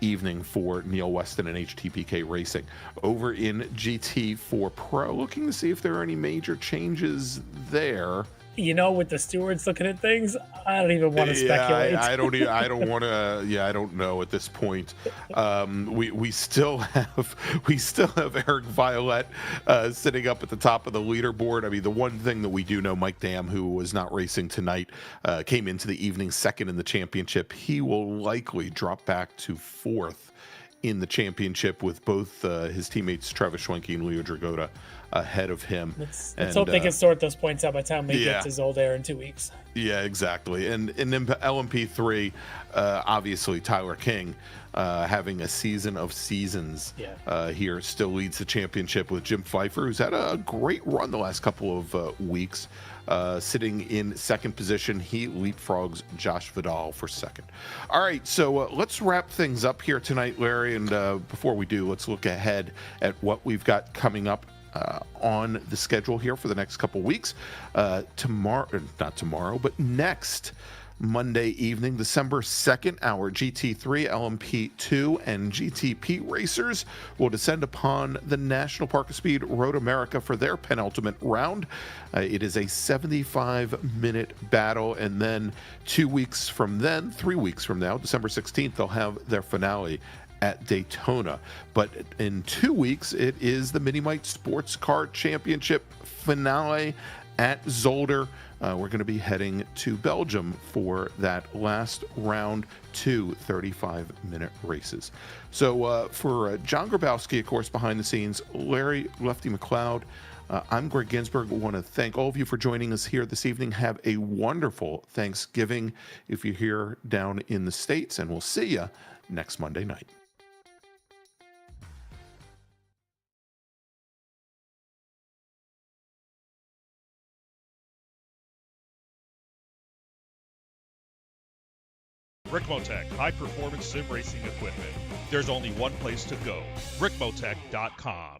evening for Neil Weston and HTPK Racing. Over in GT4 Pro, looking to see if there are any major changes there. With the stewards looking at things, I don't even want to speculate. I don't want to. Yeah, I don't know at this point. We still have Eric Violet sitting up at the top of the leaderboard. I mean, the one thing that we do know, Mike Dam, who was not racing tonight, came into the evening 2nd in the championship. He will likely drop back to 4th in the championship with both his teammates Travis Schwenke and Leo Dragota ahead of him. Let's hope they can sort those points out by the time we get to Zolder in 2 weeks. Yeah, exactly. And in LMP3, obviously Tyler King, having a season of seasons here, still leads the championship with Jim Pfeiffer, who's had a great run the last couple of weeks. Sitting in second position, he leapfrogs Josh Vidal for second. All right, so let's wrap things up here tonight, Larry. And before we do, let's look ahead at what we've got coming up on the schedule here for the next couple weeks. Not tomorrow, but next Monday evening, December 2nd, our GT3, LMP2, and GTP racers will descend upon the National Park of Speed Road America for their penultimate round. It is a 75-minute battle, and then 3 weeks from now, December 16th, they'll have their finale at Daytona. But in 2 weeks, it is the miniMite Sportscar Championship finale at Zolder. We're going to be heading to Belgium for that last round, 2 35-minute races. So for John Grabowski, of course, behind the scenes, Larry Lefty McLeod, I'm Greg Ginsburg. I want to thank all of you for joining us here this evening. Have a wonderful Thanksgiving if you're here down in the States, and we'll see you next Monday night. Ricmotech, high-performance sim racing equipment. There's only one place to go, ricmotech.com.